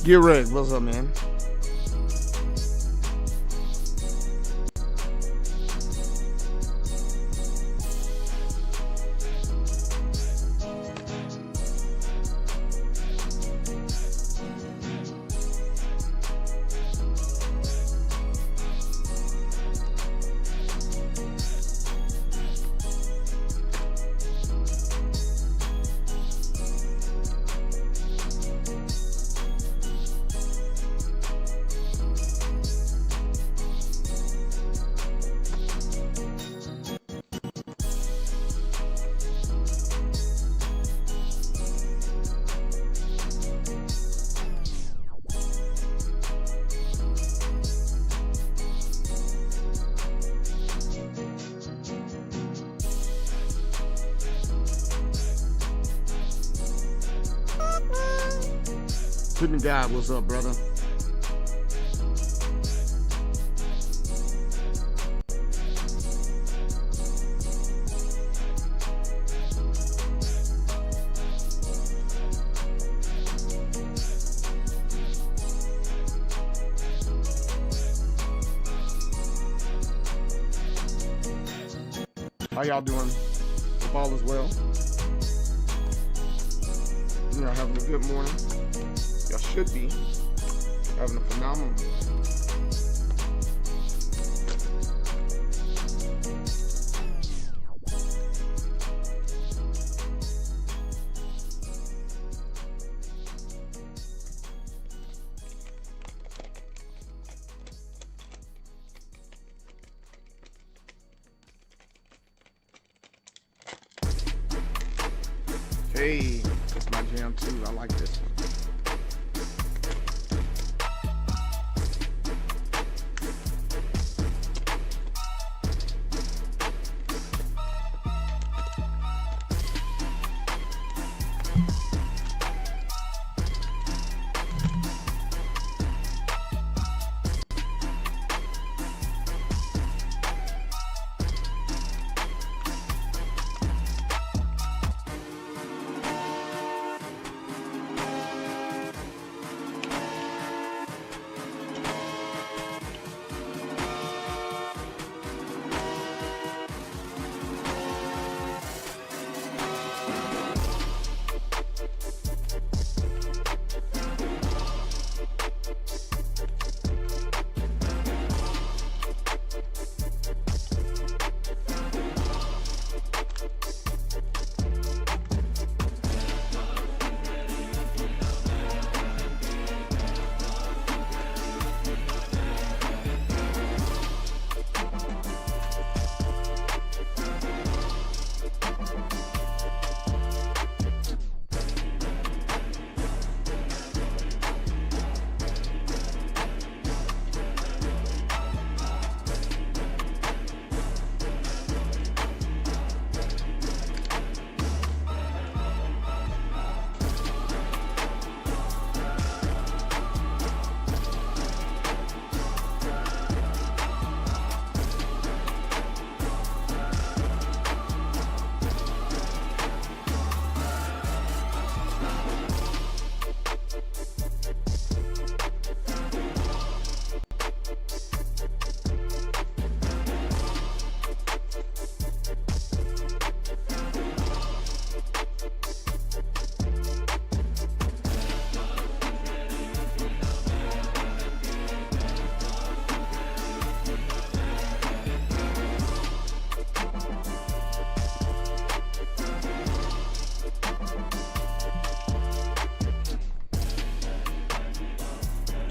Get ready. What's up, man? Couldn't God, what's up, brother? How y'all doing? Hope all is well. Y'all having a good morning. Y'all should be having a phenomenal morning. Hey, that's my jam too. I like this one.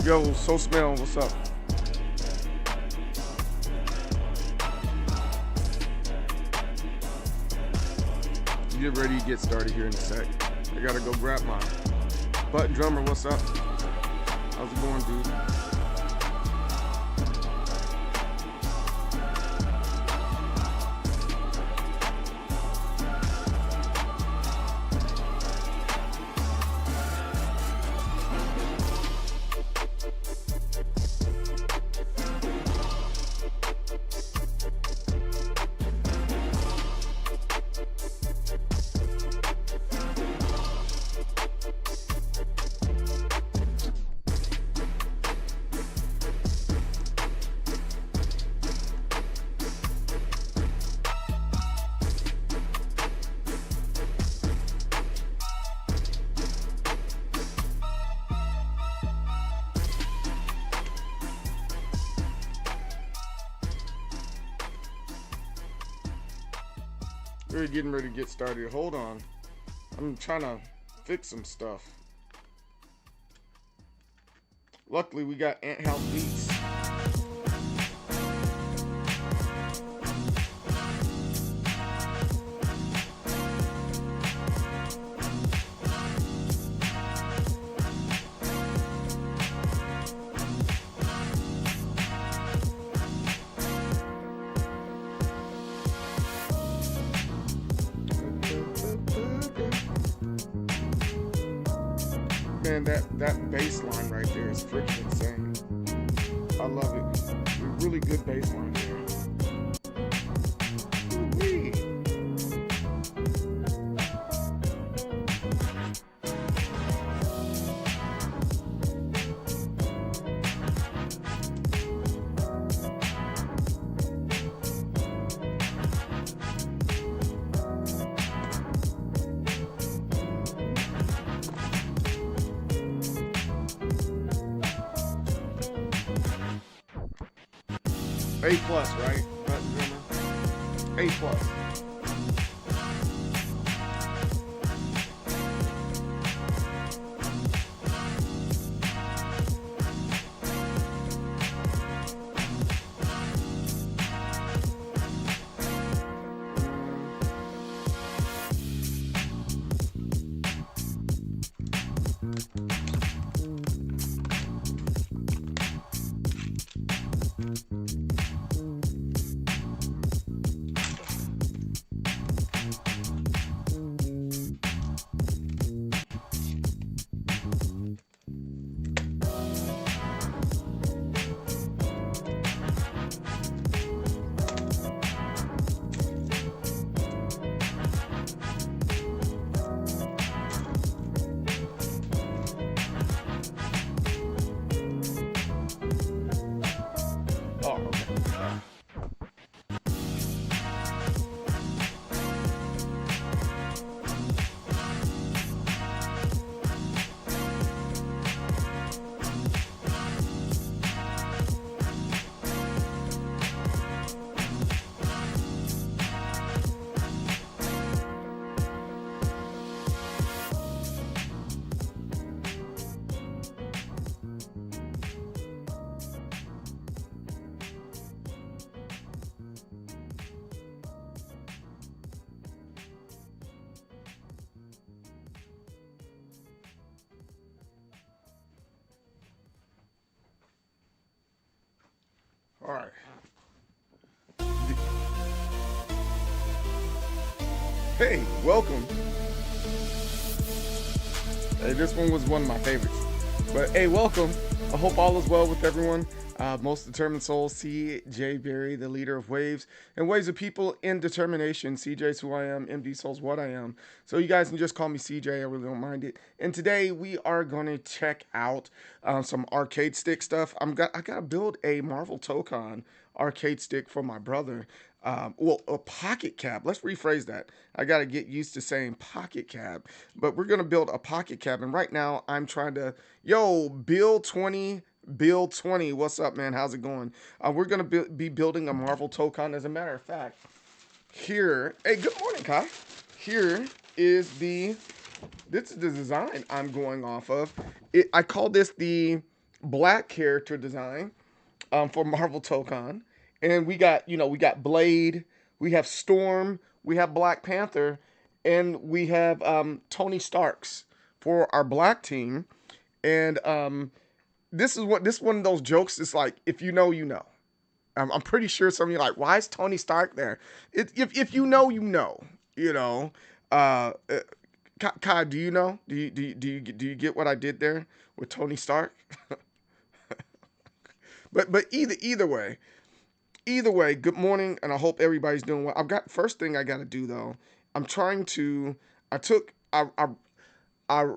Yo, So Smell, what's up? Get ready to get started here in a sec. I gotta go grab mine. Button Drummer, what's up? How's it going, dude? We're getting ready to get started. Hold on. I'm trying to fix some stuff. Luckily, we got Ant House Beats. Man, that bass line right there is freaking insane. I love it. A really good bass line there. Ooh-wee. A plus, right? Button drummer. A plus. Oh, okay. All right. Hey, welcome. Hey, this one was one of my favorites. But hey, welcome. I hope all is well with everyone. Most determined soul, CJ Berry, the leader of Waves and Waves of People in Determination. CJ's who I am, MD Soul's what I am. So you guys can just call me CJ. I really don't mind it. And today we are going to check out some arcade stick stuff. I gotta build a Marvel Tokon arcade stick for my brother. Well, a pocket cab. Let's rephrase that. I got to get used to saying pocket cab. But we're going to build a pocket cab. And right now, I'm trying to... Yo, Bill 20. What's up, man? How's it going? We're going to be building a Marvel Tokon. As a matter of fact, here... Hey, good morning, Kai. Here is the... This is the design I'm going off of. I call this the black character design for Marvel Tokon. And we got, we got Blade, we have Storm, we have Black Panther, and we have Tony Starks for our black team. And this is one of those jokes. It's like, if you know, you know. I'm pretty sure some of you are like, why is Tony Stark there? If you know, you know. You know. Kai, do you know? Do you get what I did there with Tony Stark? but either way. Either way, good morning, and I hope everybody's doing well. First thing I got to do though. I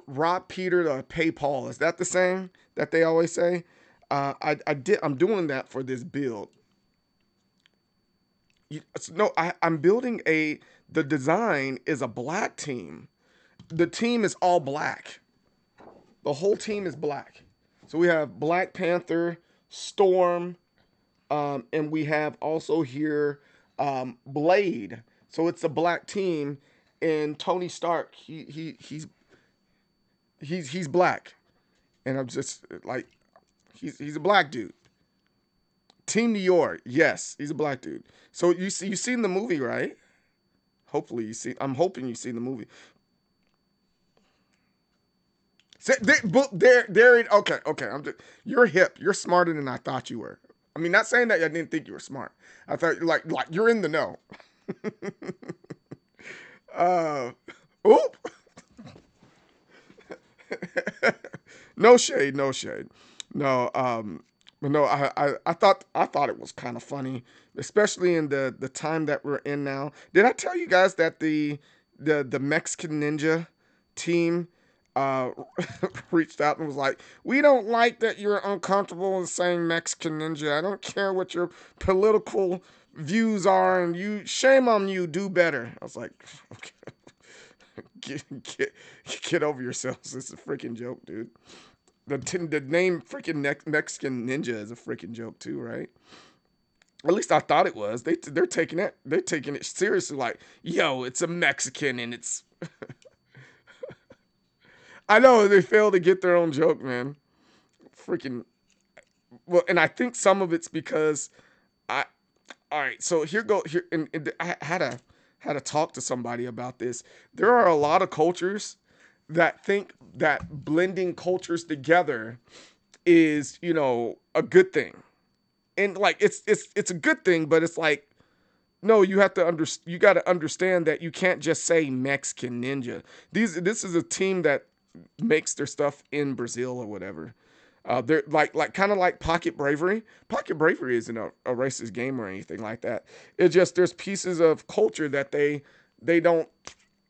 robbed Peter to pay Paul. Is that the saying that they always say? I'm doing that for this build. I'm building the design is a black team. The team is all black. The whole team is black. So we have Black Panther, Storm, and we have also here Blade. So it's a black team, and Tony Stark, he's black, and I'm just like, he's a black dude. Team New York, yes, he's a black dude. So you seen the movie, right? Hopefully you see. I'm hoping you seen the movie. Okay, okay. You're hip. You're smarter than I thought you were. I mean, not saying that I didn't think you were smart. I thought like you're in the know. uh, oop. No shade, no shade. No, but no, I thought it was kind of funny, especially in the time that we're in now. Did I tell you guys that the Mexican Ninja team uh reached out and was like, "We don't like that you're uncomfortable in saying Mexican Ninja. I don't care what your political views are, and you shame on you. Do better." I was like, "Okay, get get over yourselves. This is a freaking joke, dude." The name freaking Mexican Ninja is a freaking joke too, right? At least I thought it was. They're taking it seriously. Like, yo, it's a Mexican, and it's. I know they fail to get their own joke, man. Freaking well, and I think some of it's because I. All right, so here, and I had to talk to somebody about this. There are a lot of cultures that think that blending cultures together is a good thing, and like it's a good thing, but it's like, no, you got to understand that you can't just say Mexican Ninja. This is a team that makes their stuff in Brazil or whatever. They're like kind of like Pocket Bravery. Pocket Bravery isn't a racist game or anything like that. It's just there's pieces of culture that they don't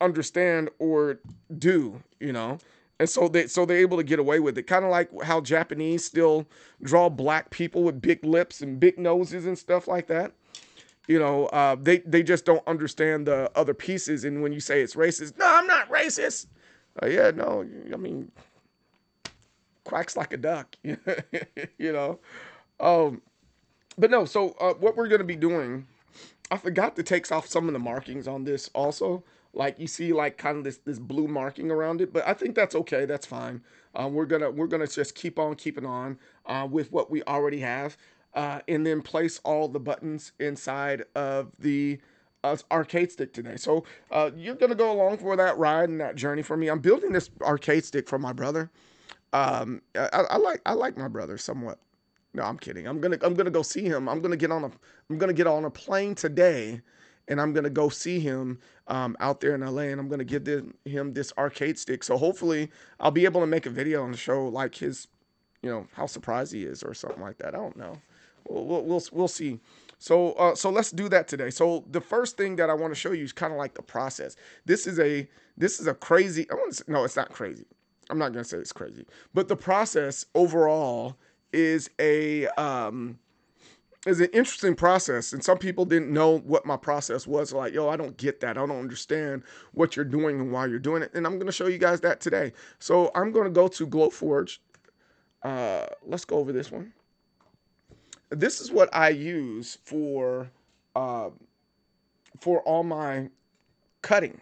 understand or do. And so they're able to get away with it. Kind of like how Japanese still draw black people with big lips and big noses and stuff like that. They just don't understand the other pieces. And when you say it's racist, no, I'm not racist. Yeah, no, I mean, quacks like a duck. you know. Um, but no, so what we're gonna be doing, I forgot to take off some of the markings on this also. Like you see, like kind of this blue marking around it, but I think that's okay. That's fine. We're gonna just keep on keeping on with what we already have, and then place all the buttons inside of the arcade stick today. So you're gonna go along for that ride and that journey for me. I'm building this arcade stick for my brother. I like my brother somewhat. No, I'm kidding. I'm gonna go see him. I'm gonna get on a plane today, and I'm gonna go see him out there in LA, and I'm gonna give him this arcade stick. So hopefully I'll be able to make a video and show like his, how surprised he is or something like that. I don't know. We'll see. So let's do that today. So the first thing that I want to show you is kind of like the process. This is a crazy. No, it's not crazy. I'm not gonna say it's crazy, but the process overall is an interesting process. And some people didn't know what my process was. Like, yo, I don't get that. I don't understand what you're doing and why you're doing it. And I'm gonna show you guys that today. So I'm gonna go to Glowforge. Let's go over this one. This is what I use uh, for all my cutting.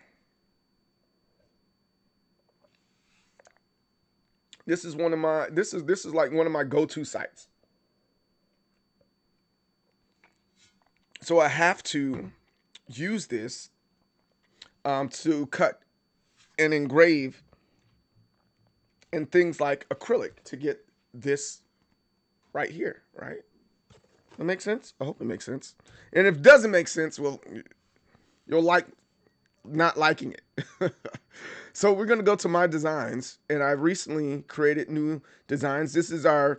This is like one of my go-to sites. So I have to use this to cut and engrave and things like acrylic to get this right here, right? That makes sense? I hope it makes sense. And if it doesn't make sense, well, you'll like not liking it. So we're gonna go to my designs, and I recently created new designs. This is our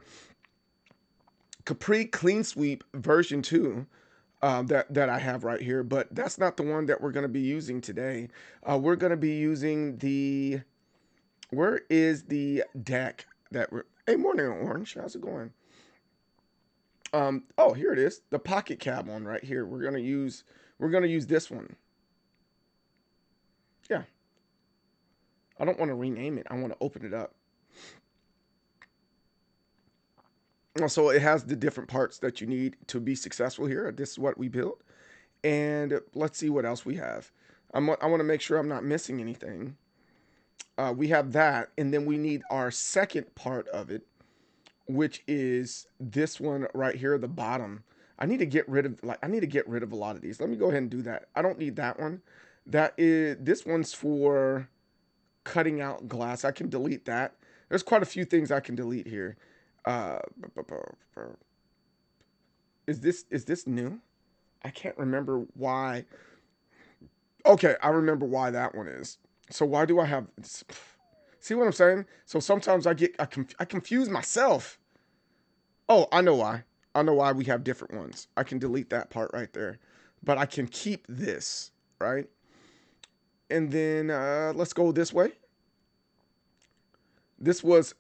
Capri Clean Sweep version 2 that I have right here, but that's not the one that we're gonna be using today. We're gonna be using where is the deck that we're, hey, morning, Orange, how's it going? Oh, here it is, the pocket cab one right here. We're gonna use this one. Yeah, I don't want to rename it. I want to open it up. So it has the different parts that you need to be successful here. This is what we built. And let's see what else we have. I want to make sure I'm not missing anything. We have that, and then we need our second part of it, which is this one right here at the bottom. I need to get rid of a lot of these. Let me go ahead and do that. I don't need that one. This one's for cutting out glass. I can delete that. There's quite a few things I can delete here. Uh, is this new? I can't remember why. Okay, I remember why that one is. So why do I have? See what I'm saying? So sometimes I confuse myself. Oh, I know why. I know why we have different ones. I can delete that part right there, but I can keep this, right? And then let's go this way. This was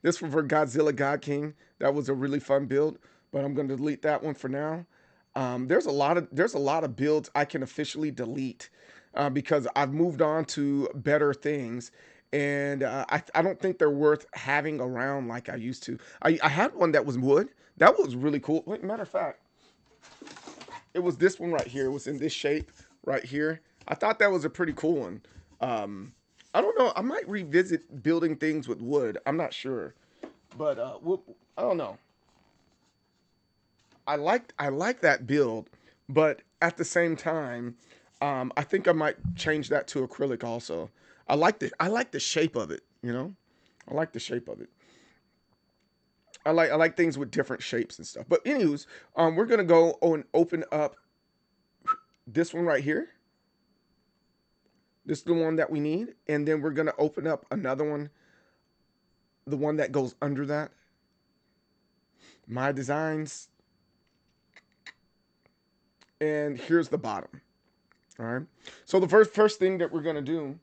this was for Godzilla God King. That was a really fun build, but I'm going to delete that one for now. There's a lot of builds I can officially delete because I've moved on to better things, and I don't think they're worth having around like I used to. I had one that was wood. That was really cool. Wait, matter of fact, it was this one right here. It was in this shape right here. I thought that was a pretty cool one. I don't know. I might revisit building things with wood. I'm not sure, but I don't know. I like that build, but at the same time, I think I might change that to acrylic also. I like the shape of it. I like the shape of it. I like things with different shapes and stuff. But anyways, we're gonna go and open up this one right here. This is the one that we need, and then we're gonna open up another one, the one that goes under that. My designs, and here's the bottom. All right. So the first thing that we're gonna do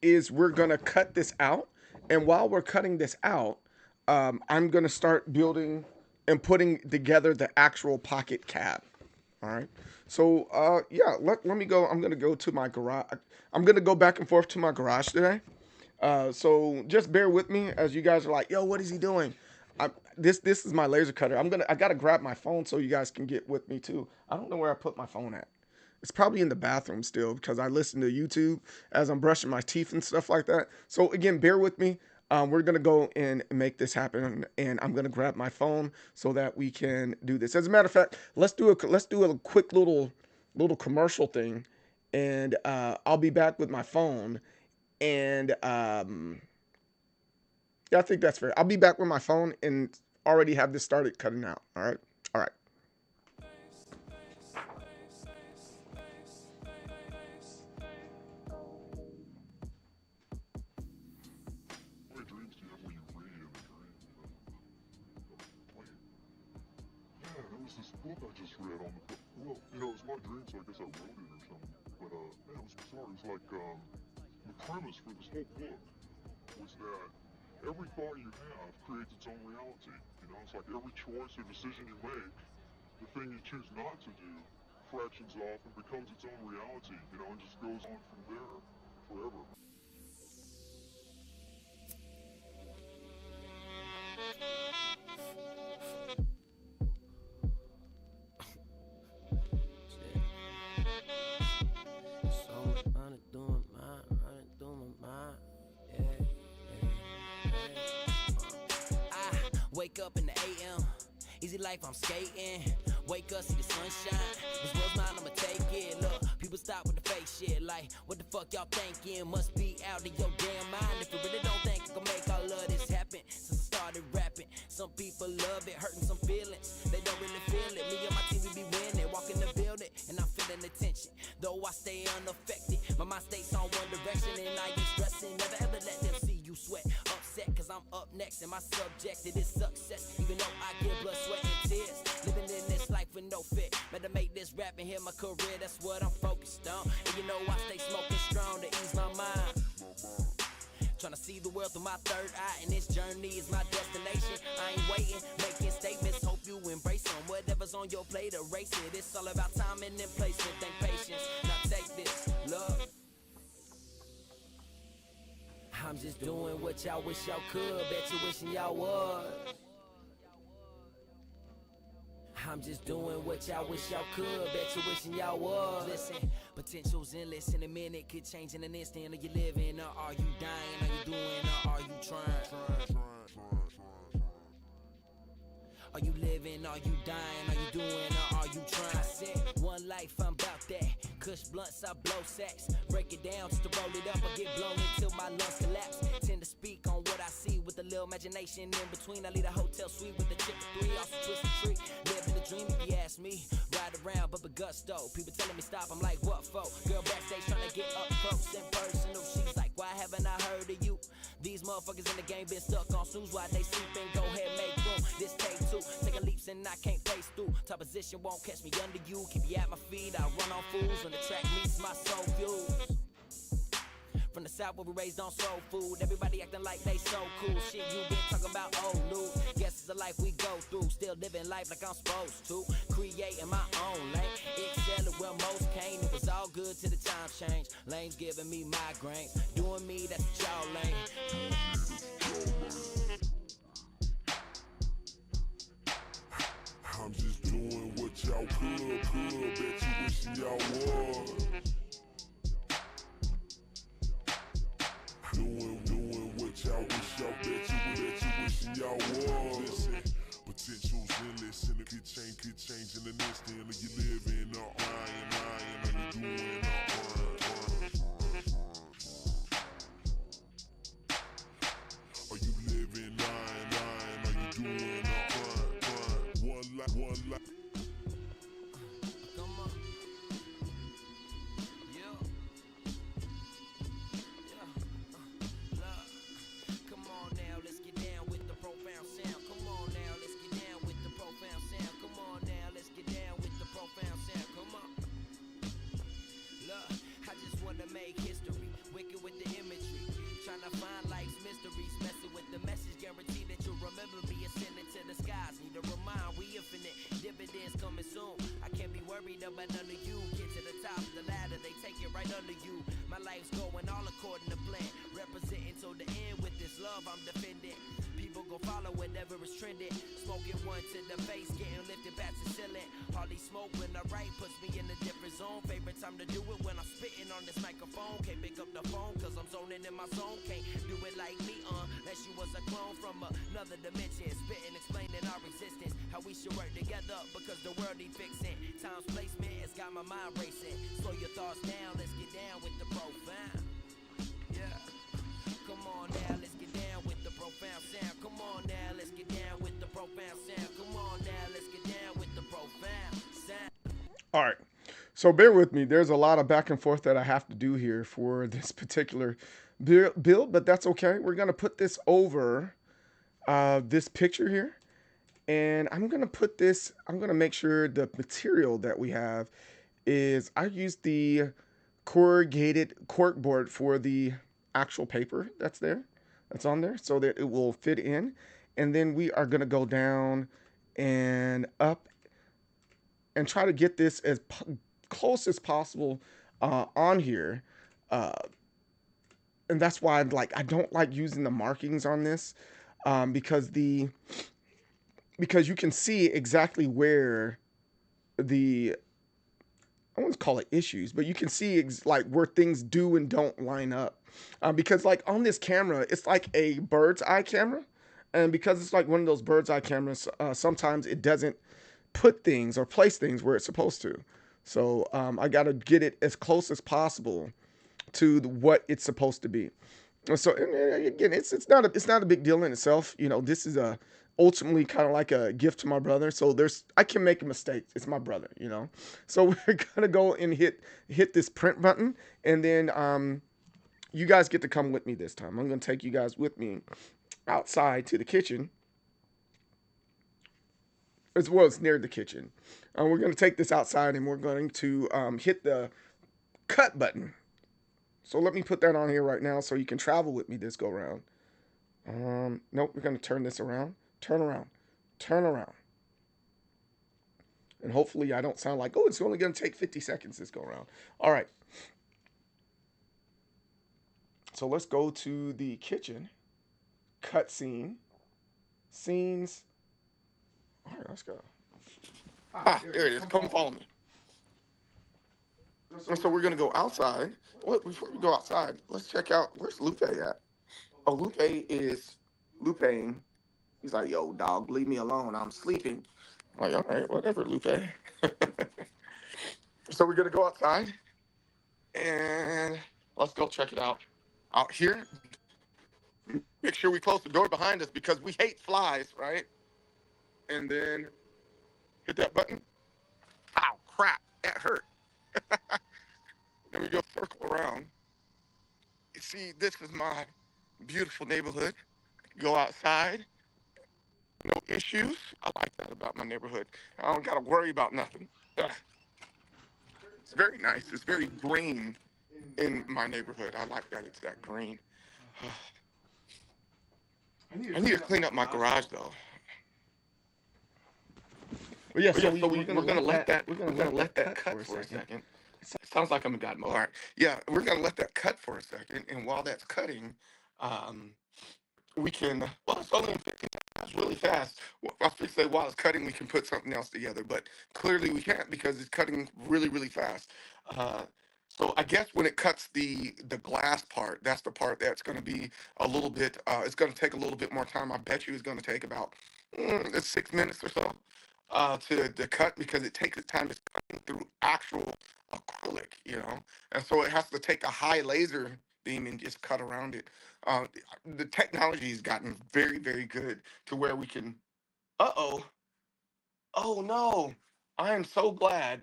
is we're gonna cut this out, and while we're cutting this out, I'm gonna start building and putting together the actual pocket cab. All right. So yeah, let me go. I'm gonna go to my garage. I'm gonna go back and forth to my garage today. So just bear with me as you guys are like, yo, what is he doing? This is my laser cutter. I gotta grab my phone so you guys can get with me too. I don't know where I put my phone at. It's probably in the bathroom still because I listen to YouTube as I'm brushing my teeth and stuff like that. So again, bear with me. We're gonna go and make this happen, and I'm gonna grab my phone so that we can do this. As a matter of fact, let's do a quick little commercial thing, and I'll be back with my phone, and yeah, I think that's fair. I'll be back with my phone and already have this started cutting out. All right, all right. What dreams do you have when you read in a dream? Like, yeah, there was this book I just read on the book. Well, it was my dream, so I guess I wrote it or something. But man, it was bizarre. It was like the premise for this whole book was that every thought you have creates its own reality. It's like every choice or decision you make, the thing you choose not to do fractions off and becomes its own reality. And just goes on from there forever. So running through my mind, running through my mind. Yeah, I wake up in the AM, easy life, I'm skating. Wake up, see the sunshine. This world's mine, I'ma take it. Look, people stop with the fake shit. Like, what the fuck y'all thinking? Must be out of your damn mind. If you really don't think I can make all of this happen. Since I started rapping, some people love it, hurting some feelings. They don't really feel it. Me and my team, we be winning. Walk in the building, and I'm feeling the tension. Though I stay unaffected, my mind stays on one direction, and I ain't stressing. Never ever let them see you sweat. Upset, cause I'm up next, and my subjective is success. Even though I give blood, sweat, and tears. Living in this life with no fit. Better make this rap and hit my career, that's what I'm focused on. And I stay smoking strong to ease my mind. Tryna see the world through my third eye, and this journey is my destination. I ain't waiting, making statements, hope you embrace them. Whatever's on your plate, erase it. It's all about timing and placement, think patience. Now take this, love. I'm just doing what y'all wish y'all could, bet you wishing y'all was. I'm just doing what y'all wish y'all could. Bet you wishing y'all was. Listen, potential's endless. In a minute, could change in an instant. Are you living or are you dying? Are you doing or are you trying? Are you living, are you dying, are you doing, or are you trying? I said, one life, I'm about that. Kush blunts, I blow sacks. Break it down just to roll it up or get blown until my lungs collapse. Tend to speak on what I see with a little imagination in between. I lead a hotel suite with a chip of 3, also twist the tree. Living the dream if you ask me. Ride around, but with gusto. People telling me stop, I'm like, what for? Girl backstage trying to get up close and personal. She's like, why haven't I heard of you? These motherfuckers in the game been stuck on snooze while they sleeping. Go ahead, make room. This take 2. Taking leaps and I can't pace through. Top position won't catch me under you. Keep you at my feet. I run on fools when the track meets my soul views. From the south where we raised on soul food. Everybody acting like they so cool. Shit, you been talking about old news. Guess it's the life we go through. Still living life like I'm supposed to. Creating my own lane. Excelling where most can't. It was all good till the time changed. Lanes giving me migraines. Doing me, that's what y'all lane. I'm just doing what y'all could, bet you wishing y'all was. Doing what y'all wish y'all bet you wishing y'all was. Listen, potential's endless and it could change in an instant. Are you living or lying, are you doing Are you living, lying, are you doing one life. Come on. Yeah. Come on now, let's get down with the profound sound. Come on now, let's get down with the profound sound. Come on now, let's get down with the profound sound. Come on. Look, I just wanna make history, wicked with the imagery. Trying to find life's mysteries, messing with the message, guarantee that you'll remember me ascending to the skies. Need to remind we infinite, dividends coming soon. I can't be worried about none of you. Get to the top of the ladder, they take it right under you. My life's going all according to plan, representing till the end with this love I'm defending. People gon' follow whatever is trending. Smoking one to the face, getting lifted back to ceiling. Hardly smoke when I write, puts me in a different zone. Favorite time to do it when I'm spitting on this microphone. Can't pick up the phone cause I'm zoning in my zone. Can't do it like me, unless you was a clone from another dimension. Spitting, explaining our existence, how we should work together because the world need fixing. Time's placement has got my mind racing. Slow your thoughts down, let's get down with the profound. Yeah. Come on now, let's get down with the profound sound. Come on now, let's get down with the profound sound. Come on now, let's get down with the profound sound. All right. So bear with me. There's a lot of back and forth that I have to do here for this particular build, but that's okay. We're going to put this over this picture here. And I'm going to put this, I'm going to make sure the material that we have is, I used the corrugated cork board for the actual paper that's there, that's on there, so that it will fit in. And then we are going to go down and up and try to get this as close as possible on here. And that's why I don't like using the markings on this because you can see exactly where the, I wouldn't call it issues, but you can see where things do and don't line up. Because on this camera, it's like a bird's eye camera. And because it's like one of those bird's eye cameras, sometimes it doesn't put things or place things where it's supposed to. So I got to get it as close as possible to what it's supposed to be. So again, it's not a big deal in itself. This is ultimately kind of like a gift to my brother. So I can make a mistake. It's my brother, So we're gonna go and hit this print button, and then you guys get to come with me this time. I'm gonna take you guys with me outside to the kitchen, as well as near the kitchen. We're gonna take this outside, and we're going to hit the cut button. So let me put that on here right now so you can travel with me this go round. Nope, we're going to turn this around. Turn around. Turn around. And hopefully I don't sound like, oh, it's only going to take 50 seconds this go around. All right. So let's go to the kitchen. Cut scene. Scenes. All right, let's go. Ah, there it is. Come follow me. And so we're gonna go outside. Well, before we go outside, let's check out where's Lupe at. Oh, Lupe is Lupeing. He's like, yo, dog, leave me alone. I'm sleeping. I'm like, all right, whatever, Lupe. So we're gonna go outside and let's go check it out. Out here, make sure we close the door behind us because we hate flies, right? And then hit that button. Ow, crap, that hurt. Then we go circle around. You see, this is my beautiful neighborhood. Go outside, no issues. I like that about my neighborhood. I don't gotta worry about nothing. Ugh. It's very nice. It's very green in my neighborhood. I like that it's that green. I need to clean up my garage though. Well, yeah, so, we're gonna let that cut for a second. It sounds like I'm a god mode. All right. Yeah, we're gonna let that cut for a second, and while that's cutting, we can. Well, it's only in 15 seconds, really fast. Well, I was going to say while it's cutting, we can put something else together, but clearly we can't because it's cutting really, really fast. Uh, so I guess when it cuts the glass part, that's the part that's going to be a little bit. It's going to take a little bit more time. I bet you it's going to take about 6 minutes or so to cut because it takes its time. It's cutting through actual acrylic, and so it has to take a high laser beam and just cut around it. The technology has gotten very, very good to where we can. Oh no! I am so glad.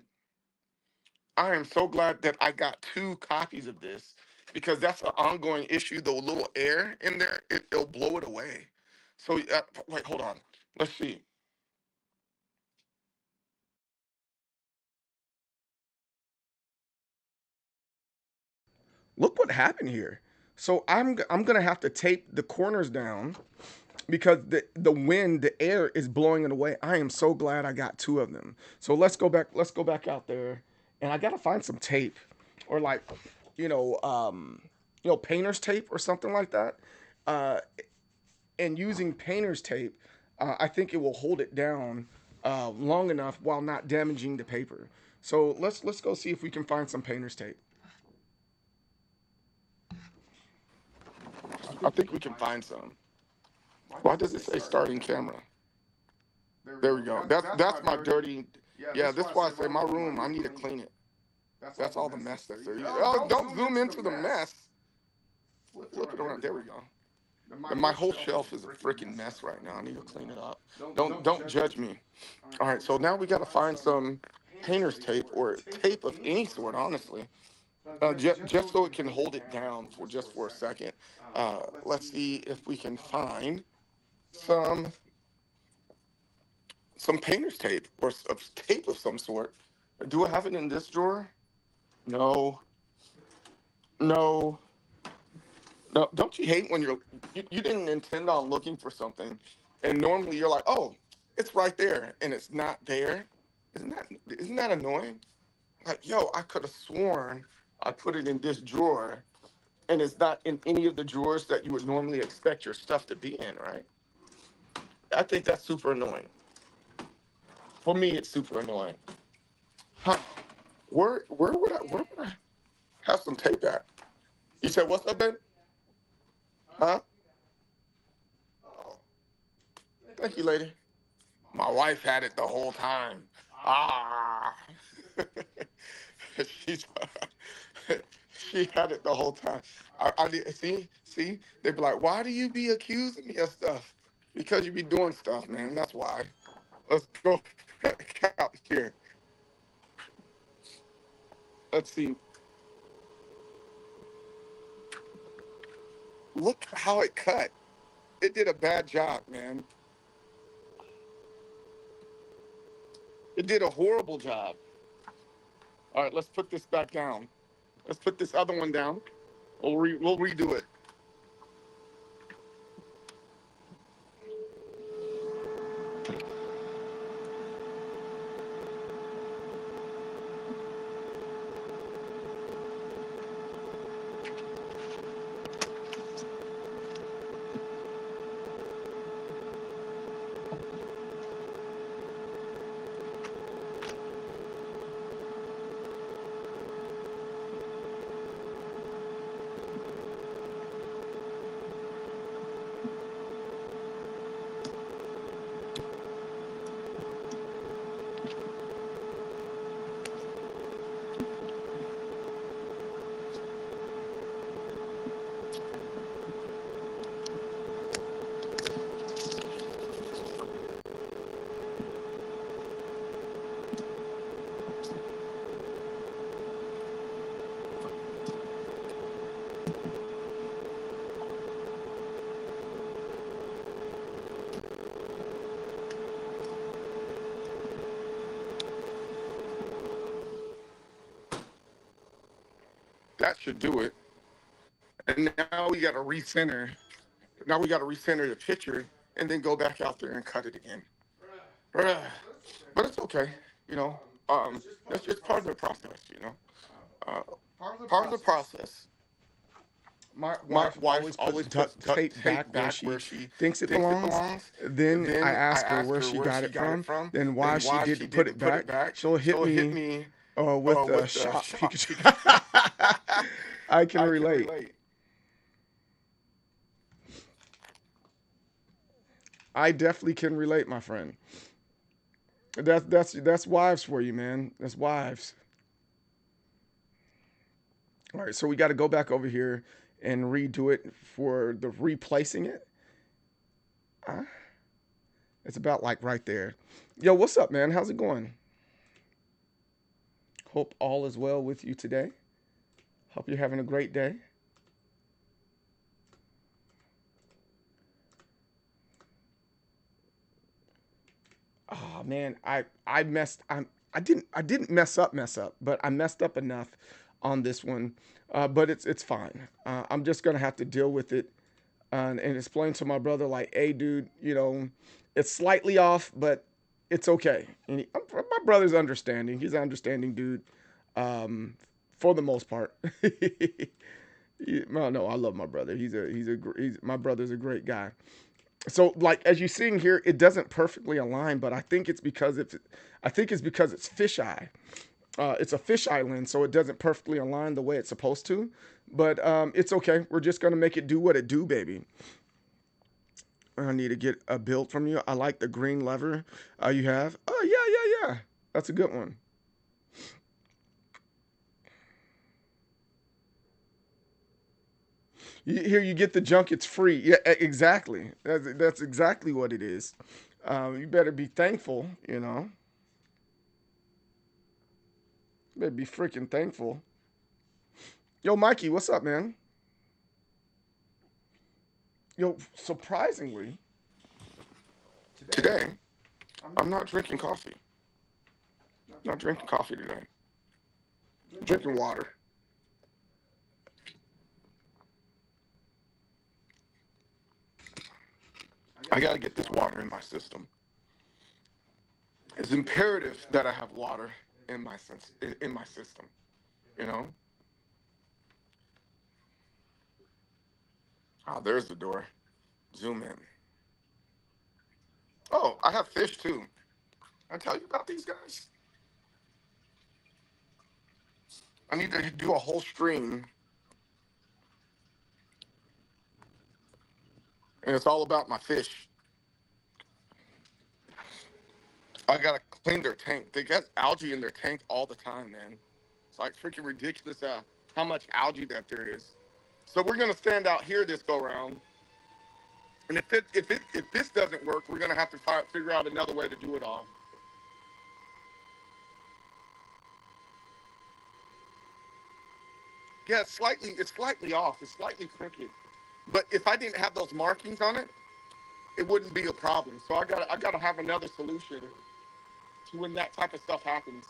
I am so glad that I got two copies of this because that's an ongoing issue. The little air in there, it'll blow it away. So wait, hold on. Let's see. Look what happened here. So I'm gonna have to tape the corners down because the wind, the air is blowing it away. I am so glad I got two of them. So let's go back. Let's go back out there, and I gotta find some tape, or like, painter's tape or something like that. Uh, and using painter's tape, I think it will hold it down long enough while not damaging the paper. So let's go see if we can find some painter's tape. I think we can find some. Why does it say starting camera? There we go. That's my dirty. Yeah, this is why I say my room. I need to clean it. That's all the mess that's there. Oh, don't zoom into the mess. Flip it around. There we go. And my whole shelf is a freaking mess right now. I need to clean it up. Don't judge me. All right, so now we got to find some painter's tape or tape of any sort, honestly. Just so it can hold it down for a second. Let's see if we can find some painter's tape or tape of some sort. Do I have it in this drawer? No. No. No. Don't you hate when you didn't intend on looking for something, and normally you're like, oh, it's right there, and it's not there. Isn't that annoying? Like, yo, I could have sworn I put it in this drawer, and it's not in any of the drawers that you would normally expect your stuff to be in, right? I think that's super annoying. For me, it's super annoying. Huh? Where would I have some tape at? You said what's up, Ben? Huh? Oh, thank you, lady. My wife had it the whole time. Ah. She's she had it the whole time. See, they'd be like, why do you be accusing me of stuff? Because you be doing stuff, man. That's why. Let's go out here. Let's see. Look how it cut. It did a bad job, man. It did a horrible job. All right, let's put this back down. Let's put this other one down. We'll redo it. that should do it. And now we got to recenter. Now we got to recenter the picture and then go back out there and cut it again. But it's okay, you know. That's just part of the process, you know. Uh, Part of the process. My My wife wife always always puts puts duct duct tape tape back where back she where she thinks it thinks it belongs. belongs. Then I Then I ask her ask where her she where got she it got it from, from, then why then she why she didn't put didn't it put it back. back. She'll hit She'll hit me me with the with the shop shop Pikachu. Pikachu. I can I can relate. relate. I definitely can relate, my friend. That's wives for you, man. That's wives. All right, so we got to go back over here and redo it for the replacing it. Uh, it's about like right there. Yo, what's up, man? How's it going? Hope all is well with you today. Hope you're having a great day. Oh man, I messed. I didn't mess up, but I messed up enough on this one. But it's fine. I'm just gonna have to deal with it and explain to my brother like, hey, dude, you know, it's slightly off, but it's okay. And my brother's understanding. He's an understanding dude, um, for the most part. No, no, I love my brother. My brother's a great guy. So like as you seeing here, it doesn't perfectly align, but I think it's because it's fisheye. It's a fisheye lens, so it doesn't perfectly align the way it's supposed to. But it's okay. We're just gonna make it do what it do, baby. I need to get a build from you. I like the green lever you have. Oh yeah, yeah, yeah. That's a good one. Here you get the junk. It's free. Yeah, exactly. That's exactly what it is. You better be thankful. You know, you better be freaking thankful. Yo, Mikey, what's up, man? Yo, surprisingly, today Today, I'm not drinking coffee. Not drinking coffee today. I'm drinking water. I gotta get this water in my system. It's imperative that I have water in my system. You know. Ah, there's the door. Zoom in. Oh, I have fish too. I tell you about these guys. I need to do a whole stream, and it's all about my fish. I gotta clean their tank. They got algae in their tank all the time, man. It's like freaking ridiculous how much algae that there is. So we're gonna stand out here this go round, and if this doesn't work, we're gonna have to figure out another way to do it all. Yeah, it's slightly off. It's slightly crooked. But if I didn't have those markings on it, it wouldn't be a problem. So I gotta have another solution to when that type of stuff happens.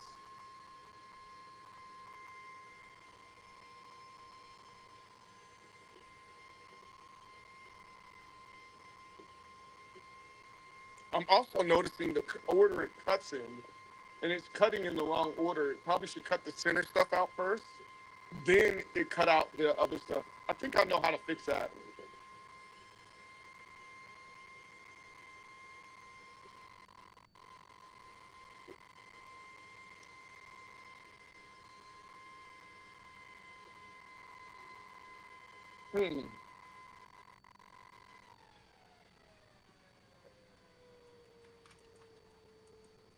I'm also noticing the order it cuts in, and it's cutting in the wrong order. It probably should cut the center stuff out first, then it cut out the other stuff. I think I know how to fix that. Hmm.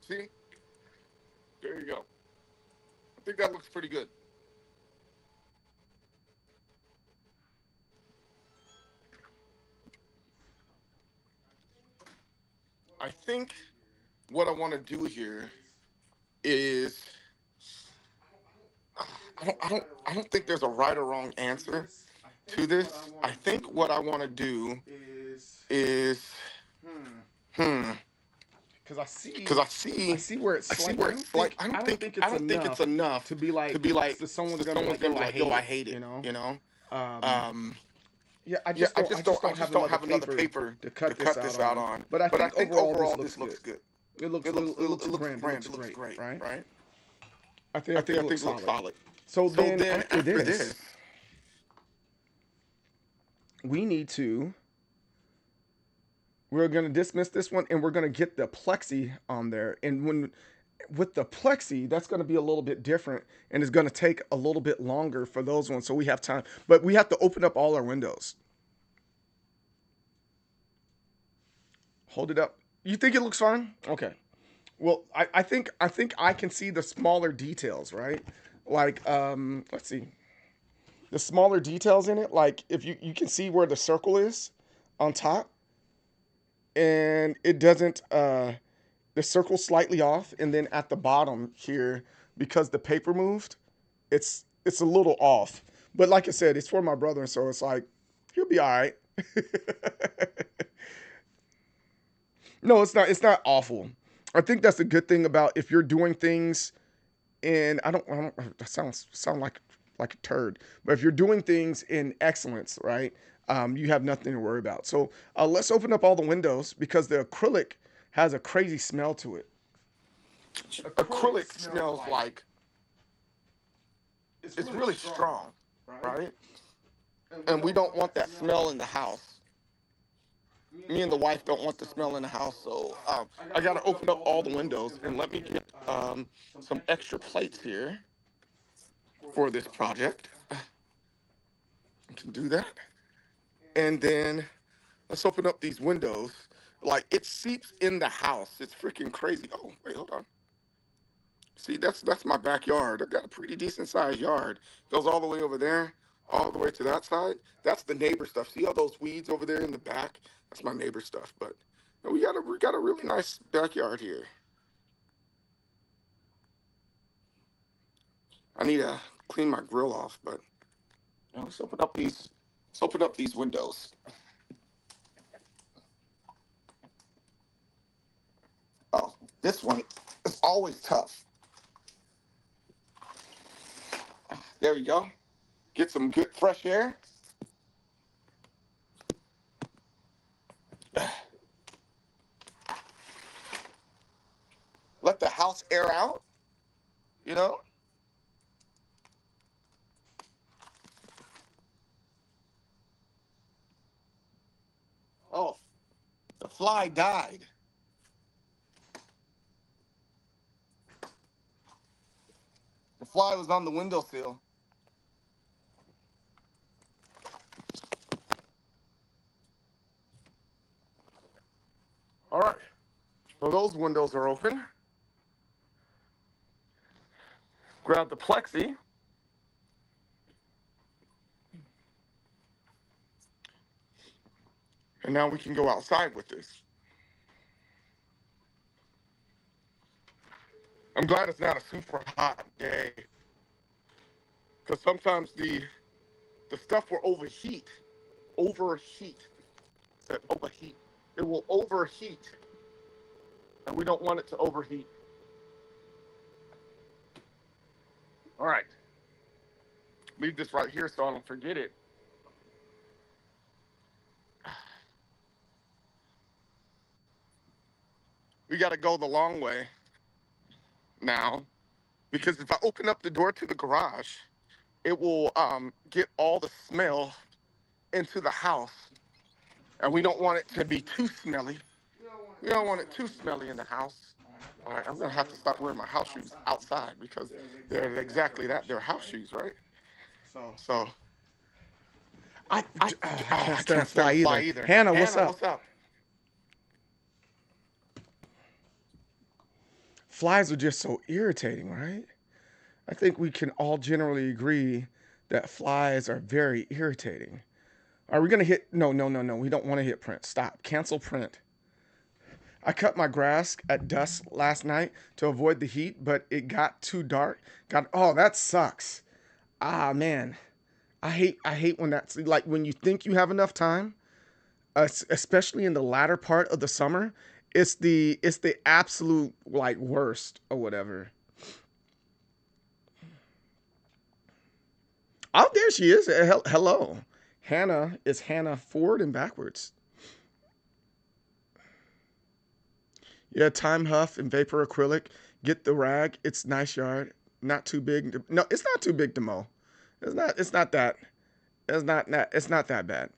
See, there you go. I think that looks pretty good. I think what I want to do here is I don't think there's a right or wrong answer to this. I think what I want to do is is hmm. hmm because I because see I see I see where I it's see like where it's like I don't think I it's don't think it's enough enough to be like to be like so someone's so gonna be someone's like, gonna yo, be I like, yo, hate I it, hate you it, know. you know. Um, Um, yeah, yeah, I just I don't have just don't another have another paper paper to to cut this cut out this out on. on. But I But I think think overall this overall looks this good. looks good. It looks It looks grand. It looks grand. It looks great, great, right? right? I think I it looks think it looks solid. solid. So So then then after after this, this, we need to we're going to dismiss this one and we're going to get the plexi on there. And when with the plexi, that's going to be a little bit different and it's going to take a little bit longer for those ones. So we have time, but we have to open up all our windows. Hold it up. You think it looks fine? Okay. Well, I think I can see the smaller details, right? Like, let's see. The smaller details in it, like if you can see where the circle is on top, and it doesn't the circle slightly off, and then at the bottom here, because the paper moved, it's a little off. But like I said, it's for my brother, so it's like he'll be all right. No, it's not. It's not awful. I think that's a good thing about if you're doing things, and I don't that sound like a turd, but if you're doing things in excellence, right? You have nothing to worry about. So let's open up all the windows because the acrylic has a crazy smell to it. Acrylic acrylic smells smells like like it's it's really really strong, strong, right? right? And we And we don't don't want want that that smell smell in in the the house. house. Me Me and and the the wife wife don't don't want want the the smell smell in in the the house, house, so so I I got gotta to open open up up all all the the windows windows and and let let me me get get some some extra extra plates plates here here for for this this project. project. You can Can do do that. that. And And then then let's let's open open up up these these windows. windows. Like Like it it seeps seeps in in the the house. house. It's It's freaking freaking crazy. crazy. Oh, Oh, wait, wait, hold hold on. on. See, that's my backyard. I've got a pretty decent sized yard. Goes all the way over there, all the way to that side. That's the neighbor stuff. See all those weeds over there in the back? That's my neighbor stuff. But we got a really nice backyard here. I need to clean my grill off, but let's open up these windows. Oh, this one is always tough. There we go. Get some good fresh air. Let the house air out, you know? Oh, the fly died. The fly was on the windowsill. All right. So those windows are open. Grab the plexi. And now we can go outside with this. I'm glad it's not a super hot day. Because sometimes the stuff will overheat. Overheat. Said overheat. It will overheat. And we don't want it to overheat. All right. Leave this right here so I don't forget it. We got to go the long way now. Because if I open up the door to the garage, it will get all the smell into the house. And we don't want it to be too smelly. We don't want it too smelly in the house. All right, I'm gonna have to stop wearing my house shoes outside because they're exactly that. They're house shoes, right? So I can't I stand a can't stand fly a fly either. either. Hannah, what's Hannah, up? what's up? Flies are just so irritating, right? I think we can all generally agree that flies are very irritating. Are we gonna hit? No, no, no, no. We don't want to hit print. Stop. Cancel print. I cut my grass at dusk last night to avoid the heat, but it got too dark. Got oh, that sucks. Ah man, I hate when that's like when you think you have enough time, especially in the latter part of the summer, It's the absolute like worst or whatever. Oh, there she is. Hello. Hannah is Hannah forward and backwards. Yeah, Time Huff and Vapor Acrylic. Get the rag. It's nice yard. Not too big. No, it's not too big to mow. It's not that. It's not that bad.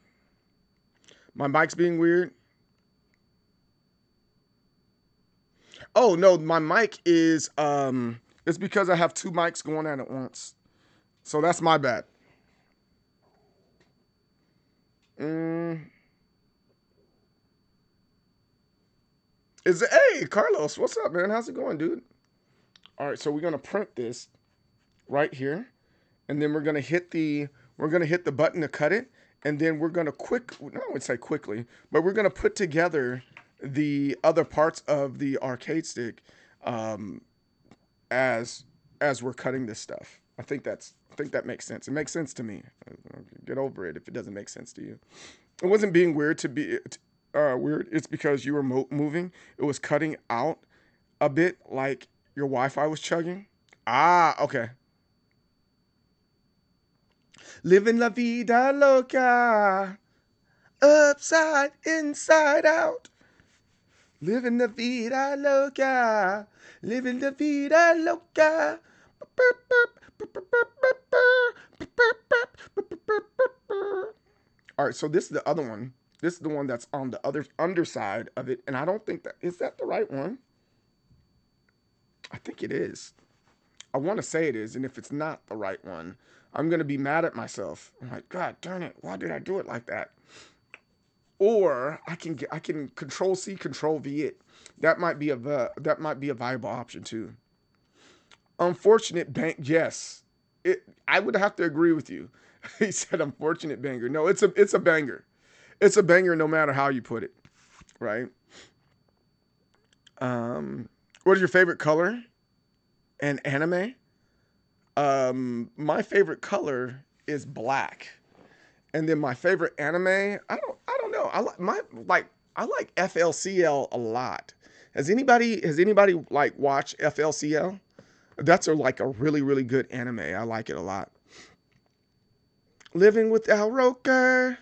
My mic's being weird. Oh no, my mic is it's because I have two mics going at once. So that's my bad. Mm, hey Carlos, what's up, man? How's it going, dude? All right, so we're gonna print this right here, and then we're gonna hit the button to cut it, and then we're gonna I would say quickly, but we're gonna put together the other parts of the arcade stick um, as we're cutting this stuff. I think that makes sense. It makes sense to me. Get over it if it doesn't make sense to you. It wasn't being weird to be weird. It's because you were moving. It was cutting out a bit, like your Wi-Fi was chugging. Ah, okay. Living la vida loca, upside, inside out. Living la vida loca, living la vida loca. All right, so this is the other one. This is the one that's on the other underside of it, and I don't think that is that the right one. I think it is. I want to say it is, and if it's not the right one, I'm gonna be mad at myself. I'm like, God darn it, why did I do it like that? Or I can Control C, Control V it. That might be a viable option too. Unfortunate bank. Yes, I would have to agree with you. He said, "Unfortunate banger." No, it's a banger. It's a banger no matter how you put it, right? What is your favorite color and anime? My favorite color is black, and then my favorite anime. I don't know. I like FLCL a lot. Has anybody like watched FLCL? That's like a really really good anime. I like it a lot. Living Without Roker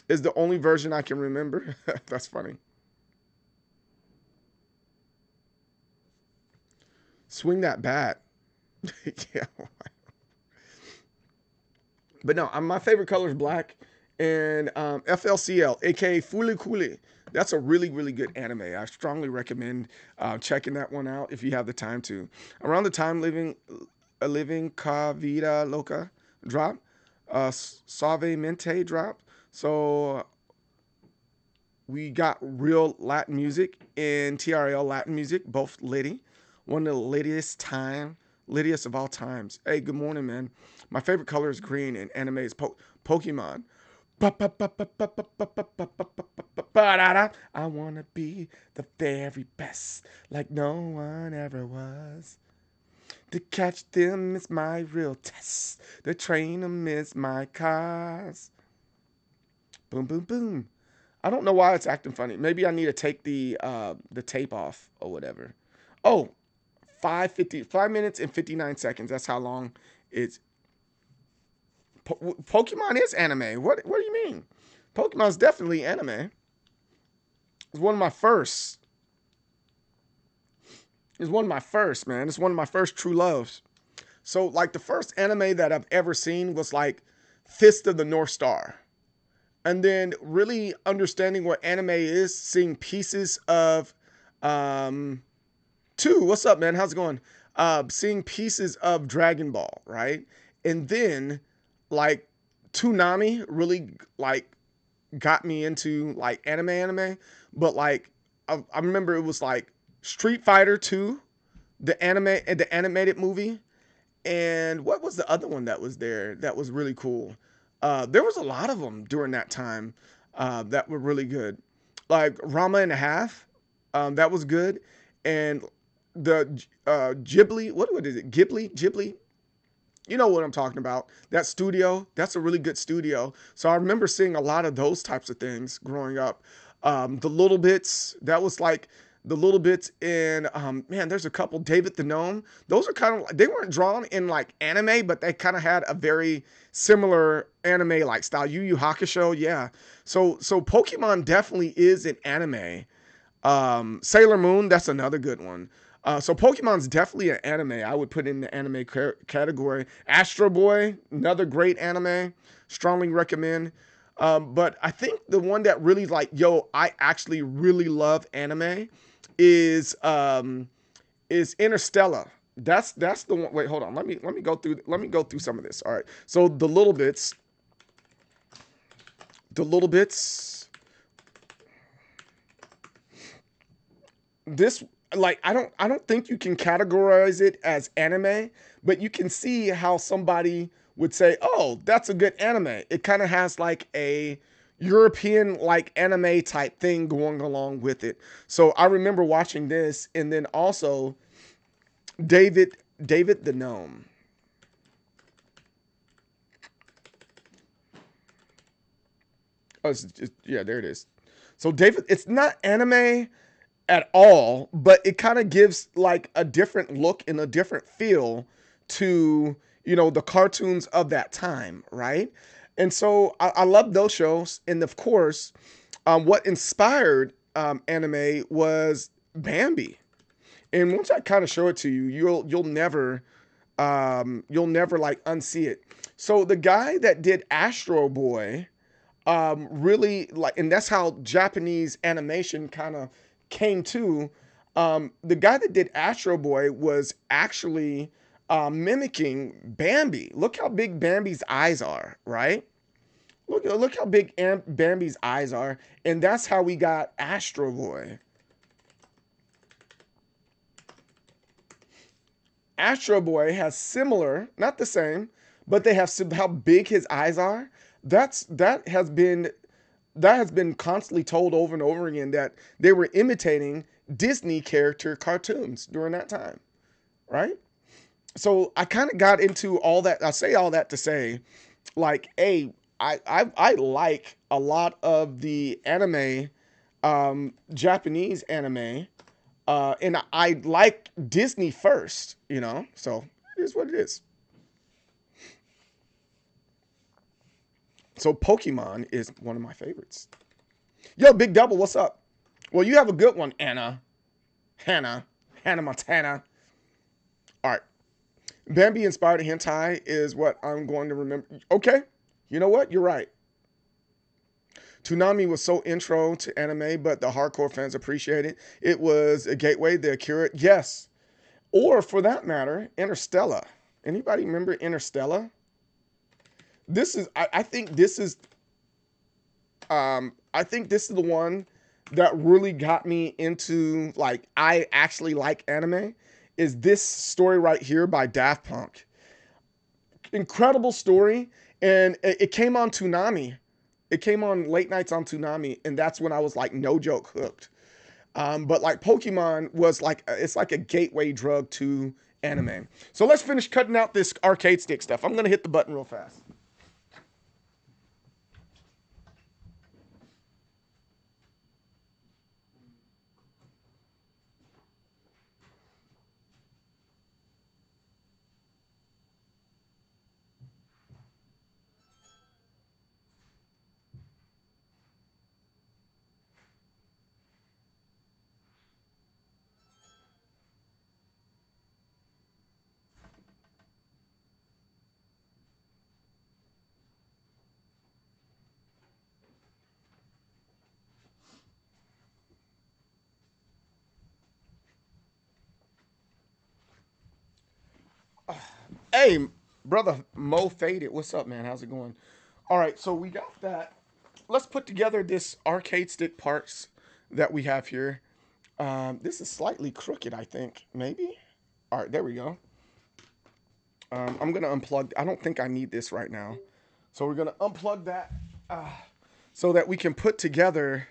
is the only version I can remember. That's funny. Swing that bat. Yeah. But no, my favorite color is black. And FLCL, aka Fuli Kuli. That's a really, really good anime. I strongly recommend checking that one out if you have the time to. Around the time Living Ca Vida Loca drop, Suavemente drop. So we got real Latin music and TRL Latin music, both Liddy. One of the Lydiest of all times. Hey, good morning, man. My favorite color is green, and anime is Pokemon. I wanna be the very best, like no one ever was. To catch them is my real test. To train them is my cause. Boom, boom, boom. I don't know why it's acting funny. Maybe I need to take the tape off or whatever. Oh, 5 minutes and 59 seconds. That's how long it's. Pokemon is anime. What do you mean? Pokemon's definitely anime. It's one of my first. It's one of my first, man. It's one of my first true loves. So, like, the first anime that I've ever seen was like Fist of the North Star. And then really understanding what anime is, seeing pieces of two. What's up, man? How's it going? Seeing pieces of Dragon Ball, right? And then like Toonami really like got me into like anime. But like I remember it was like Street Fighter 2, the anime and the animated movie. And what was the other one that was there that was really cool? There was a lot of them during that time that were really good. Like Rama and a Half, that was good. And the Ghibli, what is it? Ghibli. You know what I'm talking about. That studio, that's a really good studio. So I remember seeing a lot of those types of things growing up. The Little Bits, that was like the Little Bits in, man, there's a couple, David the Gnome. Those are kind of, they weren't drawn in like anime, but they kind of had a very similar anime like style. Yu Yu Hakusho, yeah. So Pokemon definitely is an anime. Sailor Moon, that's another good one. So Pokemon's definitely an anime. I would put in the anime category. Astro Boy, another great anime. Strongly recommend. But I think the one that really like, yo, I actually really love anime is Interstellar. That's the one. Wait, hold on. Let me go through some of this. All right. So the little bits. This, like, I don't think you can categorize it as anime, but you can see how somebody would say, "Oh, that's a good anime." It kind of has like a European like anime type thing going along with it. So I remember watching this, and then also David the Gnome. Oh, yeah, there it is. So David, it's not anime at all, but it kind of gives like a different look and a different feel to, the cartoons of that time, right? And so I love those shows. And of course, what inspired anime was Bambi. And once I kind of show it to you, you'll never like unsee it. So the guy that did Astro Boy, really like, and that's how Japanese animation kind of came to. The guy that did Astro Boy was actually mimicking Bambi. Look how big Bambi's eyes are, right? Look how big Bambi's eyes are, and that's how we got Astro Boy. Astro Boy has similar, not the same, but they have how big his eyes are. That has been constantly told over and over again that they were imitating Disney character cartoons during that time, right? So I kind of got into all that. I say all that to say, like, hey, I like a lot of the anime, Japanese anime, and I like Disney first. So it is what it is. So Pokemon is one of my favorites. Yo, Big Double, what's up? Well, you have a good one, Hannah Montana. All right. Bambi inspired hentai is what I'm going to remember. Okay. You know what? You're right. Toonami was so intro to anime, but the hardcore fans appreciate it. It was a gateway, the accurate. Yes. Or for that matter, Interstellar. Anybody remember Interstellar? I think this is the one that really got me into, like, I actually like anime, is this story right here by Daft Punk. Incredible story. And it came on Toonami. It came on late nights on Toonami. And that's when I was like, no joke, hooked. But like Pokemon was like, it's like a gateway drug to anime. So let's finish cutting out this arcade stick stuff. I'm going to hit the button real fast. Hey, brother Mo Faded, what's up, man? How's it going? All right, so we got that. Let's put together this arcade stick parts that we have here. This is slightly crooked, I think. Maybe. All right, there we go. I'm gonna unplug. I don't think I need this right now, so we're gonna unplug that so that we can put together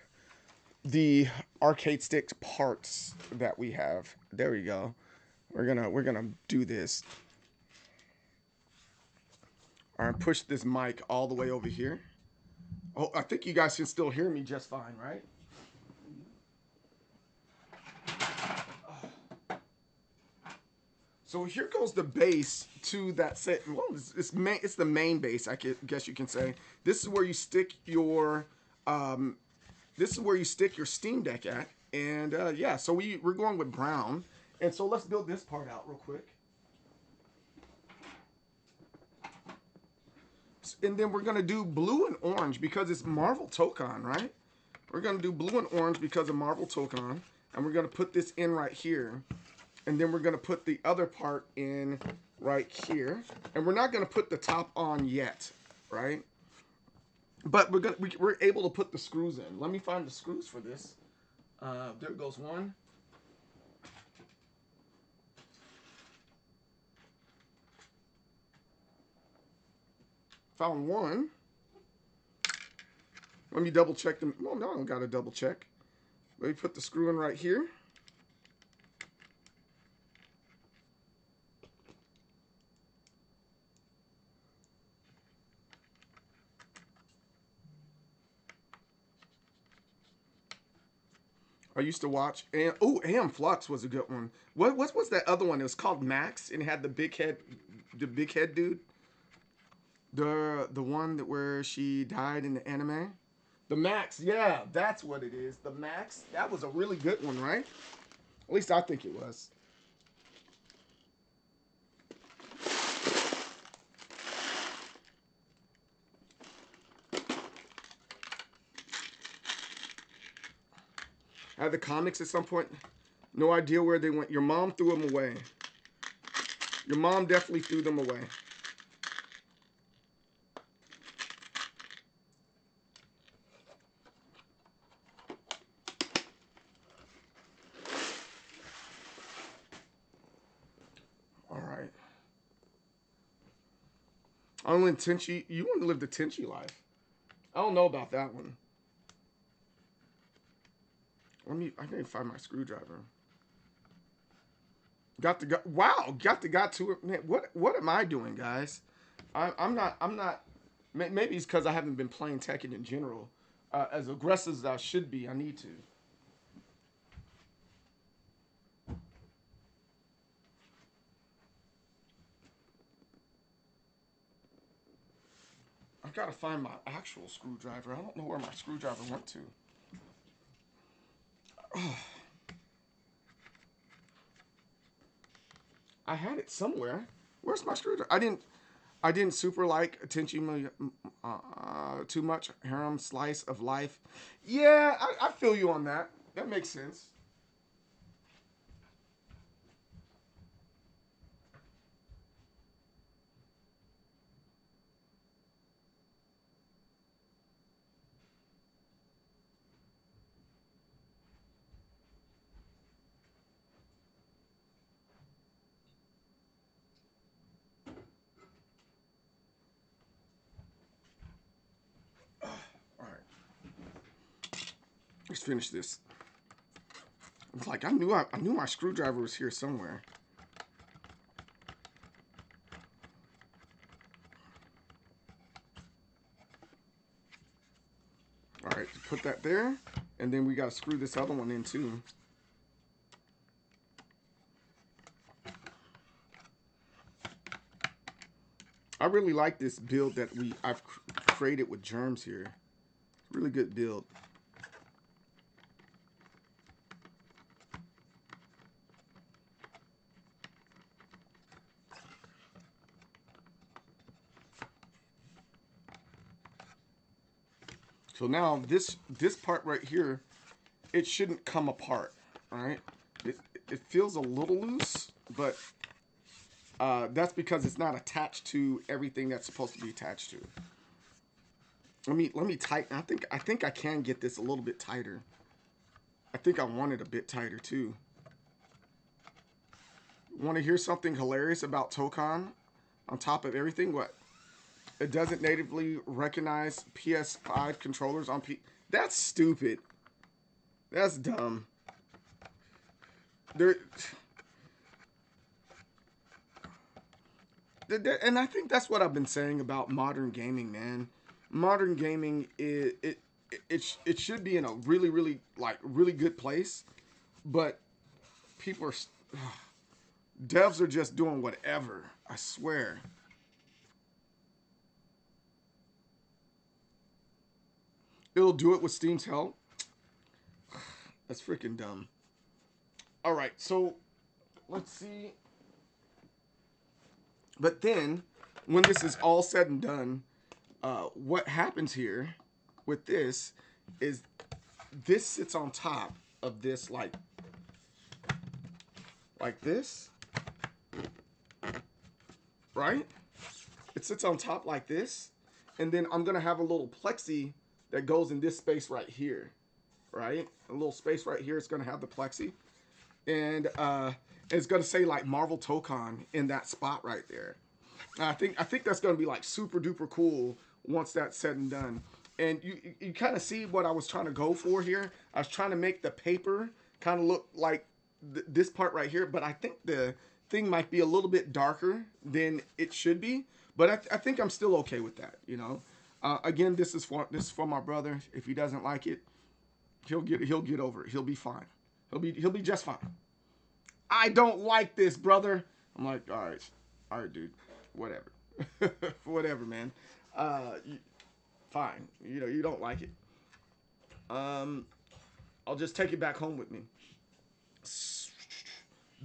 the arcade stick parts that we have. There we go. We're gonna do this. All right, push this mic all the way over here. Oh, I think you guys can still hear me just fine, right? So here goes the base to that set. Well, it's the main base, guess you can say. This is where you stick your this is where you stick your Steam Deck at. And yeah, so we're going with brown. And so let's build this part out real quick. And then we're gonna do blue and orange because it's Marvel Tokon, right? We're gonna do blue and orange because of Marvel Tokon, and we're gonna put this in right here, and then we're gonna put the other part in right here, and we're not gonna put the top on yet, right? But we're able to put the screws in. Let me find the screws for this. There goes one. Found one. Let me double check them. Well, no, I don't got to double check. Let me put the screw in right here. I used to watch, and Am Flux was a good one. What was that other one? It was called Max, and it had the big head dude. The one that where she died in the anime. The Max, yeah, that's what it is. The Max, that was a really good one, right? At least I think it was. I had the comics at some point. No idea where they went. Your mom threw them away. Your mom definitely threw them away. All right. I don't live Tenchi. You want to live the Tenchi life. I don't know about that one. I need to find my screwdriver. Got the got to it. Man, what am I doing, guys? I'm not. Maybe it's because I haven't been playing Tekken in general. As aggressive as I should be, I need to. I gotta find my actual screwdriver. I don't know where my screwdriver went to. Oh. I had it somewhere. Where's my screwdriver? I didn't super like Tenchi too much. Harem slice of life. Yeah, I feel you on that. That makes sense. All right, let's finish this. It's like I knew my screwdriver was here somewhere. All right, put that there, and then we got to screw this other one in too. I really like this build that I've created with germs here. Really good build. So now this part right here, it shouldn't come apart, all right? It feels a little loose, but that's because it's not attached to everything that's supposed to be attached to. Let me tighten. I think I can get this a little bit tighter. I think I want it a bit tighter too. Want to hear something hilarious about Tokon? On top of everything, what? It doesn't natively recognize PS5 controllers on That's stupid. That's dumb. And I think that's what I've been saying about modern gaming, man. Modern gaming it should be in a really good place, but people are Devs are just doing whatever. I swear. It'll do it with Steam's help. That's freaking dumb. All right, so let's see. But then, when this is all said and done, what happens here with this is this sits on top of this like this, right? It sits on top like this, and then I'm gonna have a little plexi that goes in this space right here, right? A little space right here. It's gonna have the plexi, and it's gonna say like Marvel Tokon in that spot right there. I think that's gonna be like super duper cool once that's said and done. And you kind of see what I was trying to go for here. I was trying to make the paper kind of look like this part right here, but I think the thing might be a little bit darker than it should be. But I think I'm still okay with that, you know. Again, this is for my brother. If he doesn't like it, he'll get over it. He'll be fine. He'll be just fine. I don't like this, brother. I'm like, all right, dude, whatever, whatever, man. Fine. You know, you don't like it. I'll just take it back home with me.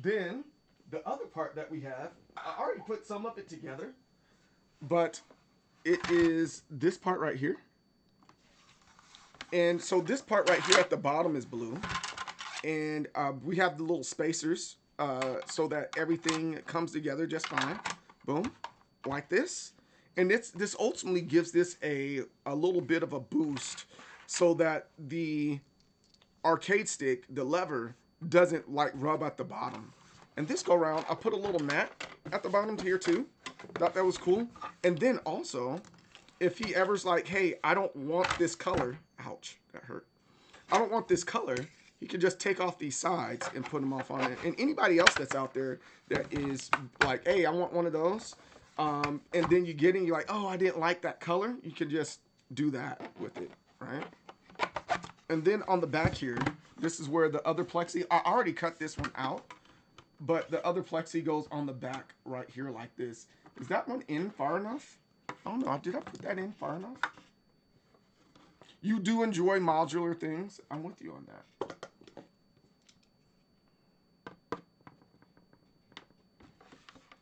Then the other part that we have, I already put some of it together, but it is this part right here. And so this part right here at the bottom is blue. And we have the little spacers so that everything comes together just fine. Boom, like this. And this ultimately gives this a little bit of a boost so that the arcade stick, the lever, doesn't like rub at the bottom. And this go around, I put a little mat at the bottom here too. Thought that was cool. And then also, if he ever's like, hey, I don't want this color. Ouch, that hurt. I don't want this color. He can just take off these sides and put them off on it. And anybody else that's out there that is like, hey, I want one of those. And then you get in, you're like, oh, I didn't like that color. You can just do that with it, right? And then on the back here, this is where the other plexi, I already cut this one out, but the other plexi goes on the back right here like this. Is that one in far enough? I don't know. Did I put that in far enough? You do enjoy modular things. I'm with you on that.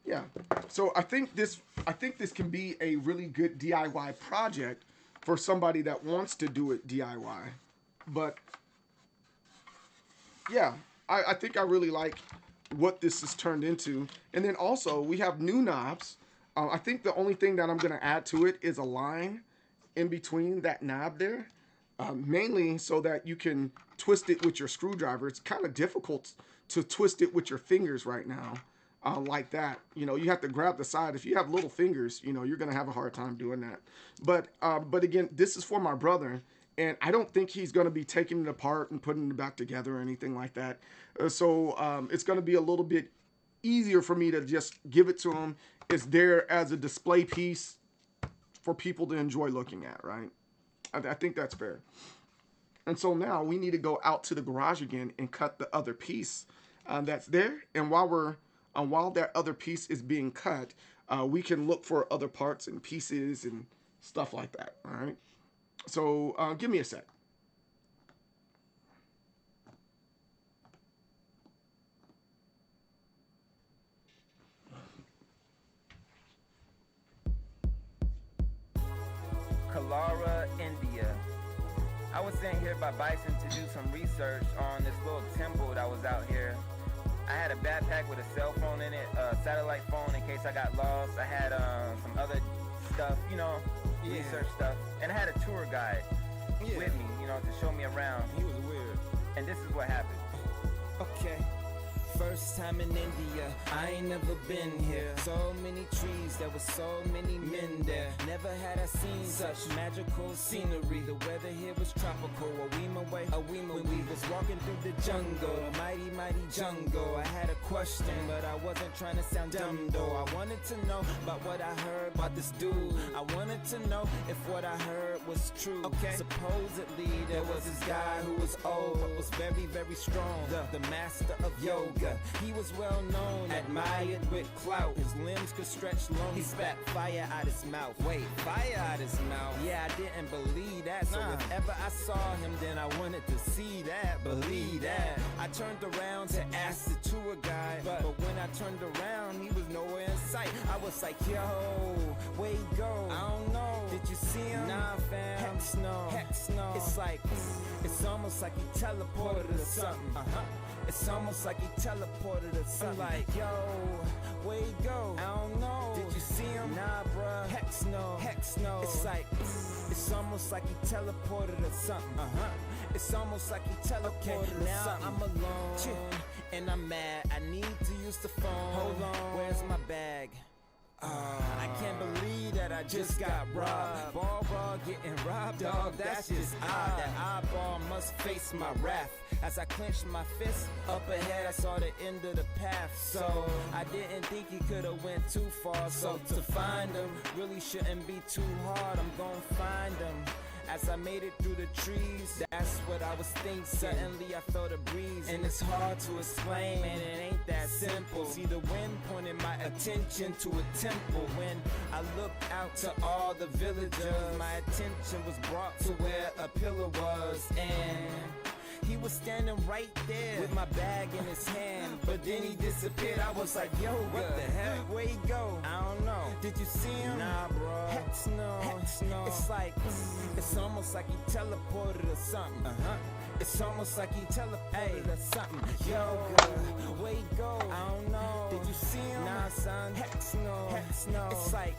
Yeah. So I think this can be a really good DIY project for somebody that wants to do it DIY. But yeah, I think I really like what this has turned into. And then also we have new knobs. I think the only thing that I'm going to add to it is a line in between that knob there, mainly so that you can twist it with your screwdriver. It's kind of difficult to twist it with your fingers right now, like that. You know, you have to grab the side. If you have little fingers, you know, you're going to have a hard time doing that. But again, this is for my brother, and I don't think he's going to be taking it apart and putting it back together or anything like that. So it's going to be a little bit easier for me to just give it to him. It's there as a display piece for people to enjoy looking at, right? I think that's fair. And so now we need to go out to the garage again and cut the other piece that's there. And while that other piece is being cut, we can look for other parts and pieces and stuff like that, all right? So give me a sec. Kalara, India. I was sent here by Bison to do some research on this little temple that was out here. I had a backpack with a cell phone in it, a satellite phone in case I got lost. I had some other stuff, you know, research stuff. And I had a tour guide with me, you know, to show me around. He was weird. And this is what happened. Okay. First time in India, I ain't never been here. So many trees, there were so many men there. Never had I seen such magical scenery. The weather here was tropical. A when we was walking through the jungle, a mighty, mighty jungle. I had a question, but I wasn't trying to sound dumb though. I wanted to know about what I heard about this dude. I wanted to know if what I heard was true. Okay. Supposedly there was this guy who was old, but was very, very strong. The master of yoga. figure. He was well known, admired with clout. His limbs could stretch long. He spat fire out his mouth. Wait, fire out his mouth? Yeah, I didn't believe that. So if ever I saw him, then I wanted to see that, believe that. I turned around to ask the tour guide, but when I turned around, he was nowhere in sight. I was like, yo, where he go? I don't know. Did you see him? Nah, fam. Heck no. It's like, it's almost like he teleported or something. It's almost like he teleported or something. I'm like, yo, where he go? I don't know. Did you see him? Nah, bruh. Heck no. It's like, it's almost like he teleported or something. It's almost like he teleported or something. Now I'm alone and I'm mad. I need to use the phone. Hold on. Where's my bag? I can't believe that I just got robbed. Ball raw getting robbed, dog, that's just odd. That eyeball must face my wrath. As I clenched my fist, up ahead I saw the end of the path. So I didn't think he could've went too far. So to find him really shouldn't be too hard. I'm gonna find him. As I made it through the trees, that's what I was thinking. Suddenly I felt a breeze, and it's hard to explain, man, it ain't that simple. See the wind pointed my attention to a temple. When I looked out to all the villagers, my attention was brought to where a pillar was, and he was standing right there with my bag in his hand. But then he disappeared. I was like, yo, what the heck? Where he go? I don't know. Did you see him? Nah, bro. Heck no. It's like, it's almost like he teleported or something. It's almost like he teleported or something. Yo, where he go? I don't know. Did you see him? Nah, son. Heck no. It's like,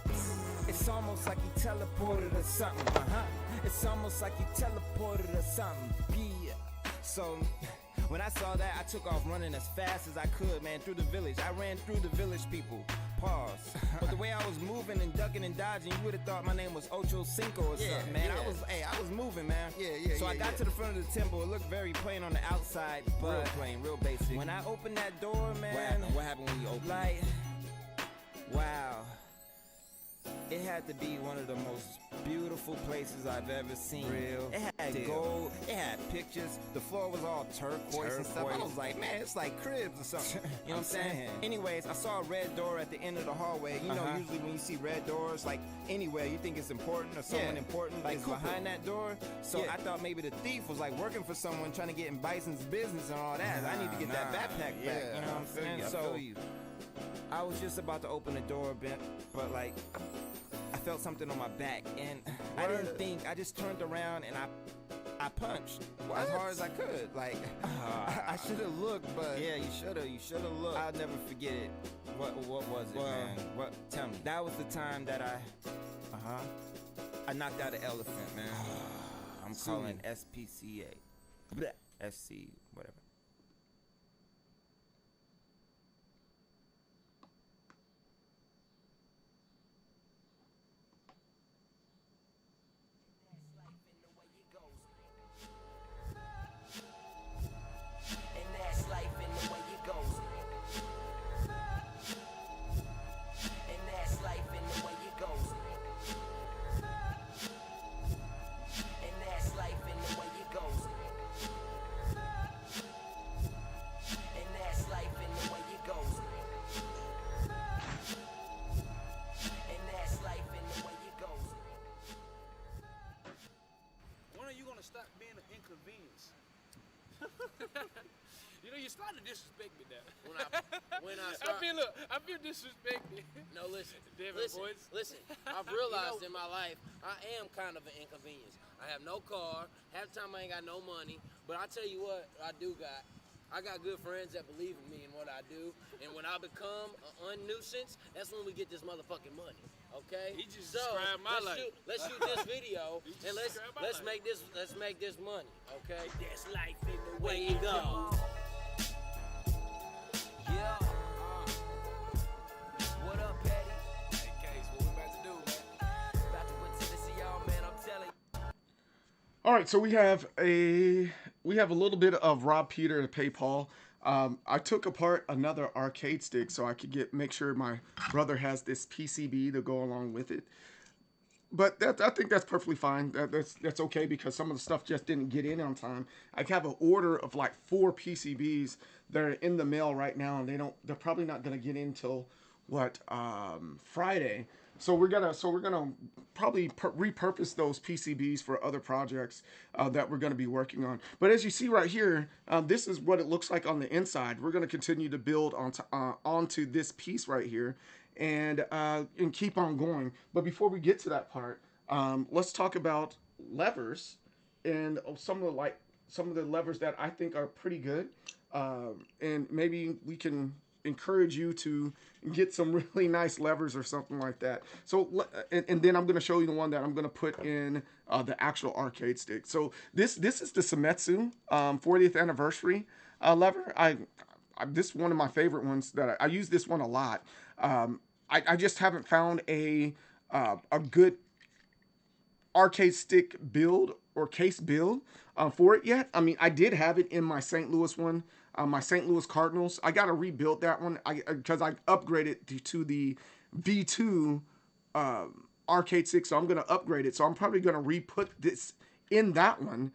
it's almost like he teleported or something. It's almost like he teleported or something. Yeah. So when I saw that, I took off running as fast as I could, man, through the village. I ran through the village people. Pause. But the way I was moving and ducking and dodging, you would have thought my name was Ocho Cinco or something, man. I was moving, man. So I got to the front of the temple. It looked very plain on the outside, but real plain, real basic. When I opened that door, man, what happened when you opened it? Wow. It had to be one of the most beautiful places I've ever seen. Real. It had gold. It had pictures. The floor was all turquoise and stuff. I was like, man, it's like cribs or something. You know what I'm saying? Anyways, I saw a red door at the end of the hallway. You know, usually when you see red doors, like anywhere, you think it's important or someone important like is behind that door. So I thought maybe the thief was like working for someone trying to get in Bison's business and all that. I need to get that backpack back. You know what I'm saying? So I was just about to open the door, but like, I felt something on my back, and I didn't think. I just turned around and I punched as hard as I could. Like, I should have looked, but yeah, you should have looked. I'll never forget it. What was it, man? What? Tell me. That was the time that I knocked out an elephant, man. I'm calling SPCA, SC, whatever. Stop being an inconvenience. You know, you're starting to disrespect me now. When I start, I feel disrespected. No, listen, Boys. listen. I've realized in my life I am kind of an inconvenience. I have no car. Half the time I ain't got no money. But I tell you what, I got. I got good friends that believe in me and what I do. And when I become an unnuisance, that's when we get this motherfucking money. Okay? He just described my life. Let's shoot this video and let's make this money. Okay? That's life in the Way you go. Yeah. What up, Patty? Hey, Case, what we about to do, man? About to put Tennessee on, man. I'm telling you. All right, so we have a little bit of rob Peter to pay Paul. I took apart another arcade stick so I could make sure my brother has this PCB to go along with it. but I think that's perfectly fine. That's okay because some of the stuff just didn't get in on time. I have an order of like 4 PCBs that are in the mail right now, and they're probably not gonna get in till what Friday. So we're gonna probably repurpose those PCBs for other projects that we're gonna be working on. But as you see right here, this is what it looks like on the inside. We're gonna continue to build onto this piece right here, and keep on going. But before we get to that part, let's talk about levers and some of the levers that I think are pretty good, and maybe we can encourage you to get some really nice levers or something like that. And then I'm going to show you the one that I'm going to put in the actual arcade stick. So this is the Semetsu 40th anniversary lever. This is one of my favorite ones that I use this one a lot. I just haven't found a good arcade stick build or case build for it yet. I mean, I did have it in my St. Louis one, my St. Louis Cardinals. I got to rebuild that one because I upgraded to the V2 arcade stick, so I'm going to upgrade it. So I'm probably going to re-put this in that one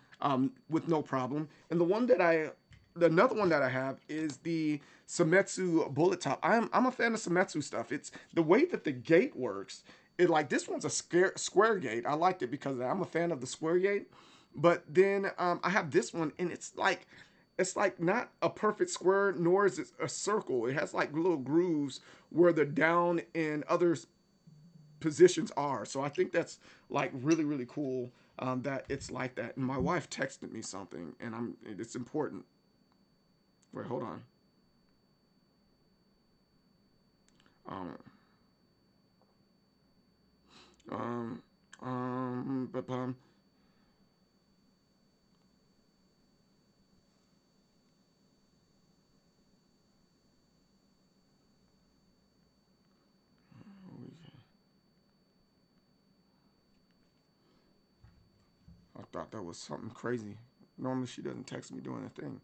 with no problem. And another one that I have is the Semetsu Bullet Top. I'm a fan of Semetsu stuff. It's the way that the gate works. This one's a square gate. I liked it because I'm a fan of the square gate. But then I have this one, and it's like not a perfect square, nor is it a circle. It has like little grooves where the down and other positions are. So I think that's like really really cool that it's like that. And my wife texted me something, and it's important. Wait, hold on. Um, but I thought that was something crazy. Normally she doesn't text me doing a thing.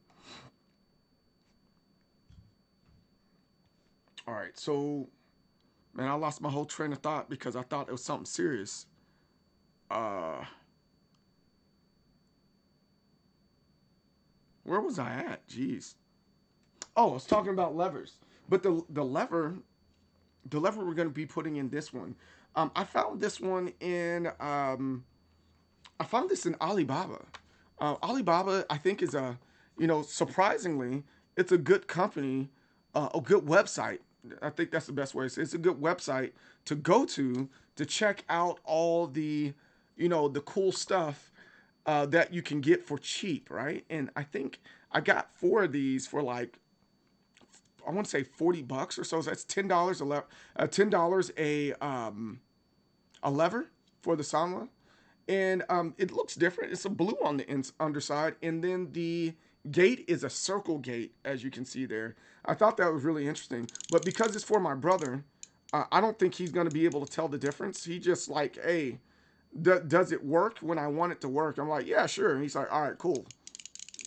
All right, so man, I lost my whole train of thought because I thought it was something serious. Uh, where was I at? Jeez. Oh, I was talking about levers, but the lever we're going to be putting in this one. I found this one in I found this in Alibaba. Alibaba, I think, is surprisingly, it's a good company, a good website. I think that's the best way to say it. It's a good website to go to check out all the cool stuff that you can get for cheap, right? And I think I got 4 of these for like I want to say $40 or so. So that's $10 $10 a lever for the Sanwa, and it looks different. It's a blue on the underside, and then the gate is a circle gate, as you can see there. I thought that was really interesting, but because it's for my brother, I don't think he's going to be able to tell the difference. He just like, hey, does it work when I want it to work? I'm like, yeah, sure. And he's like, all right, cool,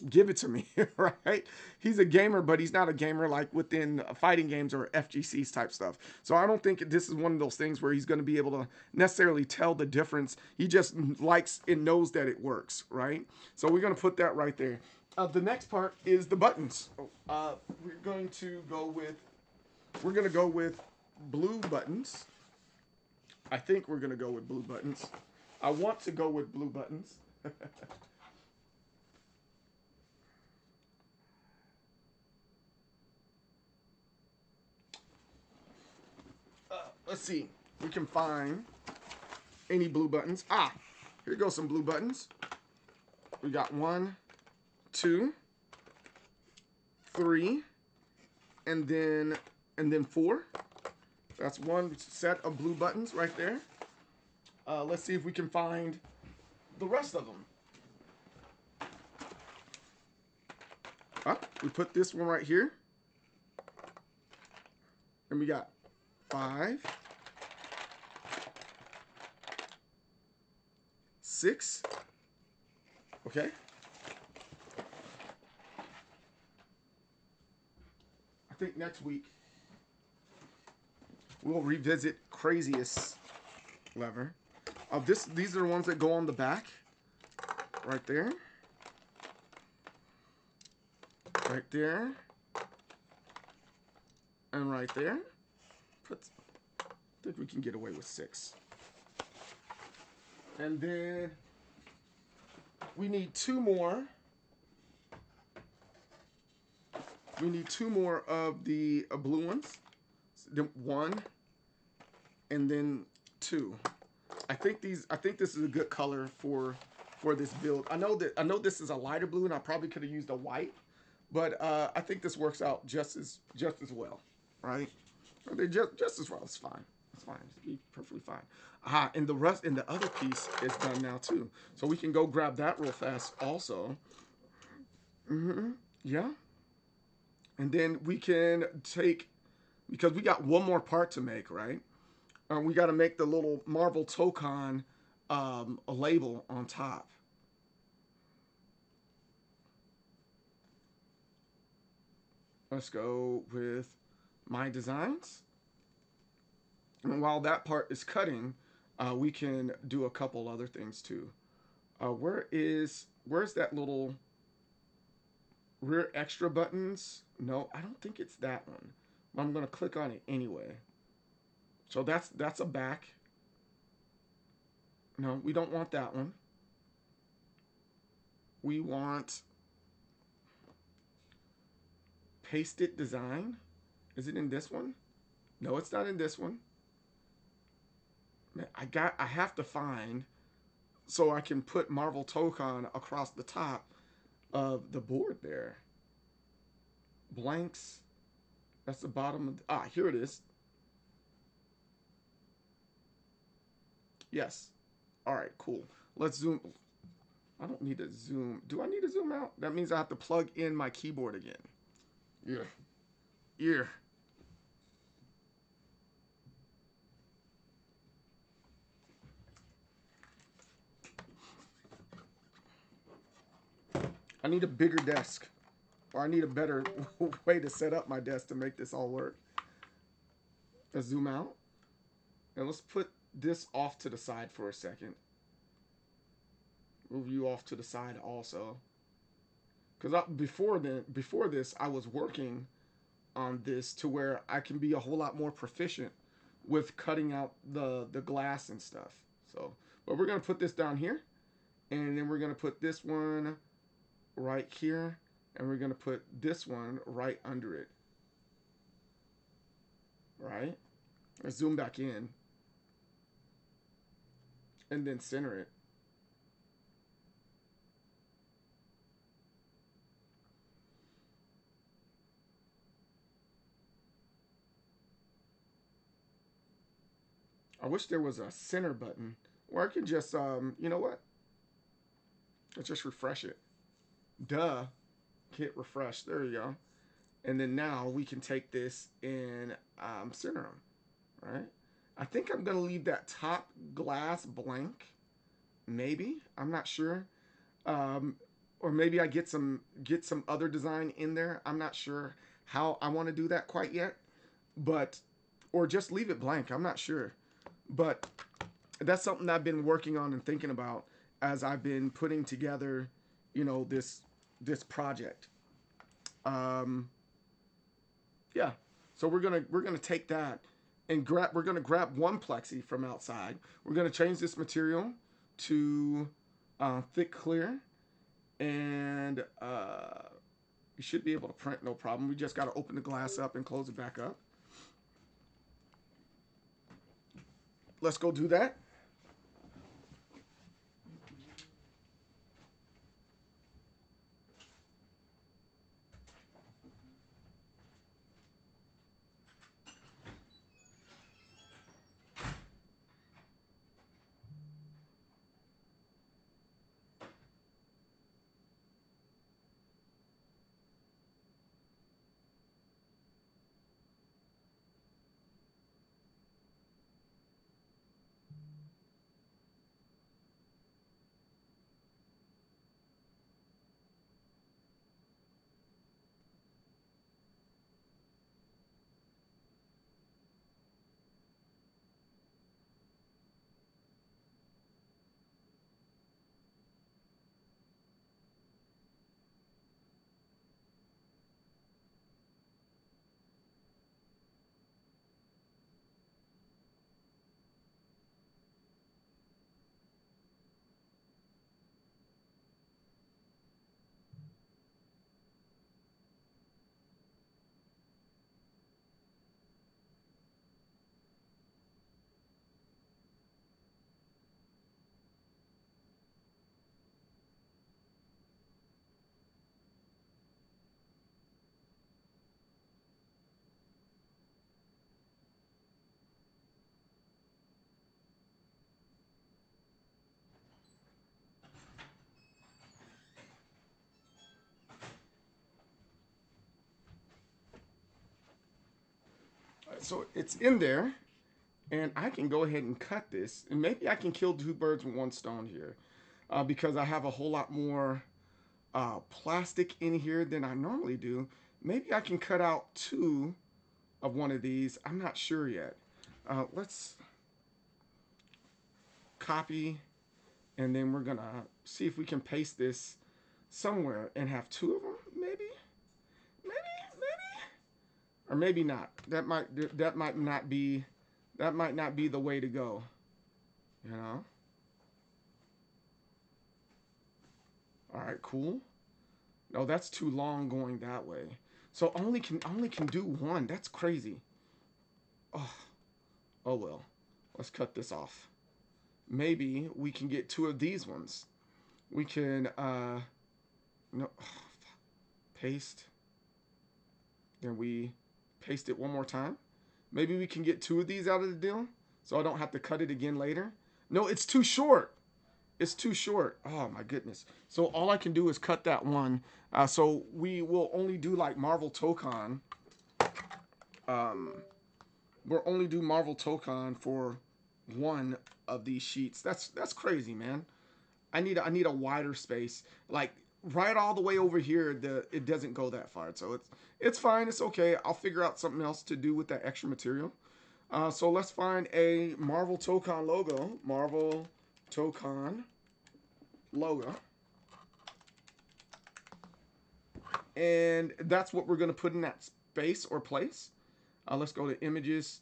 give it to me, right? He's a gamer, but he's not a gamer like within fighting games or FGCs type stuff. So I don't think this is one of those things where he's going to be able to necessarily tell the difference. He just likes and knows that it works, right? So we're going to put that right there. The next part is the buttons. We're going to go with blue buttons. I think we're going to go with blue buttons. I want to go with blue buttons. Let's see. We can find any blue buttons. Here goes some blue buttons. We got 1, 2, 3, and then 4. That's one set of blue buttons right there. Let's see if we can find the rest of them. We put this one right here. And we got 5, 6. Okay. I think next week we'll revisit craziest lever. These are the ones that go on the back, right there, right there, and right there. I think we can get away with 6. And then we need 2 more. We need 2 more of the blue ones. 1 and then 2. I think this is a good color for this build. I know this is a lighter blue, and I probably could have used a white, but I think this works out just as well, right? They just as well. It's fine. It's fine. It's be perfectly fine. And the other piece is done now too, so we can go grab that real fast also. Yeah. And then we can take, because we got one more part to make, right? We got to make the little Marvel Tokon a label on top. Let's go with my designs. And while that part is cutting, we can do a couple other things too. Where's that little rear extra buttons? No, I don't think it's that one. But I'm gonna click on it anyway. So that's a back. No, we don't want that one. We want paste it design. Is it in this one? No, it's not in this one. Man, I have to find so I can put Marvel Tokon across the top of the board there. Blanks. That's the bottom of here it is. Yes. All right, cool. Let's zoom. I don't need to zoom. Do I need to zoom out? That means I have to plug in my keyboard again. Yeah. Yeah. I need a bigger desk. Or I need a better way to set up my desk to make this all work. Let's zoom out. And let's put this off to the side for a second. Move you off to the side also. Because before this, I was working on this to where I can be a whole lot more proficient with cutting out the glass and stuff. So, but we're going to put this down here. And then we're going to put this one right here. And we're going to put this one right under it. Right? Let's zoom back in. And then center it. I wish there was a center button. Or I could just, you know what? Let's just refresh it. Duh. Hit refresh. There you go. And then now we can take this and center them. Right? I think I'm going to leave that top glass blank. Maybe. I'm not sure. Or maybe I get some other design in there. I'm not sure how I want to do that quite yet. But, or just leave it blank. I'm not sure. But that's something I've been working on and thinking about as I've been putting together, you know, this project. Yeah. So we're gonna take that and we're gonna grab one plexi from outside. We're gonna change this material to thick clear, and you should be able to print no problem. We just got to open the glass up and close it back up. Let's go do that. So it's in there, and I can go ahead and cut this, and maybe I can kill two birds with one stone here, because I have a whole lot more plastic in here than I normally do. Maybe I can cut out two of one of these. I'm not sure yet. Let's copy, and then we're gonna see if we can paste this somewhere and have two of them. Maybe, or maybe not. That might not be the way to go. You know. All right, cool. No, that's too long going that way. So only can do one. That's crazy. Oh, oh well. Let's cut this off. Maybe we can get two of these ones. We can no paste. Then we paste it one more time. Maybe we can get two of these out of the deal, so I don't have to cut it again later. No, it's too short. It's too short. Oh my goodness. So all I can do is cut that one. So we will only do like Marvel Tokon. We'll only do Marvel Tokon for one of these sheets. That's crazy, man. I need a wider space. Like right all the way over here, it doesn't go that far. So it's fine. It's okay. I'll figure out something else to do with that extra material. So let's find a Marvel Tokon logo. Marvel Tokon logo. And that's what we're going to put in that space or place. Let's go to images.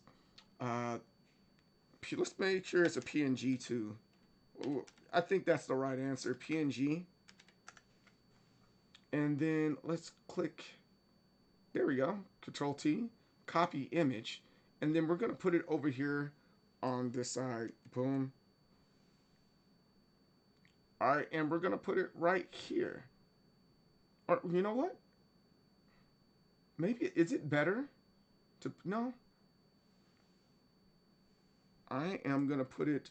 Let's make sure it's a PNG too. I think that's the right answer. PNG. And then let's click. There we go. Control T. Copy image. And then we're going to put it over here on this side. Boom. All right. And we're going to put it right here. Or you know what? Maybe, is it better to, no. I am going to put it,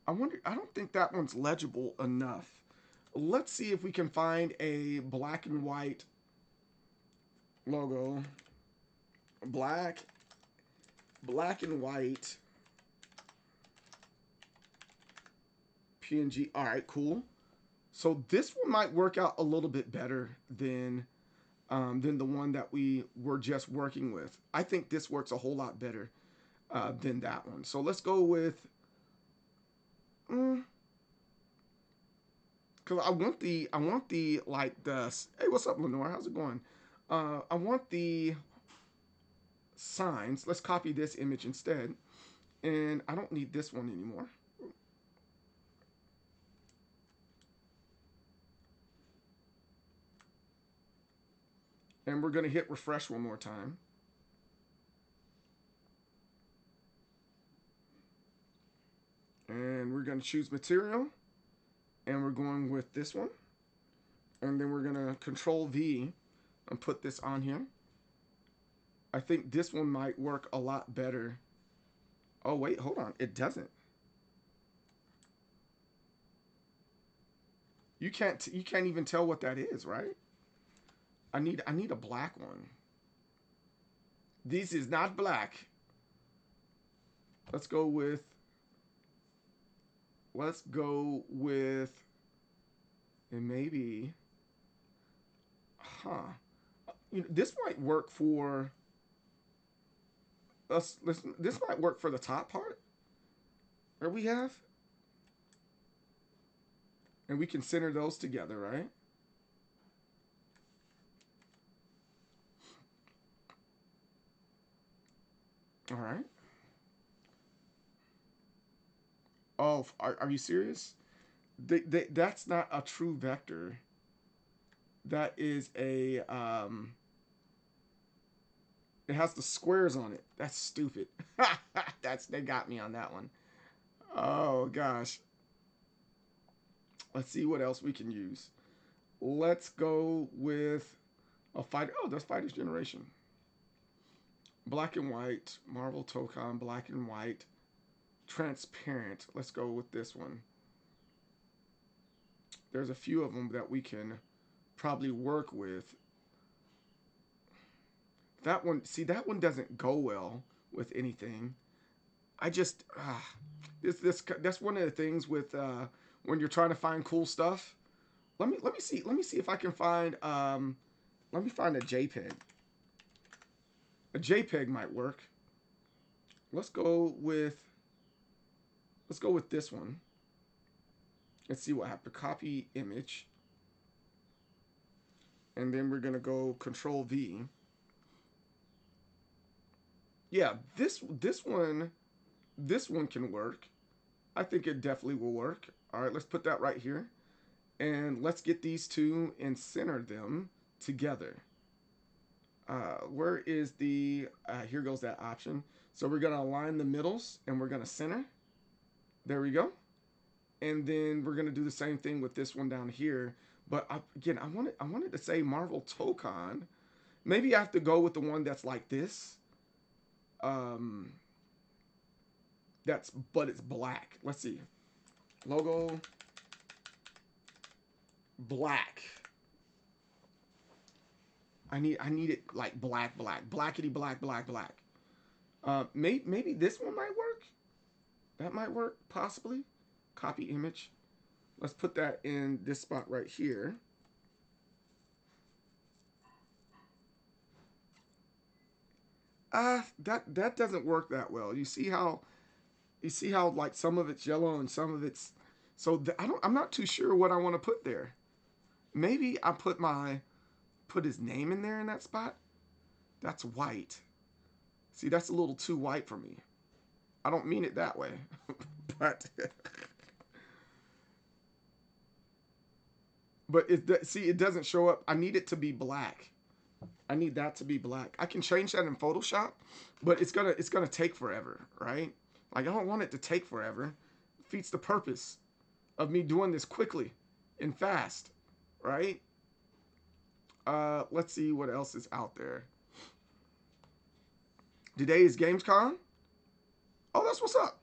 I don't think that one's legible enough. Let's see if we can find a black and white logo. Black and white PNG. All right, cool. So this one might work out a little bit better than the one that we were just working with. I think this works a whole lot better than that one. So let's go with, because I want the like the, hey, what's up, Lenore? How's it going? I want the signs. Let's copy this image instead, and I don't need this one anymore. And we're going to hit refresh one more time. And we're going to choose material. And we're going with this one. And then we're going to Control V and put this on here. I think this one might work a lot better. Oh, wait, hold on. It doesn't. You can't even tell what that is, right? I need a black one. This is not black. Let's go with and maybe, you know, this might work for us. This might work for the top part that we have, and we can center those together, right? All right. Oh, are you serious? That's not a true vector. That is a, it has the squares on it. That's stupid. They got me on that one. Oh, gosh. Let's see what else we can use. Let's go with a fighter. Oh, that's Fighter's Generation. Black and white. Marvel Tokon. Black and white. Transparent. Let's go with this one. There's a few of them that we can probably work with. That one, see, that one doesn't go well with anything. I just, that's one of the things with when you're trying to find cool stuff. Let me see if I can find let me find a JPEG. A JPEG might work. Let's go with this one. Let's see what happens. Copy image. And then we're gonna go Control V. Yeah, this one can work. I think it definitely will work. All right, let's put that right here. And let's get these two and center them together. Where is the, here goes that option. So we're gonna align the middles and we're gonna center. There we go. And then we're gonna do the same thing with this one down here. But again, I wanted to say Marvel Tokon. Maybe I have to go with the one that's like this. But it's black. Let's see. Logo black. I need it like black, blackety black. Maybe this one might work. That might work possibly. Copy image. Let's put that in this spot right here. That doesn't work that well. You see how like some of it's yellow and some of it's so I'm not too sure what I want to put there. Maybe I put his name in there in that spot. That's white. See, that's a little too white for me. I don't mean it that way, but it doesn't show up. I need it to be black. I need that to be black. I can change that in Photoshop, but it's gonna take forever, right? Like I don't want it to take forever. It defeats the purpose of me doing this quickly and fast, right? Let's see what else is out there. Today is Gamescom. Oh, that's what's up.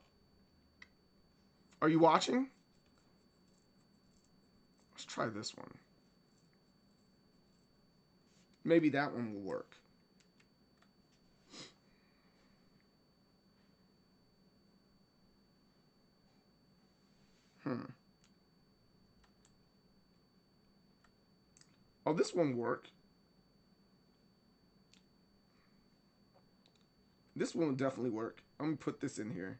Are you watching? Let's try this one. Maybe that one will work. Oh, this one worked. This one will definitely work. I'm gonna put this in here.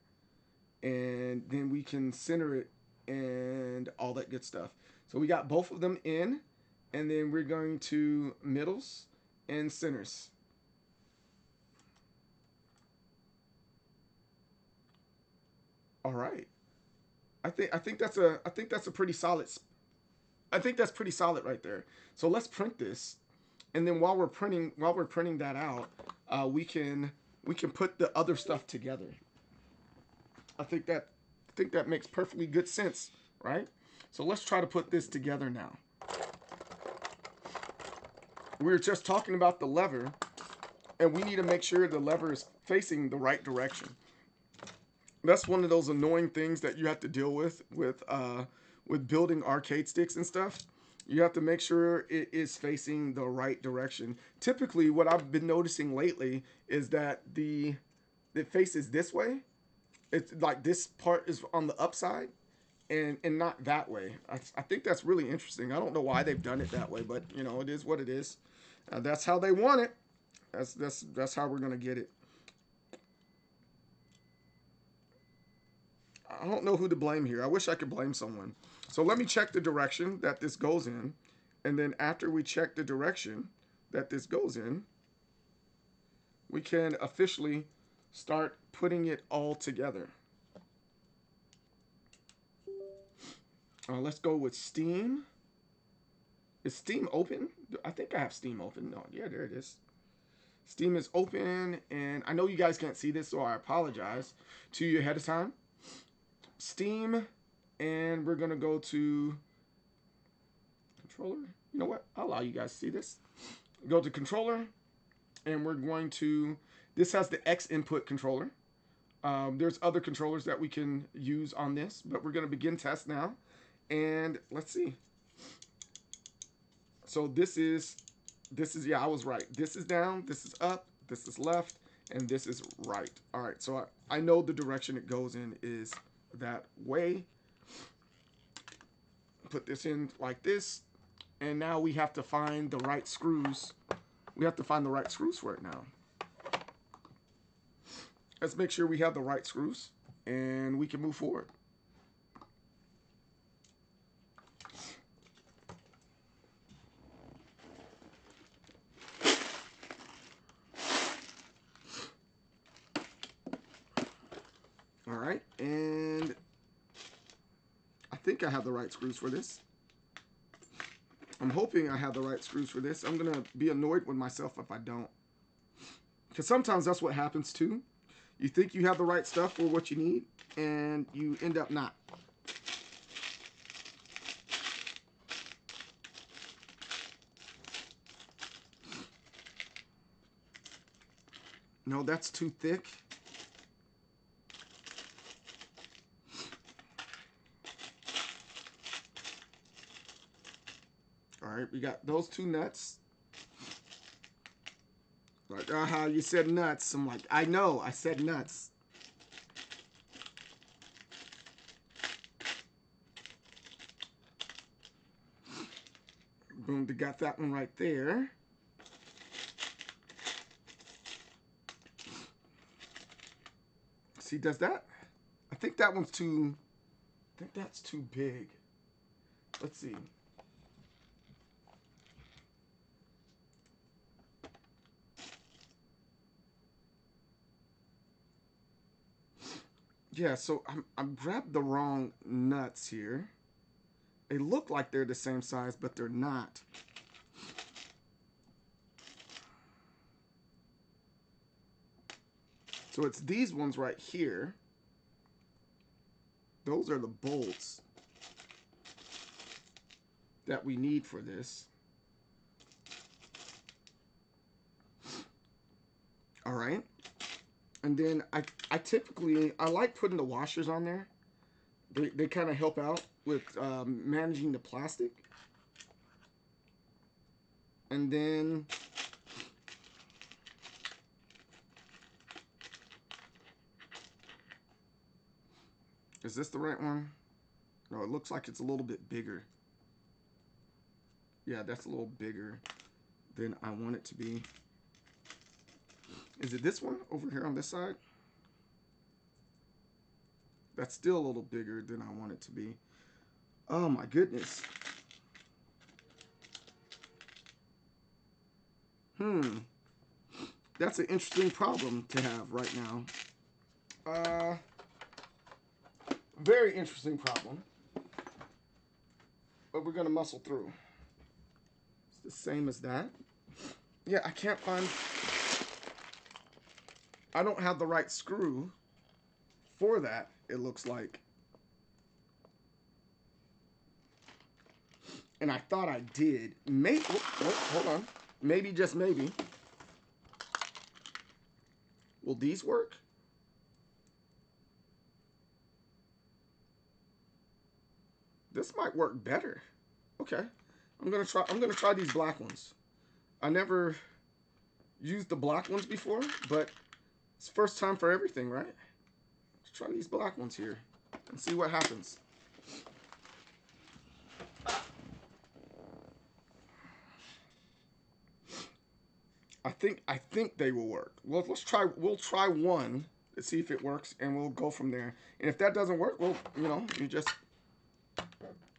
And then we can center it and all that good stuff. So we got both of them in, and then we're going to middles and centers. All right. I think that's a pretty solid. I think that's pretty solid right there. So let's print this, and then while we're printing that out, we can put the other stuff together. I think that makes perfectly good sense, right? So let's try to put this together now. We were just talking about the lever, and we need to make sure the lever is facing the right direction. That's one of those annoying things that you have to deal with building arcade sticks and stuff. You have to make sure it is facing the right direction. Typically, what I've been noticing lately is that it faces this way. It's like this part is on the upside and not that way. I think that's really interesting. I don't know why they've done it that way, but you know, it is what it is. That's how they want it. That's how we're gonna get it. I don't know who to blame here. I wish I could blame someone. So let me check the direction that this goes in. And then after we check the direction that this goes in, we can officially start putting it all together. Let's go with Steam. Is Steam open? I think I have Steam open. No, yeah, there it is. Steam is open, and I know you guys can't see this, so I apologize to you ahead of time. Steam, and we're gonna go to controller. You know what? I'll allow you guys to see this. Go to controller, and we're going to, this has the X input controller. There's other controllers that we can use on this, but we're gonna begin test now. And let's see. So this is, yeah, I was right. This is down, this is up, This is left, and this is right. All right, so I know the direction it goes in is that way. Put this in like this, and now we have to find the right screws. We have to find the right screws for it now. Let's make sure we have the right screws, and we can move forward. All right, and I think I have the right screws for this. I'm hoping I have the right screws for this. I'm gonna be annoyed with myself if I don't. Because sometimes that's what happens too. You think you have the right stuff for what you need, and you end up not. No, that's too thick. All right, we got those two nuts. Like, you said nuts. I'm like, I know, I said nuts. Boom, we got that one right there. See, does that? I think that one's too, I think that's too big. Let's see. Yeah, so I'm grabbed the wrong nuts here. They look like they're the same size, but they're not. So it's these ones right here. Those are the bolts that we need for this. All right. And then I typically, I like putting the washers on there. They kind of help out with managing the plastic. And then is this the right one? No, it looks like it's a little bit bigger. Yeah, that's a little bigger than I want it to be. Is it this one over here on this side? That's still a little bigger than I want it to be. Oh my goodness. That's an interesting problem to have right now. Very interesting problem. But we're gonna muscle through. It's the same as that. Yeah, I can't find, I don't have the right screw for that, it looks like. And I thought I did. Maybe, hold on. Maybe, just maybe. Will these work? This might work better. Okay. I'm gonna try these black ones. I never used the black ones before, but it's first time for everything, right? Let's try these black ones here and see what happens. I think they will work. Well, we'll try one to see if it works, and we'll go from there. And if that doesn't work, well, you just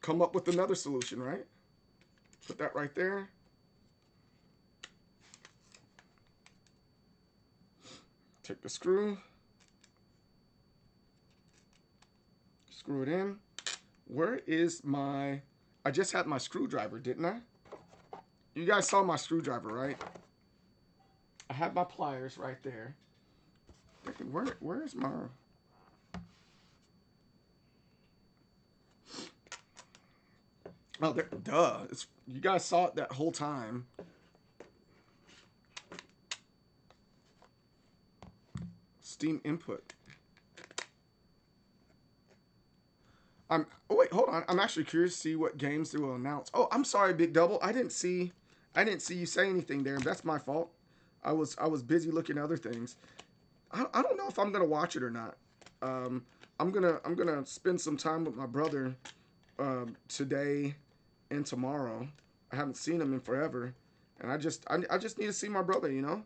come up with another solution, right? Put that right there. Take the screw. Screw it in. Where is my... I just had my screwdriver, didn't I? You guys saw my screwdriver, right? I have my pliers right there. Where's my... Oh, there, duh. You guys saw it that whole time. Steam input. Oh wait, hold on. I'm actually curious to see what games they will announce. Oh, I'm sorry, Big Double. I didn't see you say anything there. That's my fault. I was busy looking at other things. I don't know if I'm gonna watch it or not. Um, I'm gonna spend some time with my brother today and tomorrow. I haven't seen him in forever, and I just need to see my brother, you know.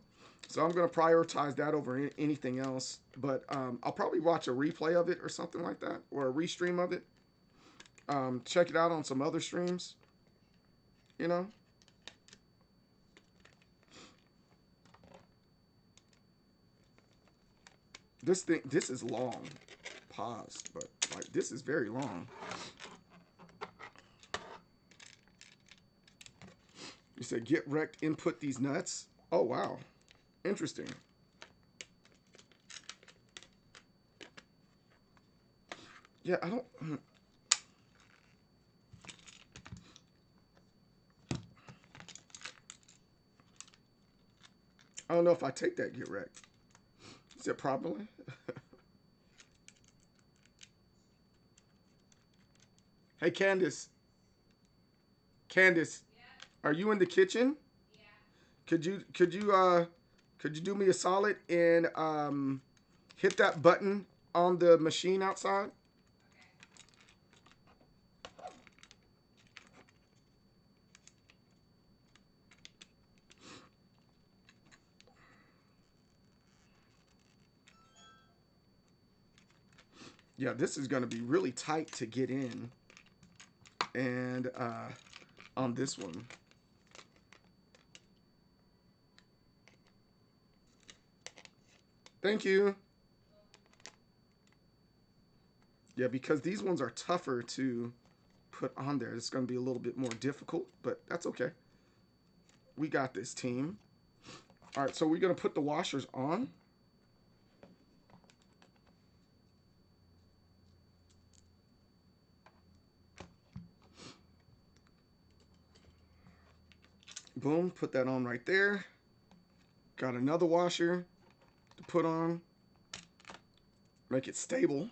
So I'm gonna prioritize that over anything else. But I'll probably watch a replay of it or something like that, or a restream of it. Check it out on some other streams, you know. This is long. Pause, but like this is very long. You said get wrecked, input these nuts. Oh wow, interesting. Yeah, I don't know if I take that get wrecked. Is it probably? Hey Candace. Candace, are you in the kitchen? Could you do me a solid and hit that button on the machine outside? Yeah, this is going to be really tight to get in. And on this one. Thank you. Yeah, because these ones are tougher to put on there. It's going to be a little bit more difficult, but that's okay. We got this, team. All right, so we're going to put the washers on. Boom, put that on right there. Got another washer to put on. Make it stable.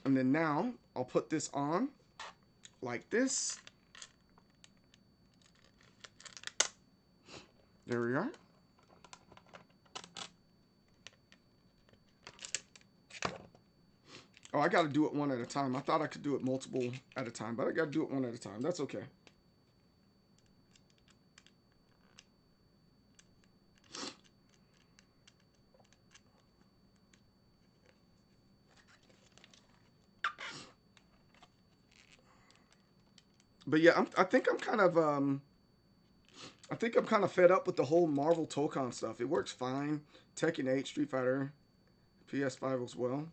And then now I'll put this on like this. There we are. Oh, I got to do it one at a time. I thought I could do it multiple at a time, but I got to do it one at a time. That's okay. But yeah, I think I'm kind of fed up with the whole Marvel Tokon stuff. It works fine. Tekken 8, Street Fighter, PS5 as well.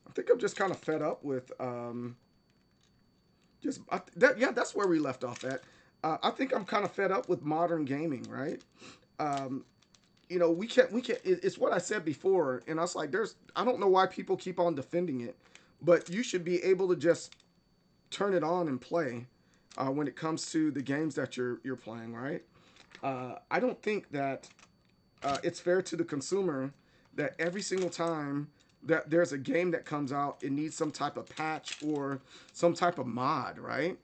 I think I'm just kind of fed up with that's where we left off at. I think I'm kind of fed up with modern gaming, right? You know, we can't. It's what I said before, and I was like, I don't know why people keep on defending it, but you should be able to just turn it on and play when it comes to the games that you're playing, right? I don't think that it's fair to the consumer that every single time that there's a game that comes out, it needs some type of patch or some type of mod, right?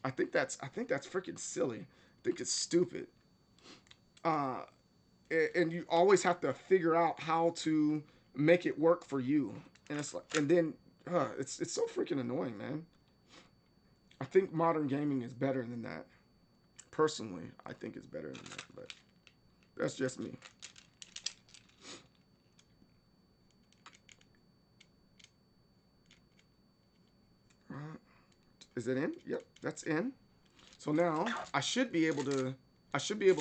I think that's freaking silly. I think it's stupid. And you always have to figure out how to make it work for you. And it's like, and then it's so freaking annoying, man. I think modern gaming is better than that. Personally, I think it's better than that, but that's just me. Is it in? Yep, that's in. So now I should be able to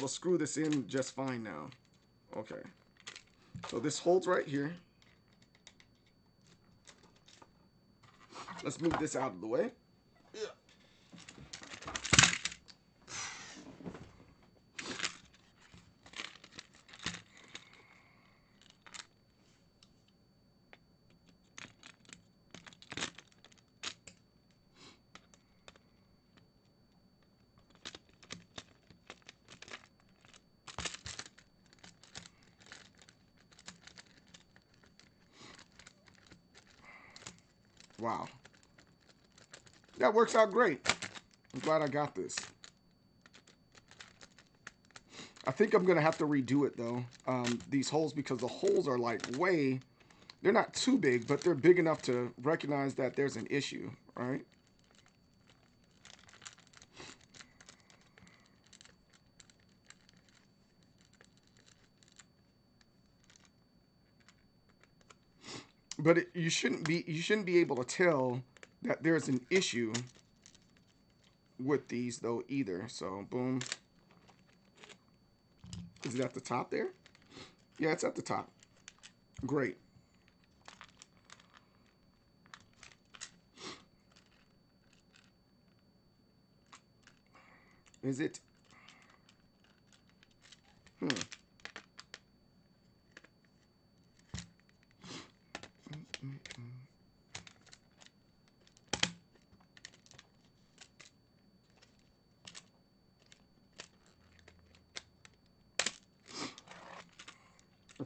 screw this in just fine now. Okay. So this holds right here. Let's move this out of the way. Yeah. Wow. That works out great. I'm glad I got this. I think I'm gonna have to redo it though. These holes, because the holes are like way, they're not too big, but they're big enough to recognize that there's an issue, right? But you shouldn't be able to tell that there's an issue with these though either. So boom. Is it at the top there? Yeah, it's at the top. Great. Is it? Hmm.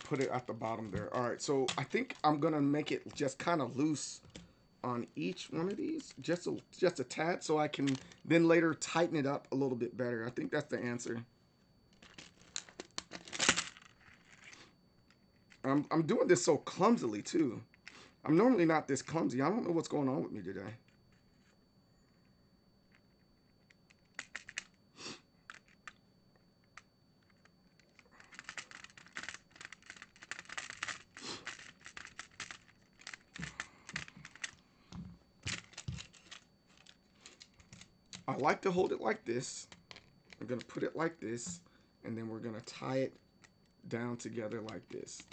Put it at the bottom there. All right, so I think I'm gonna make it just kind of loose on each one of these, just a tad, so I can then later tighten it up a little bit better. I think that's the answer. I'm doing this so clumsily too. I'm normally not this clumsy. I don't know what's going on with me today. I like to hold it like this. I'm gonna put it like this, and then we're gonna tie it down together like this.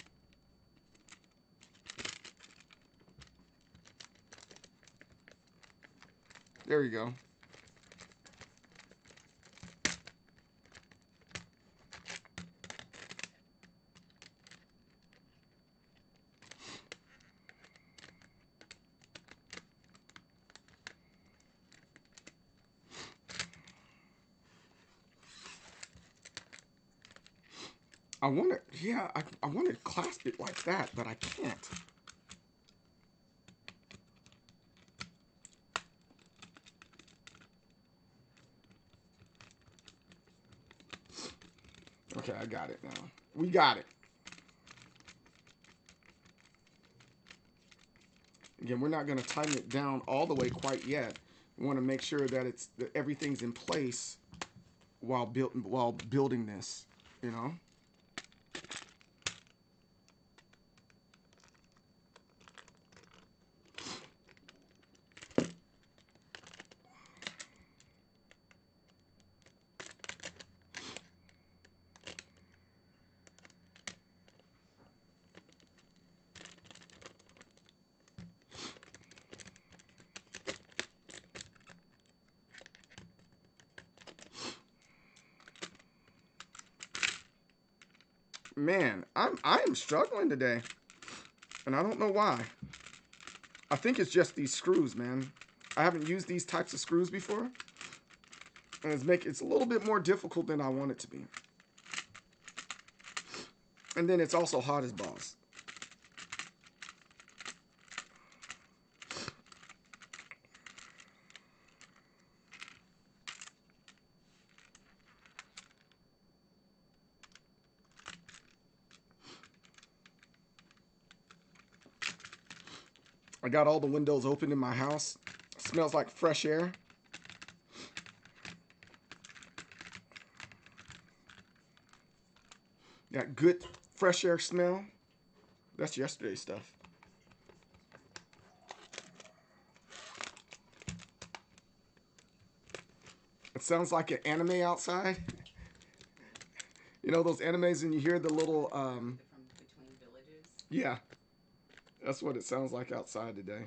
There you go. I want to, yeah, I want to clasp it like that, but I can't. Okay, I got it now. We got it. Again, we're not going to tighten it down all the way quite yet. We want to make sure that everything's in place while building this, you know? Man, I am struggling today, and I don't know why. I think it's just these screws, man. I haven't used these types of screws before, and it's a little bit more difficult than I want it to be. And then it's also hot as balls. I got all the windows open in my house. It smells like fresh air. Got good fresh air smell. That's yesterday's stuff. It sounds like an anime outside. You know those animes and you hear the little From between villages. yeah. That's what it sounds like outside today.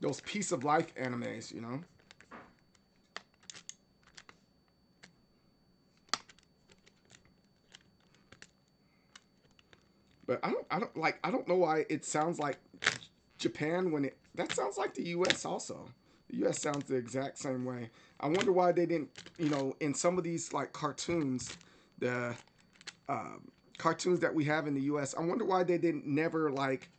Those piece of life animes, you know? But I don't know why it sounds like Japan when that sounds like the US also. The US sounds the exact same way. I wonder why they didn't, in some of these like cartoons, the cartoons that we have in the US, I wonder why they didn't never like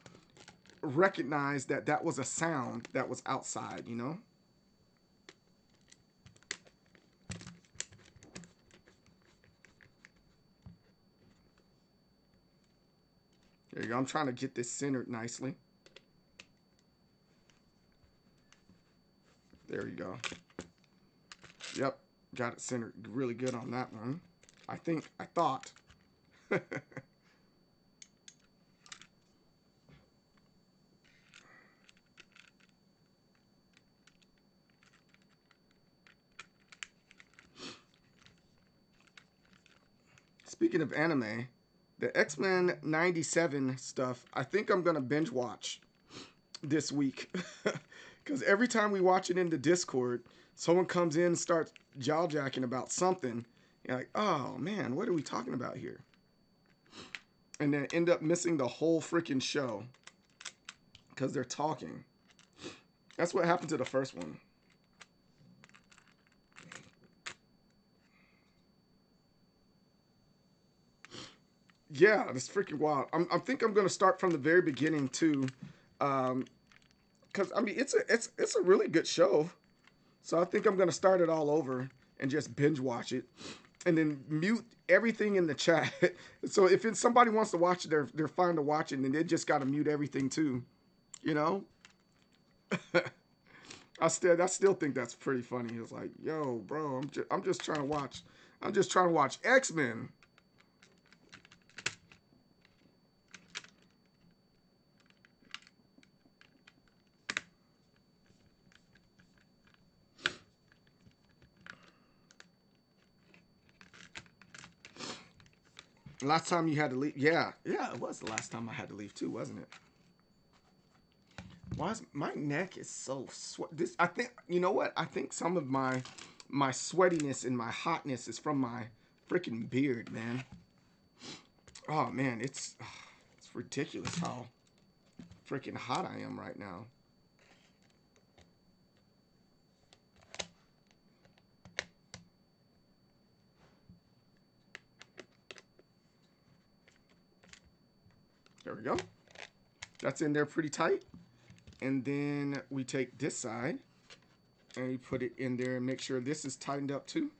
recognize that was a sound that was outside, you know? There you go. I'm trying to get this centered nicely. There you go. Yep, got it centered really good on that one. I thought. Speaking of anime, the X-Men 97 stuff, I think I'm going to binge watch this week. Because every time we watch it in the Discord, someone comes in and starts jaw-jacking about something. You're like, oh man, what are we talking about here? And then end up missing the whole freaking show because they're talking. That's what happened to the first one. Yeah, it's freaking wild. I think I'm gonna start from the very beginning too, because I mean it's a really good show. So I think I'm gonna start it all over and just binge watch it, and then mute everything in the chat. So if somebody wants to watch it, they're fine to watch it, and they just gotta mute everything too, you know. I still think that's pretty funny. It's like, yo, bro, I'm just trying to watch. I'm just trying to watch X-Men. Last time you had to leave, yeah, it was the last time I had to leave too, wasn't it? Why is my neck is so sweat? This I think you know what? I think some of my sweatiness and my hotness is from my freaking beard, man. Oh man, it's ridiculous how freaking hot I am right now. There we go. That's in there pretty tight. And then we take this side and we put it in there and make sure this is tightened up too.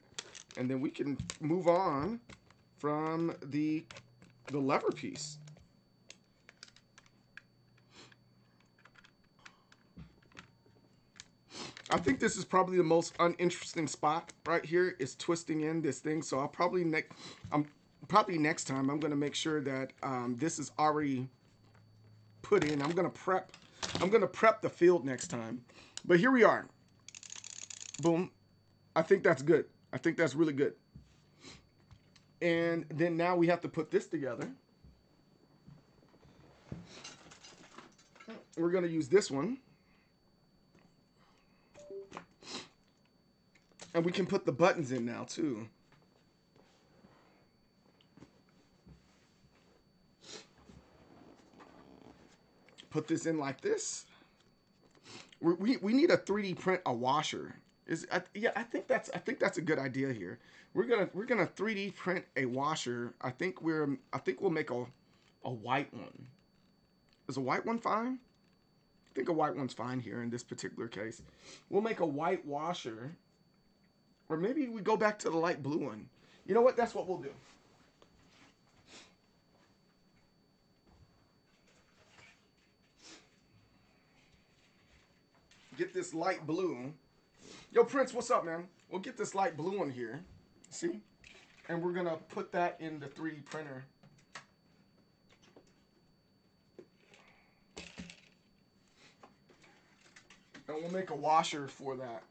And then we can move on from the lever piece. I think this is probably the most uninteresting spot right here is twisting in this thing. So I'll probably next time I'm going to make sure that this is already put in. I'm going to prep the field next time. But here we are. Boom. I think that's good. I think that's really good. And then now we have to put this together. We're going to use this one. And we can put the buttons in now too. Put this in like this. We need a 3D print a washer. I think that's a good idea here. We're gonna 3D print a washer. I think we'll make a white one. Is a white one fine? I think a white one's fine here in this particular case. We'll make a white washer. Or maybe we go back to the light blue one. You know what? That's what we'll do. Get this light blue. Yo, Prince, what's up, man? We'll get this light blue one here. See? And we're going to put that in the 3D printer. And we'll make a washer for that.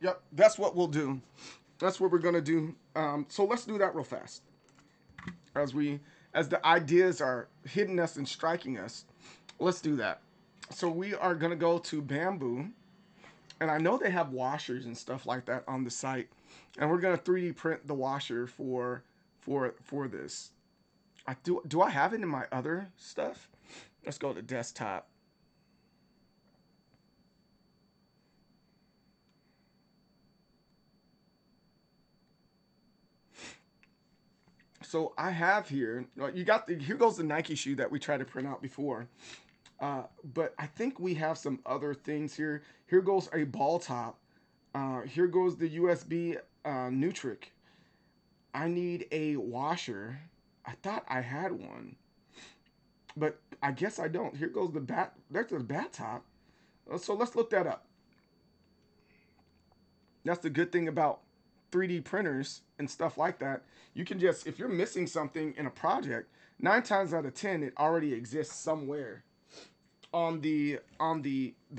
Yep, that's what we'll do. That's what we're gonna do. So let's do that real fast. As the ideas are hitting us and striking us, let's do that. So we are gonna go to Bamboo, and I know they have washers and stuff like that on the site, and we're gonna 3D print the washer for this. Do I have it in my other stuff? Let's go to desktop. So I have here, you got the, here goes the Nike shoe that we tried to print out before. But I think we have some other things here. Here goes a ball top. Here goes the USB Nutric. I need a washer. I thought I had one, but I guess I don't. Here goes the bat. There's the bat top. So let's look that up. That's the good thing about 3D printers and stuff like that. You can just, if you're missing something in a project, 9 times out of 10 it already exists somewhere on the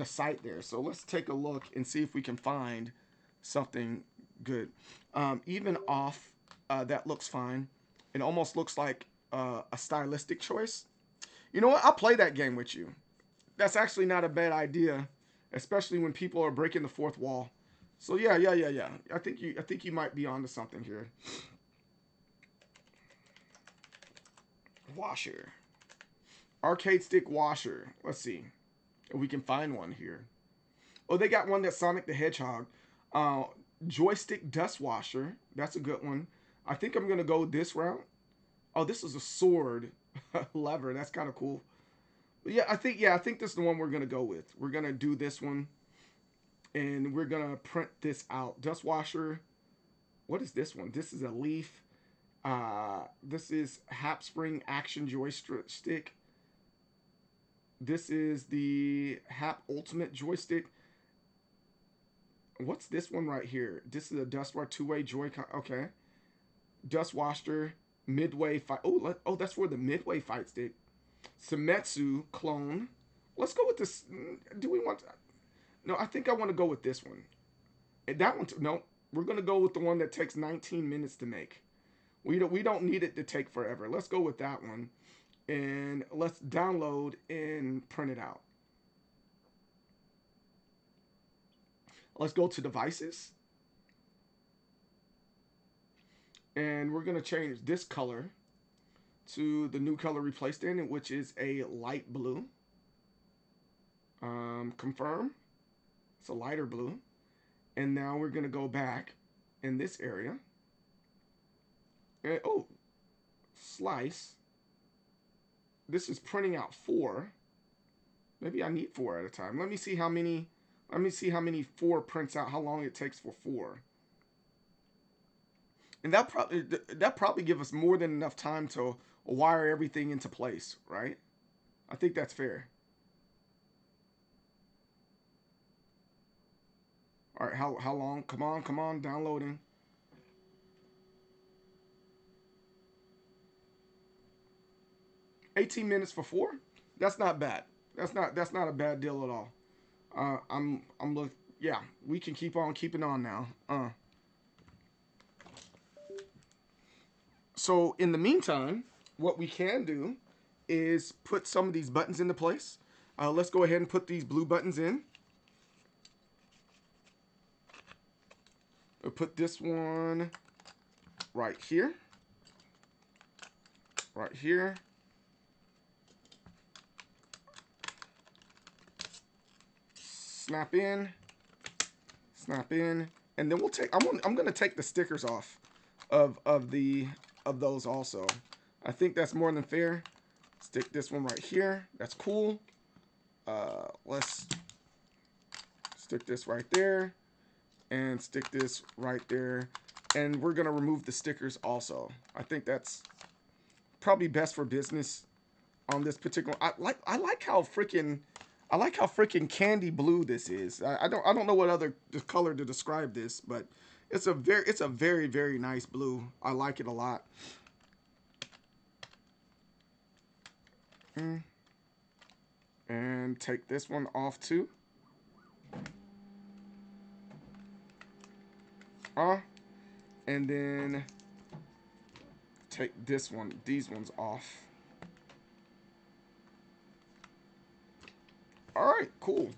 site there. So let's take a look and see if we can find something good. Even off, that looks fine. It almost looks like a stylistic choice. You know what? I'll play that game with you. That's actually not a bad idea, especially when people are breaking the fourth wall. So yeah. I think you might be onto something here. Washer. Arcade stick washer. Let's see if we can find one here. Oh, they got one that's Sonic the Hedgehog. Joystick dust washer. That's a good one. I think I'm gonna go this route. Oh, this is a sword lever. That's kind of cool. But yeah, I think this is the one we're gonna go with. We're gonna do this one, and we're gonna print this out. Dust washer. What is this one? This is a leaf. This is Hap Spring Action Joystick. This is the Hap Ultimate Joystick. What's this one right here? This is a Dust Washer two-way Joy-Con. Okay. Dust Washer Midway Fight. Oh, that's for the Midway Fight Stick. Semetsu clone. Let's go with this. Do we want? No, I think I want to go with this one. And that one. No, we're gonna go with the one that takes 19 minutes to make. We don't need it to take forever. Let's go with that one, and let's download and print it out. Let's go to devices, and we're gonna change this color to the new color we placed in it, which is a light blue. Confirm. It's a lighter blue, and now we're gonna go back in this area. And, oh, slice. This is printing out 4. Maybe I need 4 at a time. Let me see how many 4 prints out. How long it takes for 4. And that probably give us more than enough time to wire everything into place, right? I think that's fair. All right, how long? Come on, downloading. $18 minutes for 4? That's not bad. That's not a bad deal at all. I'm look. Yeah, we can keep on keeping on now. So in the meantime, what we can do is put some of these buttons into place. Let's go ahead and put these blue buttons in. We'll put this one right here. Right here. Snap in, and then we'll take. I'm gonna take the stickers off of those also. I think that's more than fair. Stick this one right here. That's cool. Let's stick this right there, and stick this right there, and we're gonna remove the stickers also. I think that's probably best for business on this particular. I like how freaking candy blue this is. I don't know what other color to describe this, but it's a very very nice blue. I like it a lot. And take this one off too. And then take these ones off. All right, cool.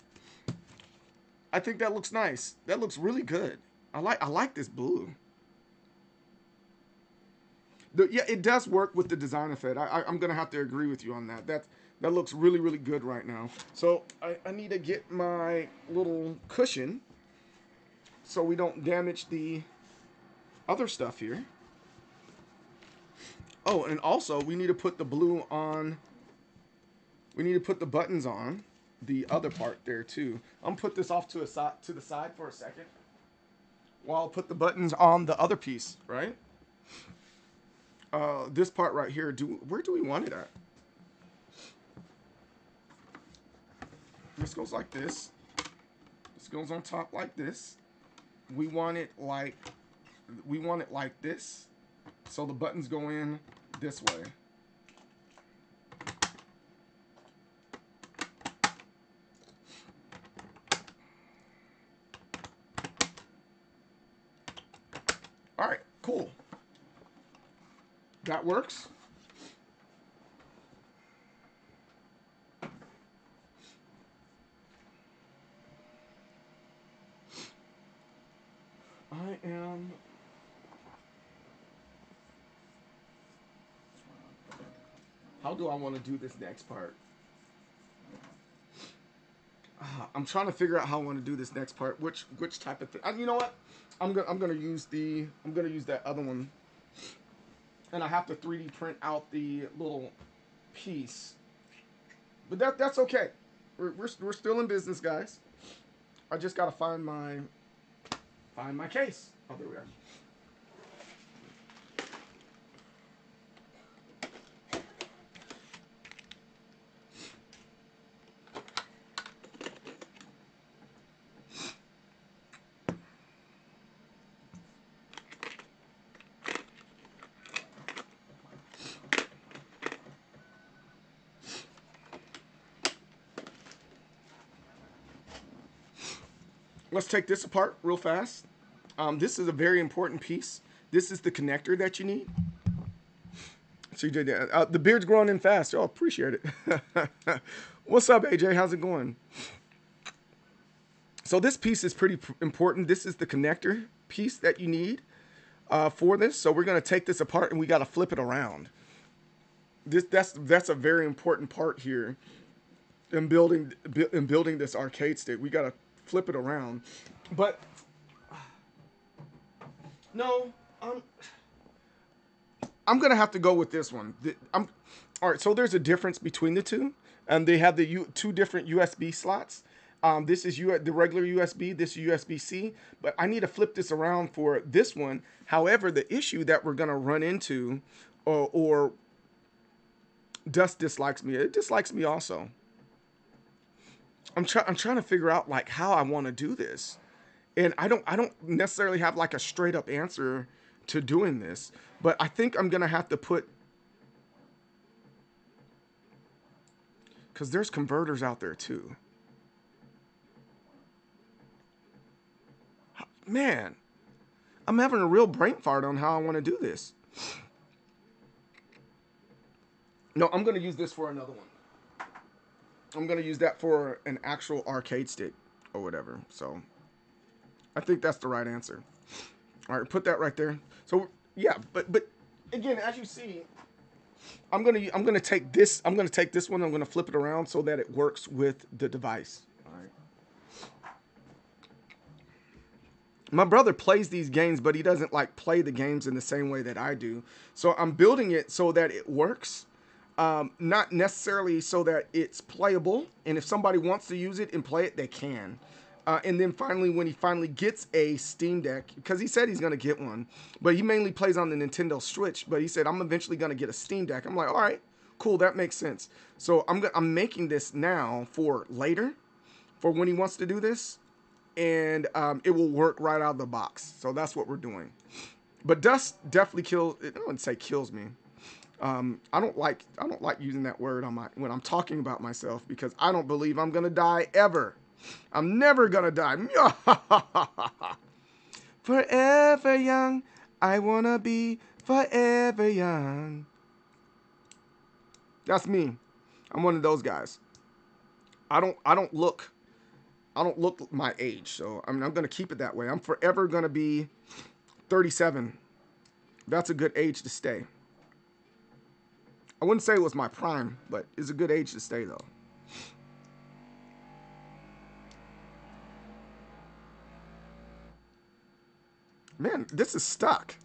I think that looks nice. That looks really good. I like this blue. Yeah, it does work with the design effect. I'm gonna have to agree with you on that. That looks really really good right now. So I need to get my little cushion so we don't damage the other stuff here. Oh, and also we need to put the blue on. We need to put the buttons on the other part there too. I'm gonna put this off to the side for a second, while I'll put the buttons on the other piece, right? This part right here. Where do we want it at? This goes like this. This goes on top like this. We want it like this. So the buttons go in this way. All right, cool. That works. I am. How do I want to do this next part? I'm trying to figure out how I want to do this next part. Which type of thing? You know what? I'm gonna use that other one, and I have to 3D print out the little piece. But that's okay. We're still in business, guys. I just gotta find my case. Oh, there we are. Let's take this apart real fast. This is a very important piece. This is the connector that you need. So you did that. The beard's growing in fast. Oh, appreciate it. What's up, AJ? How's it going? So this piece is pretty important. This is the connector piece that you need for this. So we're going to take this apart and we got to flip it around. That's a very important part here in building this arcade stick. We got to flip it around. But no, I'm gonna have to go with this one. All right. So there's a difference between the two, and they have the two different USB slots. This is the regular USB. This is USB-C. But I need to flip this around for this one. However, the issue that we're gonna run into, or Dust dislikes me. It dislikes me also. I'm trying to figure out like how I want to do this. And I don't necessarily have like a straight up answer to doing this, but I think I'm going to have to put, cuz there's converters out there too. Man, I'm having a real brain fart on how I want to do this. No, I'm going to use this for another one. I'm going to use that for an actual arcade stick or whatever. So I think that's the right answer. All right, put that right there. So yeah, but again, as you see, I'm gonna take this one. I'm gonna flip it around so that it works with the device. All right. My brother plays these games, but he doesn't like play the games in the same way that I do. So I'm building it so that it works. Not necessarily so that it's playable, and if somebody wants to use it and play it, they can. And then finally, when he finally gets a Steam Deck, because he said he's going to get one, but he mainly plays on the Nintendo Switch, but he said, I'm eventually going to get a Steam Deck. I'm like, all right, cool, that makes sense. So I'm making this now for later, for when he wants to do this, and it will work right out of the box. So that's what we're doing. But Dust definitely kills, I wouldn't say kills me. I don't like using that word when I'm talking about myself, because I don't believe I'm gonna die ever. I'm never gonna die. Forever young, I wanna be forever young. That's me. I'm one of those guys. I don't look my age, so I'm gonna keep it that way. I'm forever gonna be 37. That's a good age to stay. I wouldn't say it was my prime, but it's a good age to stay, though. Man, this is stuck.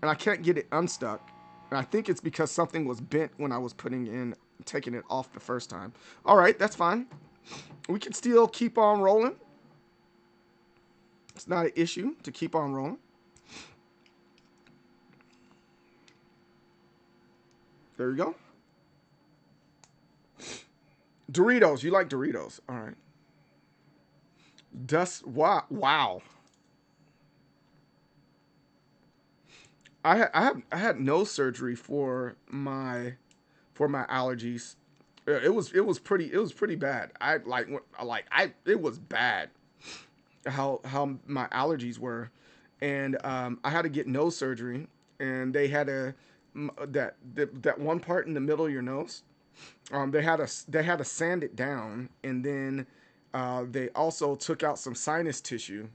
And I can't get it unstuck. And I think it's because something was bent when I was taking it off the first time. All right, that's fine. We can still keep on rolling. It's not an issue to keep on rolling. There you go. Doritos. You like Doritos. All right. Wow. Wow. I had nose surgery for my allergies. It was pretty bad. It was bad how my allergies were, and I had to get nose surgery, and they had that one part in the middle of your nose. They had to sand it down, and then they also took out some sinus tissue.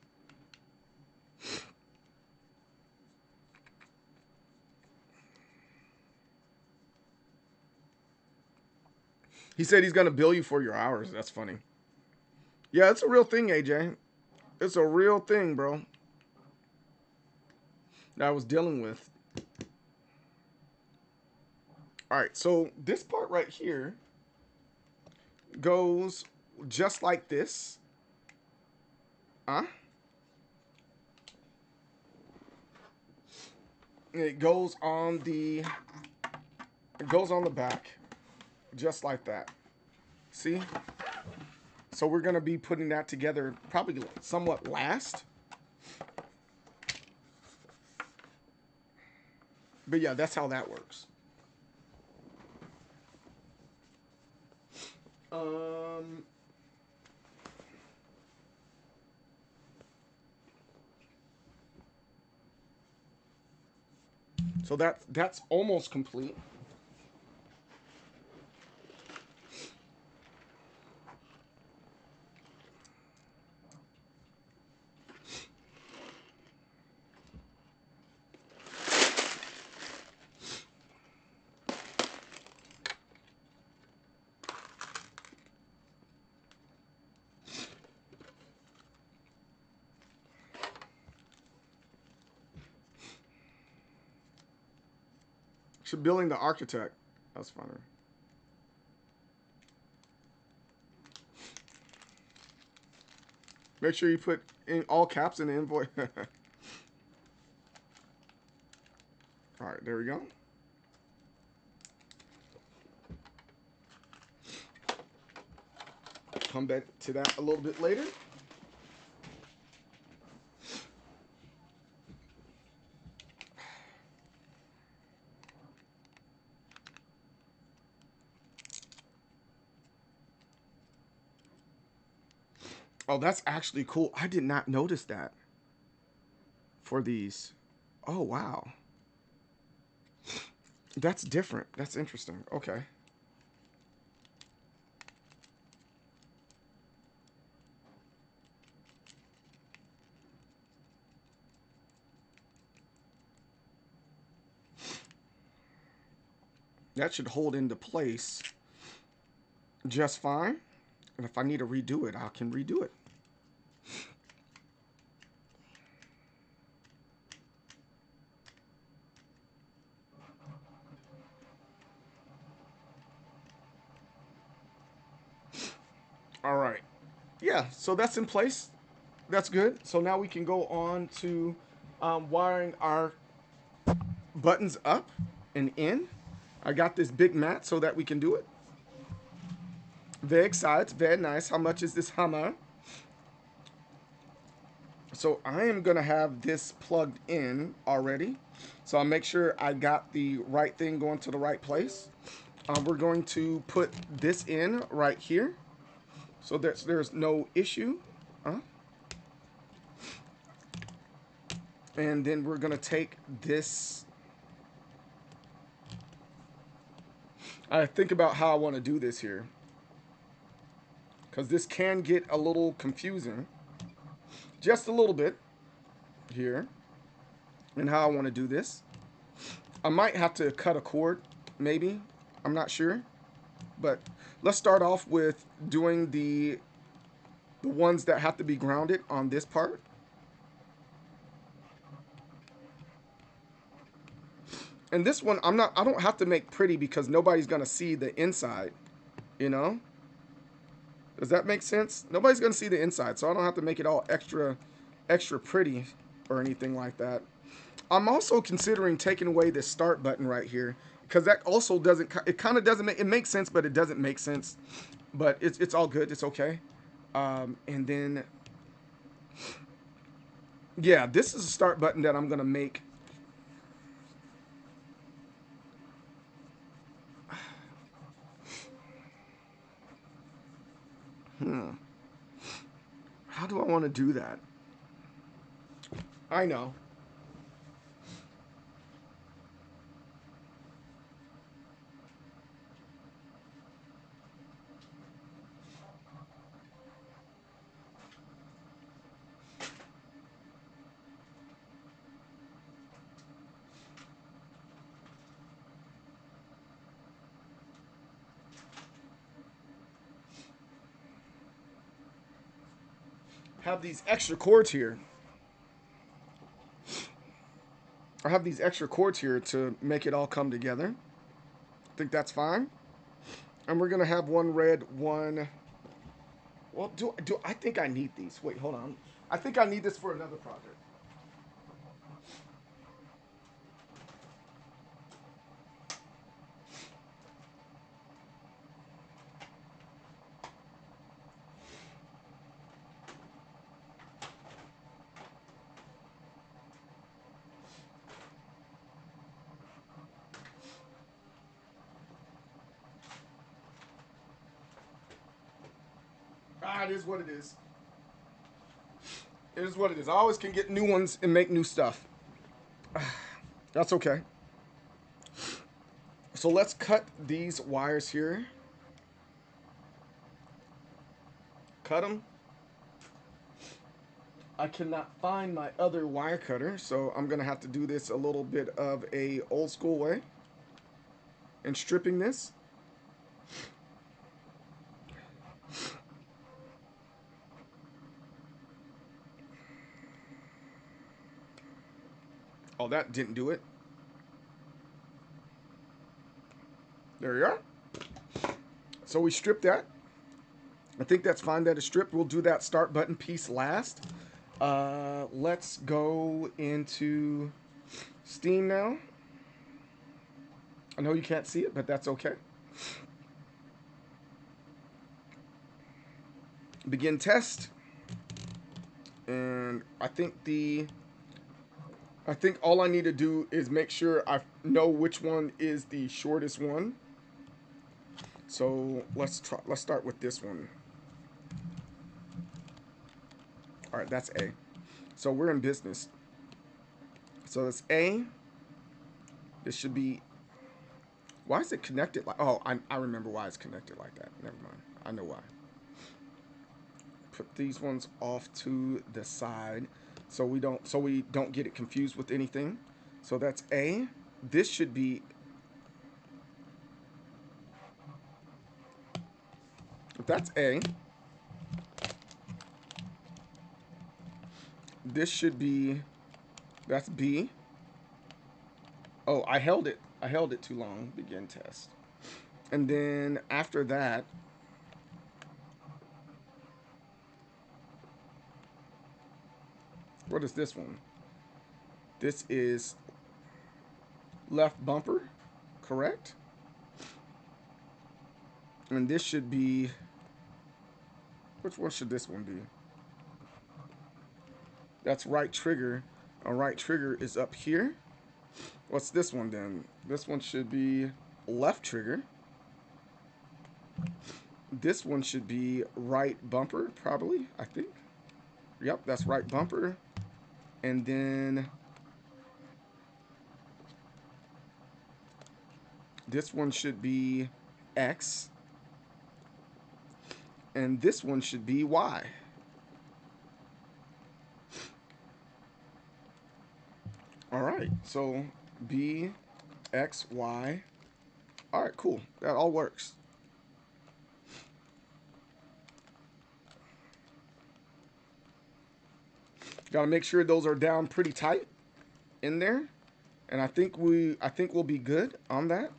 He said he's gonna bill you for your hours. That's funny. Yeah, it's a real thing, AJ. It's a real thing, bro. That I was dealing with. All right, so this part right here goes just like this. Huh? It goes on the back, just like that. See? So we're gonna be putting that together probably somewhat last. But yeah, that's how that works. So that's almost complete. Should billing the architect. That's funny. Make sure you put in all caps in the invoice. All right, there we go. Come back to that a little bit later. Oh, that's actually cool. I did not notice that for these. Oh, wow. That's different. That's interesting. Okay. That should hold into place just fine. And if I need to redo it, I can redo it. All right. Yeah, so that's in place. That's good. So now we can go on to wiring our buttons up and in. I got this big mat so that we can do it. Very excited. Very nice. How much is this hammer? So I am going to have this plugged in already. So I'll make sure I got the right thing going to the right place. We're going to put this in right here. So there's no issue. And then we're going to take this. I think about how I want to do this here, because this can get a little confusing. Just a little bit here. And how I want to do this. I might have to cut a cord, maybe. I'm not sure. But let's start off with doing the ones that have to be grounded on this part. And this one, I don't have to make pretty because nobody's going to see the inside, you know? Does that make sense? Nobody's going to see the inside, so I don't have to make it all extra pretty or anything like that. I'm also considering taking away this start button right here because that also doesn't, it kind of doesn't make, it makes sense, but it doesn't make sense. But it's all good. It's okay. And then, yeah, this is a start button that I'm going to make. How do I want to do that? I know. Have these extra cords here. I have these extra cords here to make it all come together. I think that's fine. And we're gonna have one red, one. Well, do I think I need these? Wait, hold on. I think I need this for another project. Ah, it is what it is. It is what it is. I always can get new ones and make new stuff. That's okay. So let's cut these wires here. Cut them. I cannot find my other wire cutter, so I'm gonna have to do this a little bit of a old school way. And stripping this. Oh, that didn't do it. There you are. So we stripped that. I think that's fine that it's stripped. We'll do that start button piece last. Let's go into Steam now. I know you can't see it, but that's okay. Begin test. And I think all I need to do is make sure I know which one is the shortest one. So let's start with this one. All right, that's A. So we're in business. So that's A. This should be. Why is it connected like? Oh, I remember why it's connected like that. Never mind. I know why. Put these ones off to the side, so we don't get it confused with anything. So that's A. This should be. If that's A. This should be. That's B. Oh, I held it. I held it too long. Begin test. And then after that. What is this one? This is left bumper, correct? And this should be. Which one should this one be? That's right trigger. Our right trigger is up here. What's this one then? This one should be left trigger. This one should be right bumper, probably, I think. Yep, that's right bumper. And then this one should be X. And this one should be Y. All right, so B, X, Y. All right, cool. That all works. Got to make sure those are down pretty tight in there. And I think we'll be good on that.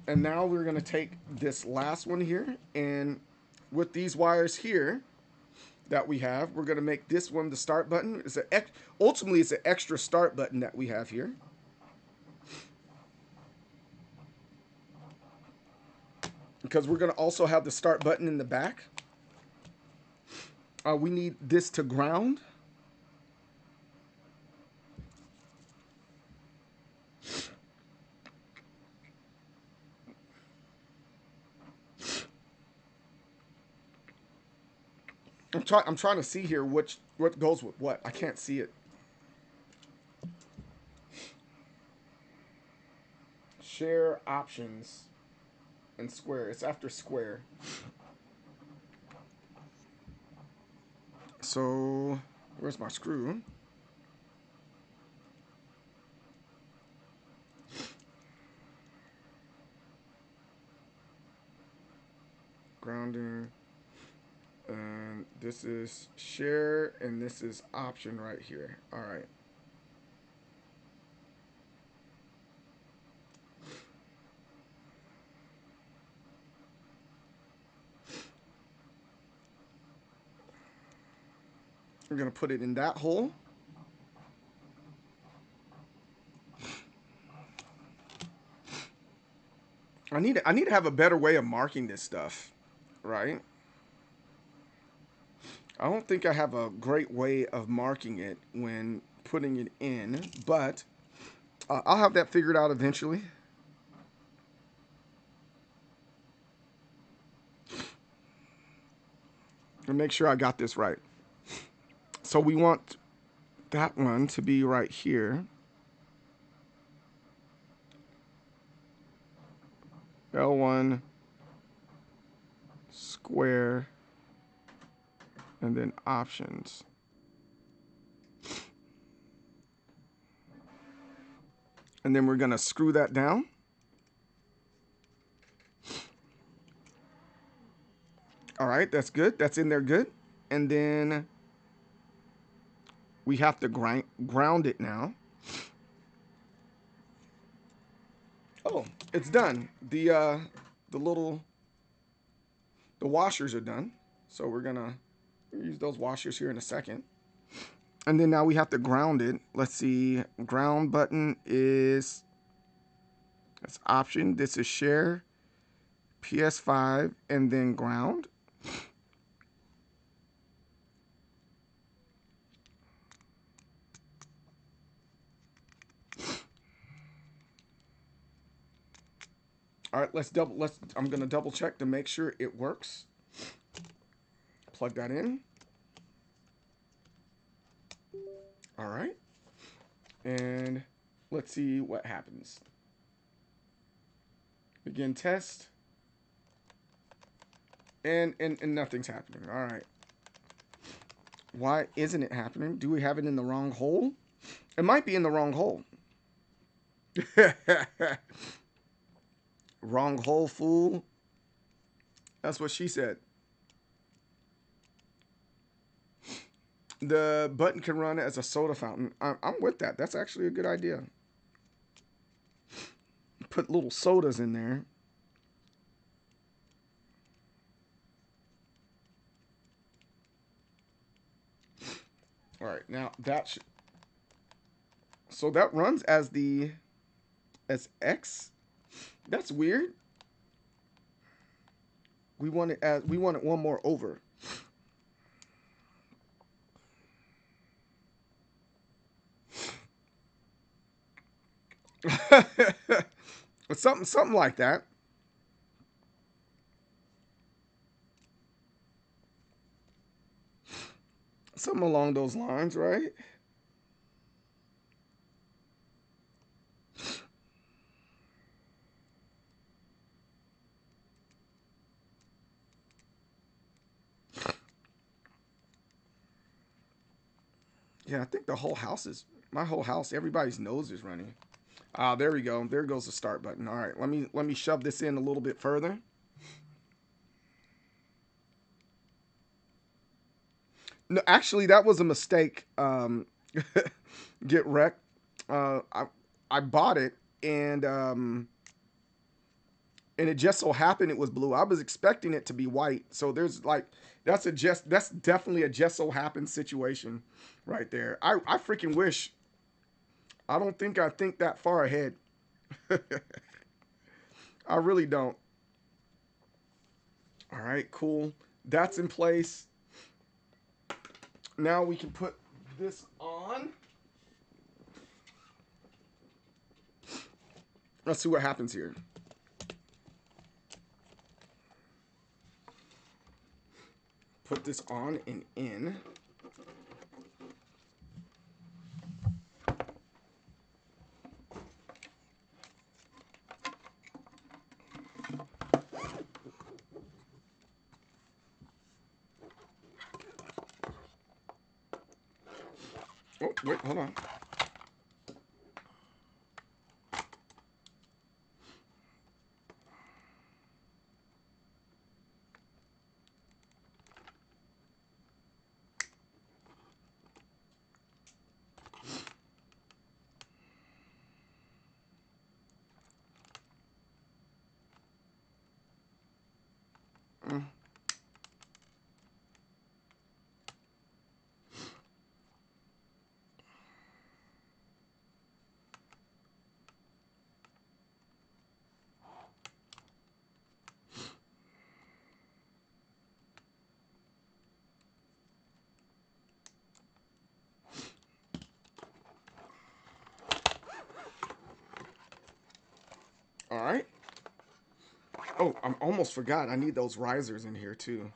And now we're gonna take this last one here, and with these wires here that we have, we're gonna make this one the start button. Ultimately it's an extra start button that we have here. Because we're gonna also have the start button in the back. We need this to ground. I'm trying to see here what goes with what. I can't see it. Share options and square. It's after square. So where's my screw? Grounding. And this is share, and this is option right here. All right. We're gonna put it in that hole. I need to have a better way of marking this stuff, right? I don't think I have a great way of marking it when putting it in, but I'll have that figured out eventually. And make sure I got this right. So we want that one to be right here. L1 square and then options. And then we're gonna screw that down. All right, that's good. That's in there good. And then we have to ground it now. Oh, it's done. The washers are done. So we're gonna use those washers here in a second. And then now we have to ground it. Let's see. Ground button is that's option. This is share, PS5, and then ground. All right, I'm gonna double check to make sure it works. Plug that in. All right. And let's see what happens. Begin test. And nothing's happening. All right. Why isn't it happening? Do we have it in the wrong hole? It might be in the wrong hole. Wrong hole, fool. That's what she said. The button can run as a soda fountain. I'm with that. That's actually a good idea. Put little sodas in there. All right, now that so that runs as X. That's weird. We want it one more over. something like that. Something along those lines, right? Yeah, I think my whole house, everybody's nose is running. There we go. There goes the start button. All right, let me shove this in a little bit further. No, actually, that was a mistake. Get wrecked. I bought it and it just so happened it was blue. I was expecting it to be white. So there's like that's definitely a just so happened situation right there. I freaking wish. I don't think I think that far ahead. I really don't. All right, cool. That's in place. Now we can put this on. Let's see what happens here. Put this on and in. Oh, wait, hold on. All right. Oh, I almost forgot. I need those risers in here too.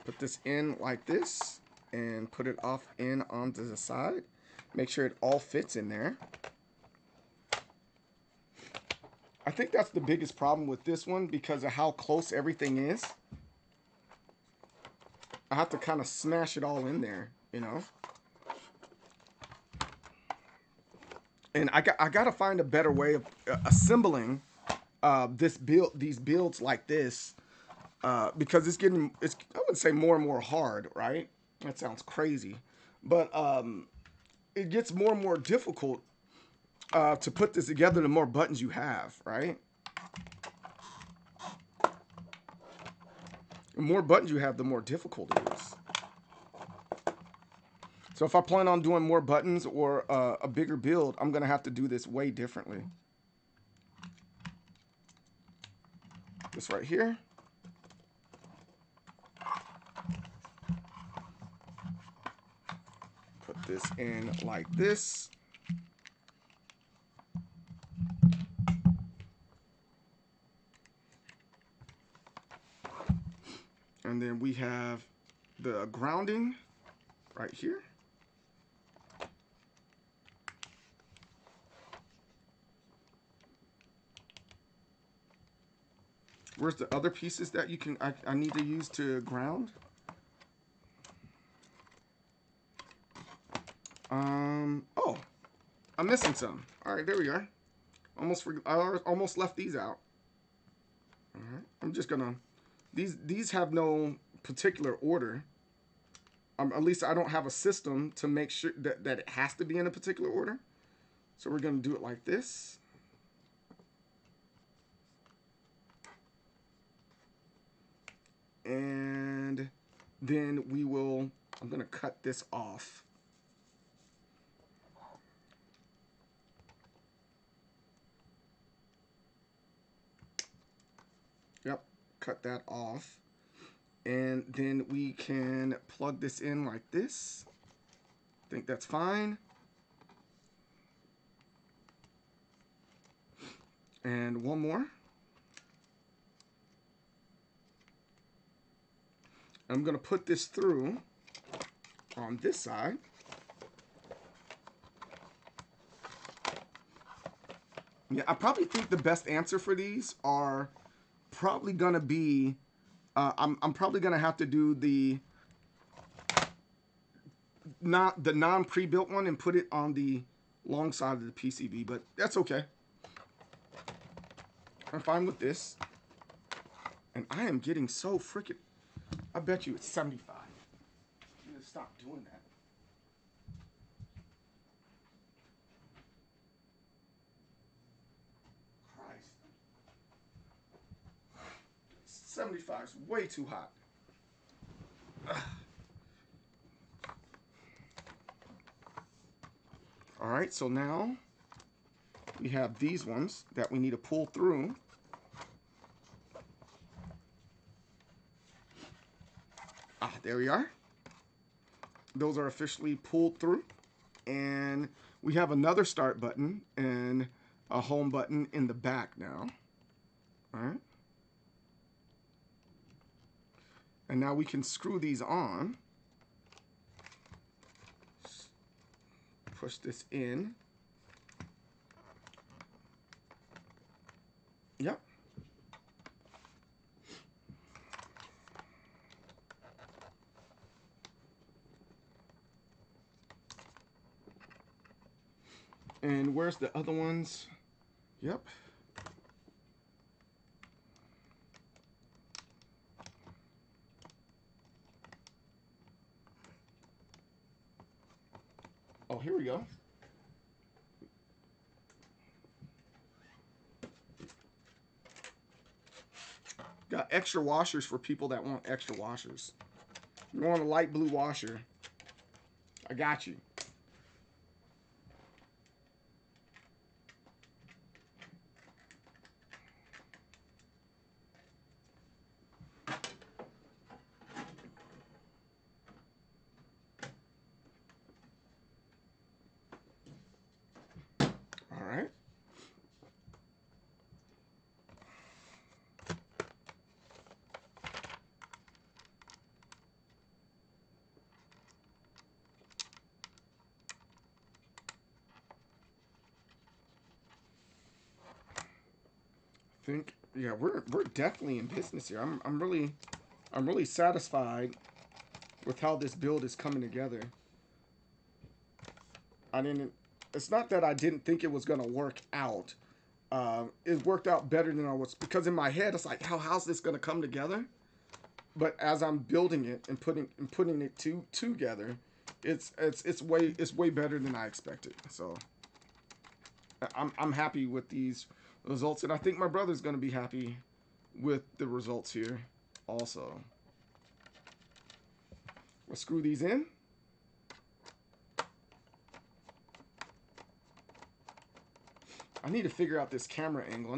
Put this in like this and put it off in onto the side. Make sure it all fits in there. I think that's the biggest problem with this one because of how close everything is. I have to kind of smash it all in there, you know. And I got to find a better way of assembling these builds like this because it's I would say more and more hard, right? That sounds crazy, but it gets more and more difficult to put this together the more buttons you have, right? The more buttons you have, the more difficult it is. So if I plan on doing more buttons or a bigger build, I'm going to have to do this way differently. This right here. Put this in like this. And then we have the grounding right here. Where's the other pieces that I need to use to ground? Oh, I'm missing some. All right, there we are. I almost left these out. All right, I'm just gonna. These have no particular order. At least I don't have a system to make sure that it has to be in a particular order. So we're gonna do it like this. And then I'm gonna cut this off. Yep, cut that off. And then we can plug this in like this. I think that's fine. And one more. I'm going to put this through on this side. Yeah, I probably think the best answer for these are probably going to be, I'm probably going to have to do not the non pre-built one and put it on the long side of the PCB, but that's okay. I'm fine with this. And I am getting so freaking. I bet you it's 75. I'm gonna stop doing that. Christ. 75 is way too hot. All right, so now we have these ones that we need to pull through. There we are. Those are officially pulled through. And we have another start button and a home button in the back now. All right. And now we can screw these on. Push this in. Yep. And where's the other ones? Yep. Oh, here we go. Got extra washers for people that want extra washers. You want a light blue washer, I got you. All right. Think, yeah, we're definitely in business here. I'm really satisfied with how this build is coming together. It's not that I didn't think it was gonna work out. It worked out better than I was, because in my head it's like, how's this gonna come together? But as I'm building it and putting it together, it's way better than I expected. So I'm happy with these results, and I think my brother's gonna be happy with the results here also. We'll screw these in. I need to figure out this camera angle.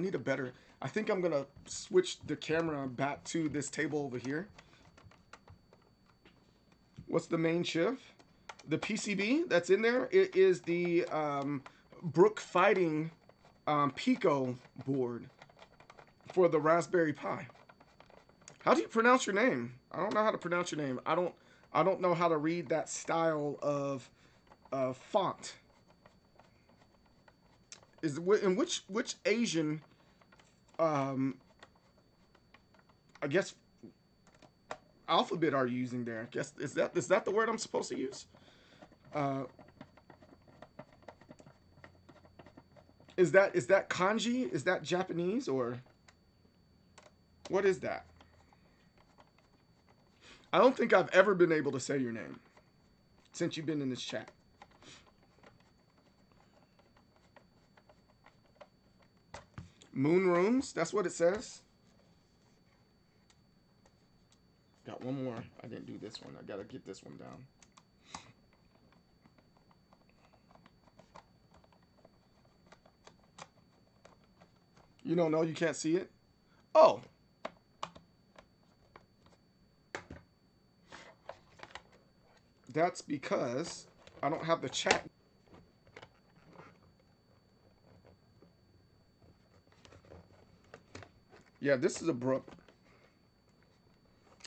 I think I'm gonna switch the camera back to this table over here. What's the main chip? The PCB that's in there, it is the Brook Fighting Pico board for the Raspberry Pi. How do you pronounce your name? I don't know how to pronounce your name. I don't know how to read that style of font. Is in which Asian I guess alphabet are you using there? I guess is that the word I'm supposed to use? Is that kanji? Is that Japanese, or what is that? I don't think I've ever been able to say your name since you've been in this chat. Moon rooms, that's what it says. Got one more. I didn't do this one. I gotta get this one down. You don't know? You can't see it? Oh. That's because I don't have the chat. Yeah, this is a Brook.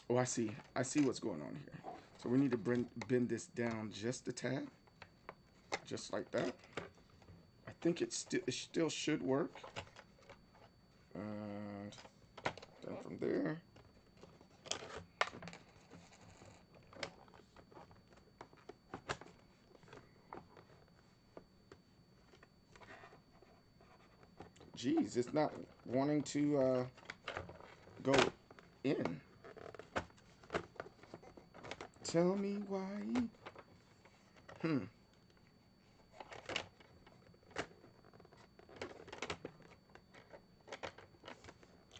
Oh, I see. I see what's going on here. So we need to bend this down just a tad. Just like that. I think it still should work. And then from there. Geez, it's not wanting to go in. Tell me why.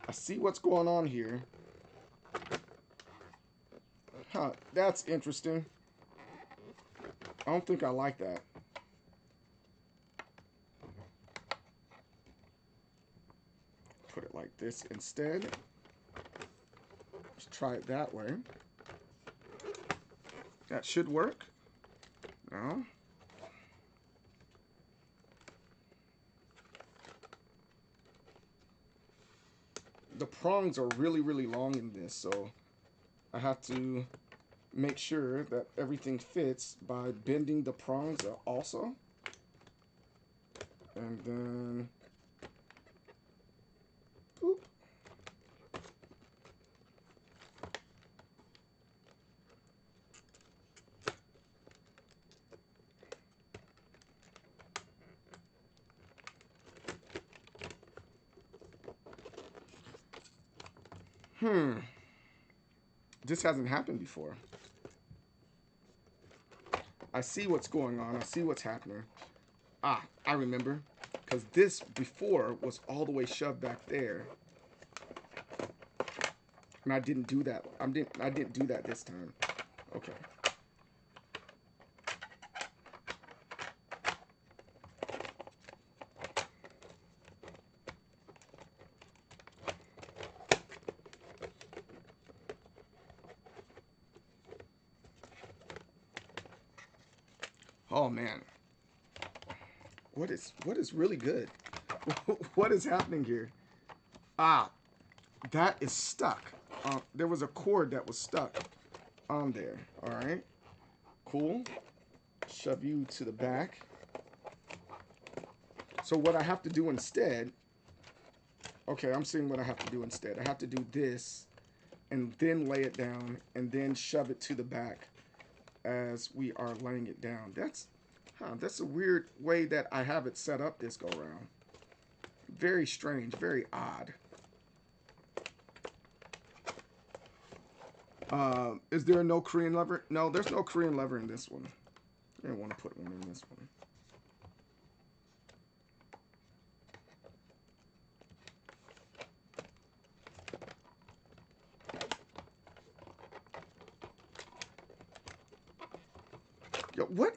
I see what's going on here. Huh, that's interesting. I don't think I like that. Put it like this instead. Let's try it that way. That should work. No. The prongs are really, really long in this, so I have to make sure that everything fits by bending the prongs also. And then, boop. This hasn't happened before. I see what's going on. I see what's happening. Ah, I remember. Because this before was all the way shoved back there. And I didn't do that. I didn't do that this time. Okay. Oh man. What is really good? What is happening here? Ah, that is stuck. There was a cord that was stuck on there. All right. Cool. Shove you to the back. So what I have to do instead, okay, I'm seeing what I have to do instead. I have to do this and then lay it down and then shove it to the back as we are laying it down. That's a weird way that I have it set up this go around. Very strange, very odd. Is there no Korean lever? No, there's no Korean lever in this one. I didn't want to put one in this one. Yo, what?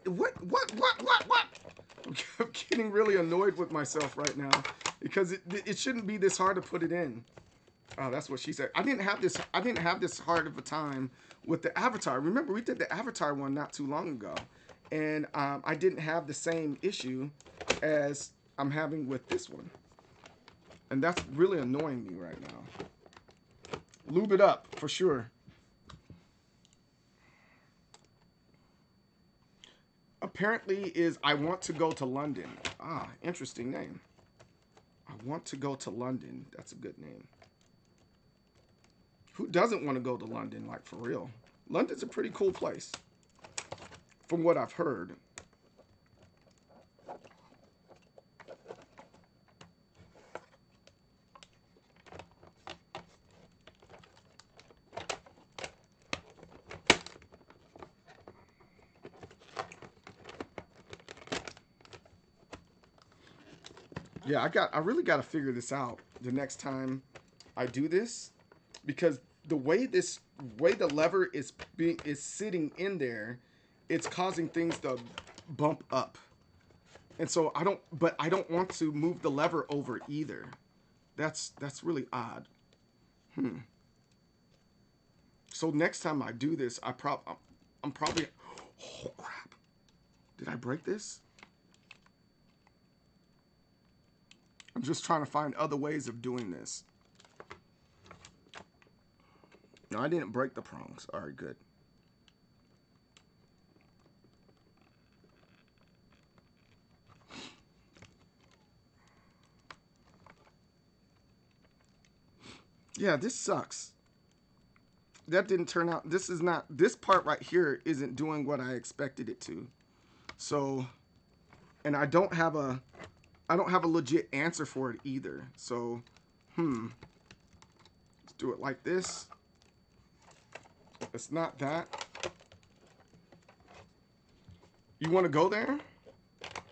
I'm getting really annoyed with myself right now because it shouldn't be this hard to put it in. Oh, that's what she said. I didn't have this hard of a time with the Avatar. Remember, we did the Avatar one not too long ago, and I didn't have the same issue as I'm having with this one, and that's really annoying me right now. Lube it up for sure. Apparently is I want to go to London. Ah, interesting name. I want to go to London. That's a good name. Who doesn't want to go to London, like for real? London's a pretty cool place, from what I've heard. Yeah, I really got to figure this out the next time I do this, because the way the lever is sitting in there, it's causing things to bump up. And so I don't want to move the lever over either. That's really odd. So next time I do this, I'm probably, oh crap. Did I break this? I'm just trying to find other ways of doing this. No, I didn't break the prongs. All right, good. Yeah, this sucks. That didn't turn out. This part right here isn't doing what I expected it to. So, and I don't have I don't have a legit answer for it either. So, let's do it like this. It's not that. You want to go there?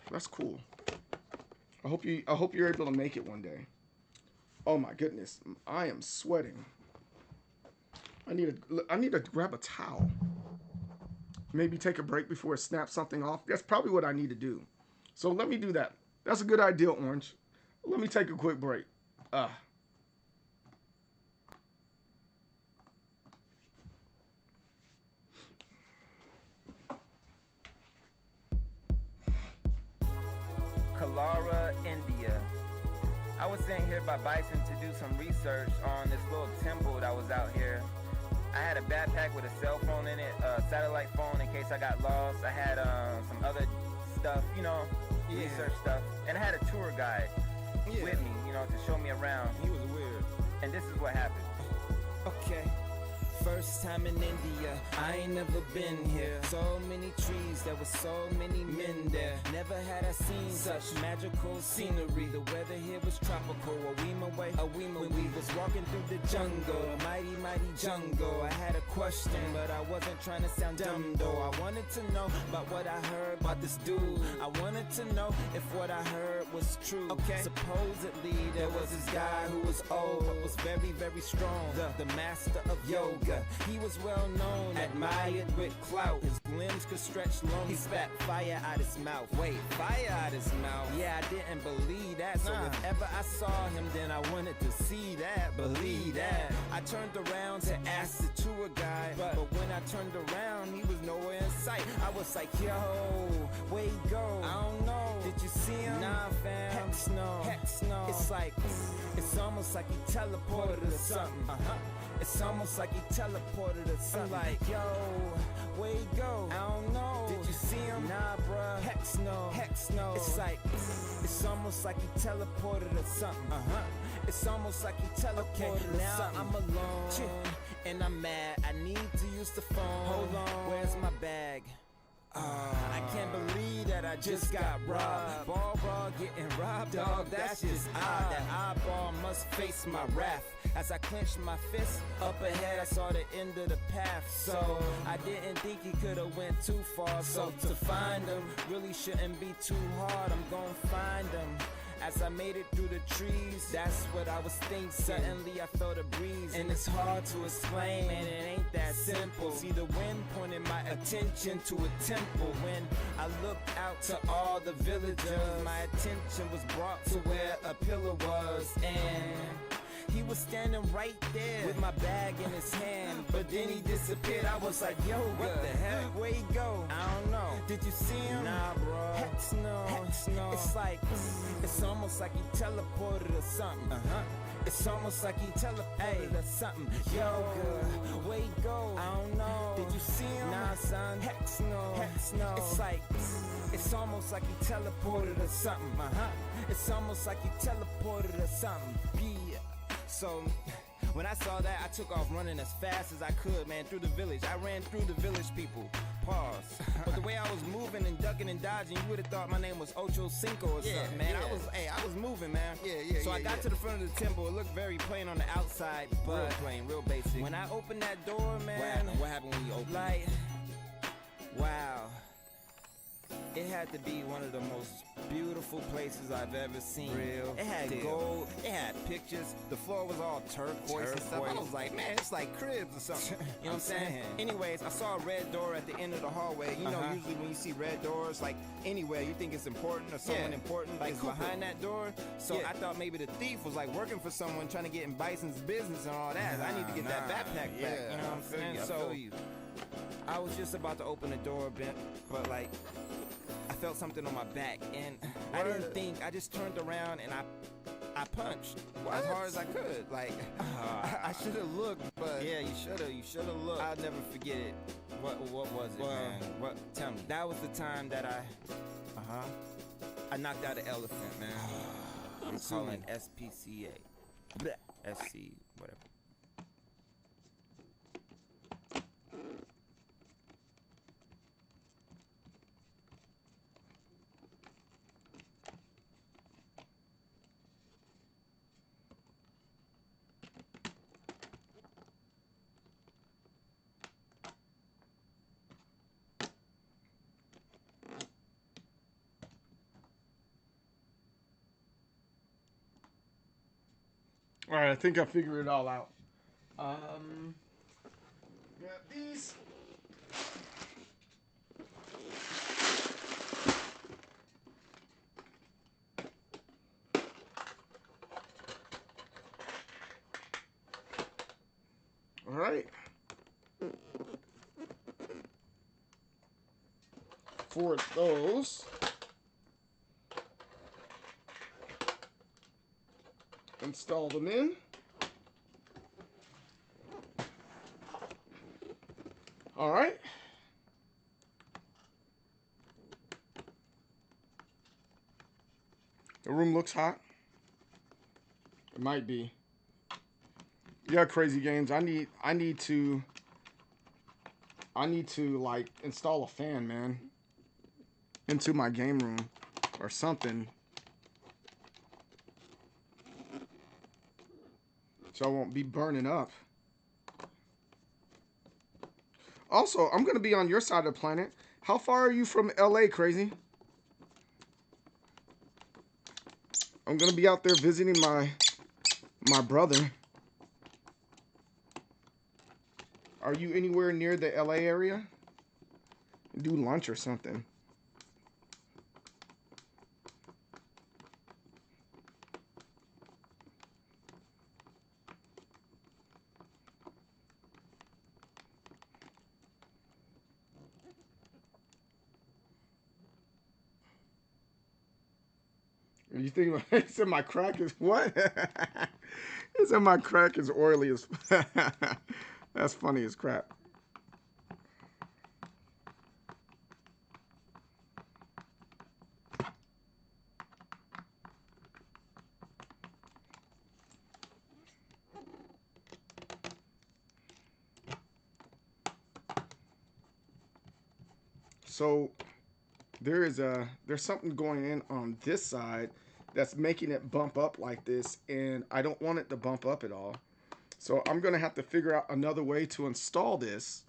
That's cool. I hope you're able to make it one day. Oh my goodness, I am sweating. I need to grab a towel. Maybe take a break before it snaps something off. That's probably what I need to do. So let me do that. That's a good idea, Orange. Let me take a quick break. Kalara, India. I was sent here by Bison to do some research on this little temple that was out here. I had a backpack with a cell phone in it, a satellite phone in case I got lost. I had some other stuff, research stuff. And I had a tour guide with me, to show me around. He was weird. And this is what happened. Okay. First time in India, I ain't never been here. So many trees, there were so many men there. Never had I seen such magical scenery. The weather here was tropical. A weem away. When we was walking through the jungle, a mighty, mighty jungle. I had a question, but I wasn't trying to sound dumb though. I wanted to know about what I heard about this dude. I wanted to know if what I heard was true. Okay. Supposedly there was this guy who was old, but was very, very strong. The master of yoga. He was well known, admired with clout. His limbs could stretch long. He spat fire out his mouth. Wait, fire out his mouth? Yeah, I didn't believe that. So if ever I saw him, then I wanted to see that, believe that. I turned around to ask the tour guide, but when I turned around, he was nowhere in sight. I was like, yo, where he go? I don't know. Did you see him? Nah, fam. Heck no. It's almost like he teleported or something. It's almost like he teleported or something. I'm like, yo, where he go? I don't know. Did you see him? Nah, bruh. Heck no. It's almost like he teleported or something. It's almost like he teleported or something. I'm alone and I'm mad. I need to use the phone. Hold on. Where's my bag? I can't believe that I just got robbed. Ball getting robbed, dog, that's just odd. That eyeball must face my wrath. As I clenched my fist, up ahead I saw the end of the path. So I didn't think he could've went too far. So to find him really shouldn't be too hard. I'm gonna find him. As I made it through the trees, that's what I was thinking. Suddenly I felt a breeze, and it's hard to explain, man, it ain't that simple. See, the wind pointed my attention to a temple. When I looked out to all the villagers, my attention was brought to where a pillar was, and he was standing right there with my bag in his hand. But then he disappeared. I was like, yo, what the heck? Where he go? I don't know. Did you see him? Nah, bro. Heck no. It's almost like he teleported or something. It's almost like he teleported or something. Yo, where he go? I don't know. Did you see him? Nah, son. Heck no. It's almost like he teleported or something. It's almost like he teleported or something. Yeah. So when I saw that, I took off running as fast as I could, man, through the village. I ran through the village people. Pause. But the way I was moving and ducking and dodging, you would have thought my name was Ocho Cinco or something, man. I was moving, man. So I got to the front of the temple. It looked very plain on the outside, but real plain, real basic. When I opened that door, man, what happened when you opened it? Wow. It had to be one of the most beautiful places I've ever seen. Real. It had gold, it had pictures, the floor was all turquoise and stuff. I was like, man, it's like cribs or something. You know what I'm saying? Anyways, I saw a red door at the end of the hallway. You know, usually when you see red doors, like anywhere, you think it's important or someone important like is behind that door. So I thought maybe the thief was like working for someone trying to get in Bison's business and all that. I need to get that backpack back. You know what I'm saying? So I was just about to open the door, but like, I felt something on my back, and I didn't think. I just turned around and I punched as hard as I could. Like I should have looked, but yeah, you should have looked. I'll never forget it. What was it, man? What? Tell me. That was the time that I knocked out an elephant, man. I'm calling SPCA, SC, whatever. All right, I think I figured it all out. Got these. All right. For those, install them in. All right. The room looks hot. It might be. Yeah, crazy games. I need to like install a fan, man, into my game room or something, so I won't be burning up. Also, I'm gonna be on your side of the planet. How far are you from LA, crazy? I'm gonna be out there visiting my brother. Are you anywhere near the LA area? Do lunch or something. You think he said my crack is what? He said my crack is oily as. That's funny as crap. So there's something going on this side that's making it bump up like this, and I don't want it to bump up at all. So I'm gonna have to figure out another way to install this,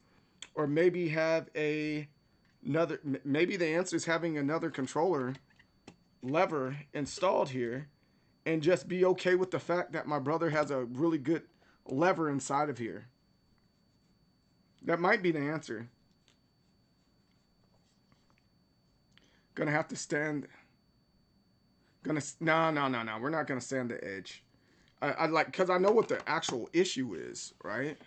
or maybe have another. Maybe the answer is having another controller lever installed here, and just be okay with the fact that my brother has a really good lever inside of here. That might be the answer. Gonna have to stand. No. We're not gonna stand the edge. I like, because I know what the actual issue is, right?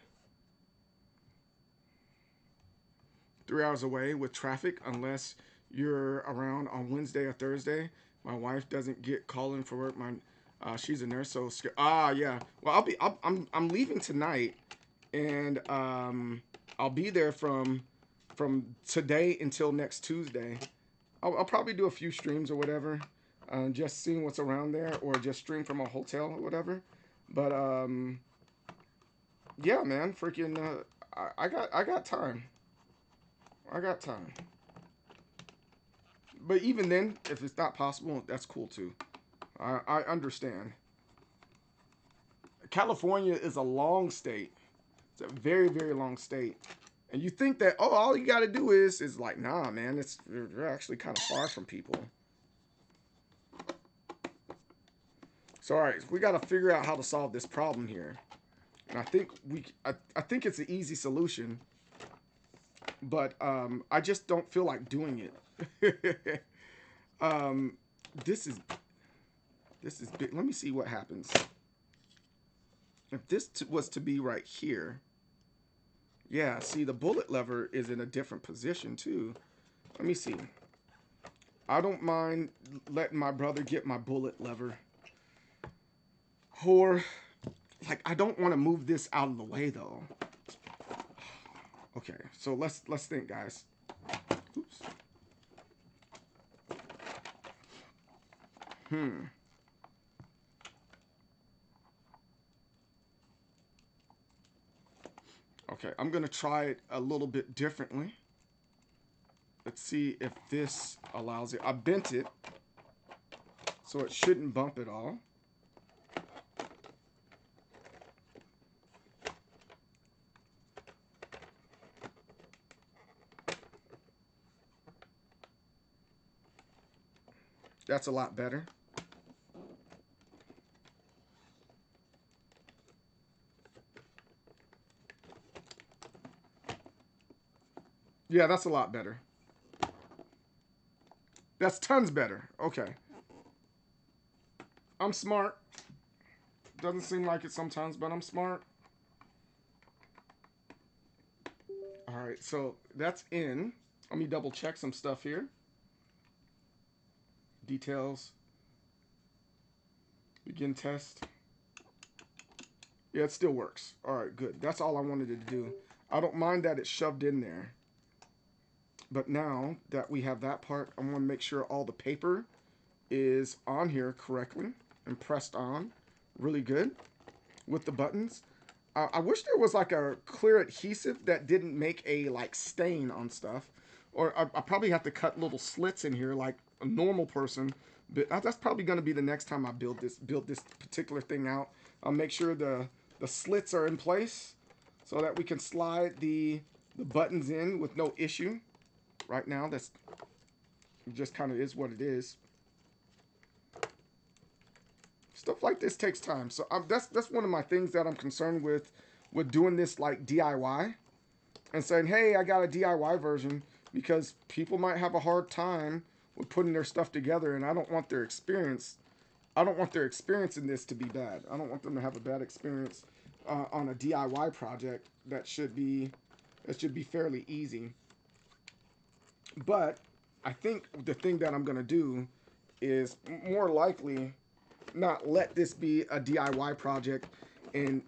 3 hours away with traffic, unless you're around on Wednesday or Thursday. My wife doesn't get calling for work. She's a nurse, so yeah. Well, I'm leaving tonight, and I'll be there from today until next Tuesday. I'll probably do a few streams or whatever, just seeing what's around there, or just stream from a hotel or whatever. But yeah, man, freaking, I got time. I got time. But even then, if it's not possible, that's cool too. I understand. California is a long state. It's a very, very long state. And you think that, oh, all you got to do is like, nah, man, they're actually kind of far from people. So, all right, we got to figure out how to solve this problem here. And I think I think it's an easy solution, but I just don't feel like doing it. This is big. Let me see what happens. If this was to be right here, yeah, see, the bullet lever is in a different position too. Let me see. I don't mind letting my brother get my bullet lever. Or, like, I don't want to move this out of the way though. Okay, so let's think, guys. Oops. Okay, I'm gonna try it a little bit differently. Let's see if this allows it. I bent it, so it shouldn't bump at all. That's a lot better. Yeah, that's a lot better. That's tons better. Okay. I'm smart. Doesn't seem like it sometimes, but I'm smart. All right, so that's in. Let me double check some stuff here. Details. Begin test. Yeah, it still works. All right, good. That's all I wanted it to do. I don't mind that it's shoved in there. But now that we have that part, I want to make sure all the paper is on here correctly and pressed on. Really good with the buttons. I wish there was like a clear adhesive that didn't make a like stain on stuff. Or I probably have to cut little slits in here like a normal person. But that's probably going to be the next time I build this particular thing out. I'll make sure the slits are in place so that we can slide the buttons in with no issue. Right now, that's just kind of is what it is. Stuff like this takes time, so that's one of my things that I'm concerned with doing this like DIY and saying, hey, I got a DIY version, because people might have a hard time with putting their stuff together, and I don't want their experience. I don't want their experience in this to be bad. I don't want them to have a bad experience on a DIY project that should be fairly easy. But I think the thing that I'm going to do is more likely not let this be a DIY project, and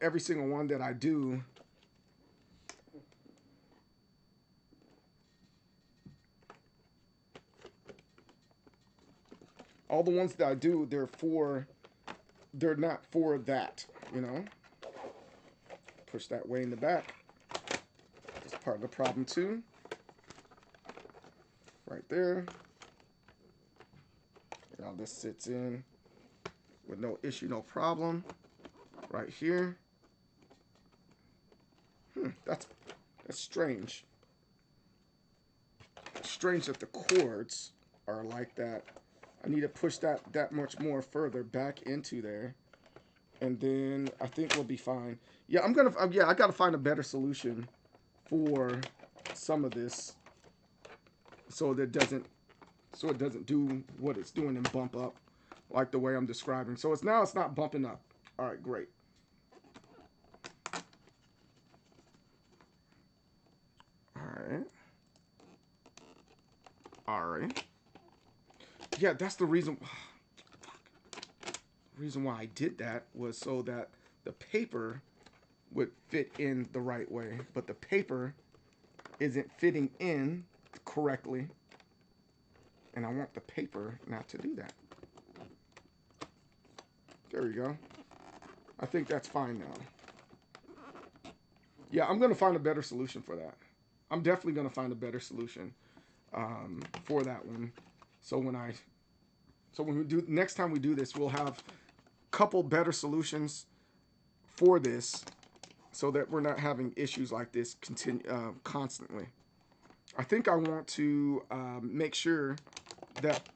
every single one that I do, all the ones that I do, they're not for that, Push that way in the back. That's part of the problem too. Right there. Now this sits in with no issue, no problem. Right here. That's strange. Strange that the cords are like that. I need to push that much more further back into there, and then I think we'll be fine. Yeah, I gotta find a better solution for some of this, so it doesn't do what it's doing and bump up like the way I'm describing. So it's not bumping up. All right, great. All right. Yeah, that's the reason. The reason why I did that was so that the paper would fit in the right way, but the paper isn't fitting in correctly, and I want the paper not to do that. There we go. I think that's fine now. Yeah, I'm gonna find a better solution for that. I'm definitely gonna find a better solution for that one. So when we do next time we do this, we'll have a couple better solutions for this, so that we're not having issues like this constantly. I think I want to make sure that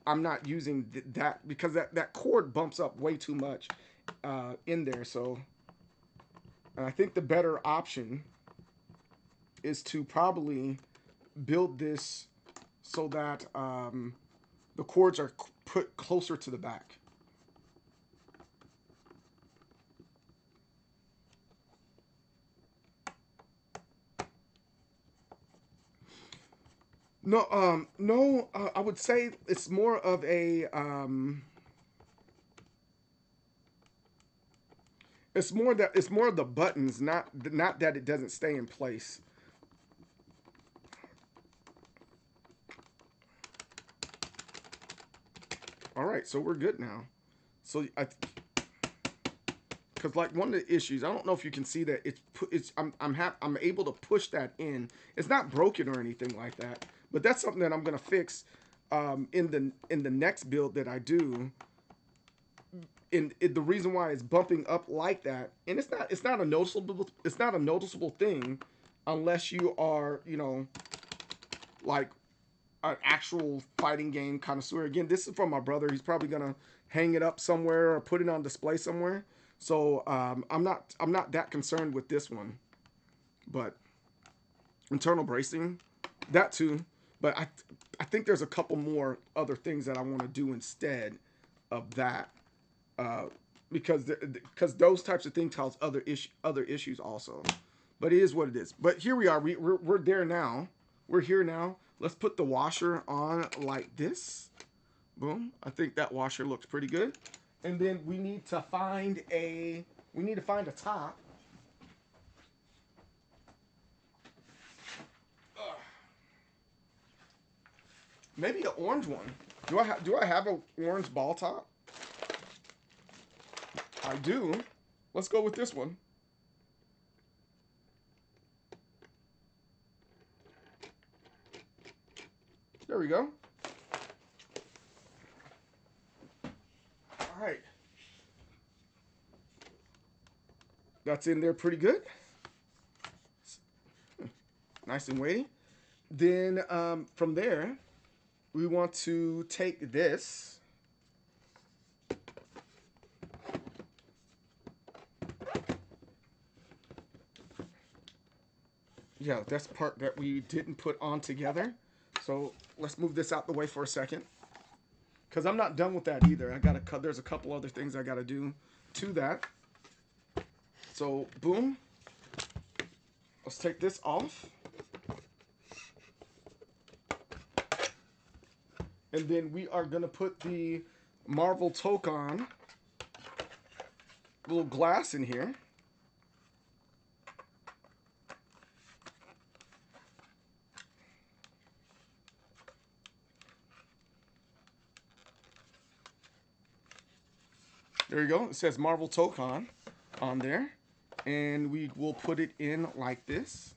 I'm not using that, because that cord bumps up way too much in there. So, and I think the better option is to probably build this so that the cords are put closer to the back. No, I would say it's more of a, it's more of the buttons, not that it doesn't stay in place. All right, so we're good now. So because like one of the issues, I don't know if you can see that I'm able to push that in. It's not broken or anything like that, but that's something that I'm gonna fix in the next build that I do. The reason why it's bumping up like that, and it's not a noticeable thing unless you are like an actual fighting game connoisseur. Again, this is from my brother. He's probably gonna hang it up somewhere or put it on display somewhere. So I'm not that concerned with this one, but internal bracing, that too. But I think there's a couple more other things that I want to do instead of that, because those types of things cause other issues also. But it is what it is. But here we are. We're there now. We're here now. Let's put the washer on like this. Boom. I think that washer looks pretty good. And then we need to find a top. Maybe an orange one. Do I have an orange ball top? I do. Let's go with this one. There we go. All right. That's in there pretty good. Nice and weighty. Then from there, we want to take this. Yeah, that's part that we didn't put on together. So let's move this out the way for a second, because I'm not done with that either. There's a couple other things I gotta do to that. So boom. Let's take this off. And then we are gonna put the Marvel Tokon little glass in here. There you go. It says Marvel Tokon on there. And we will put it in like this.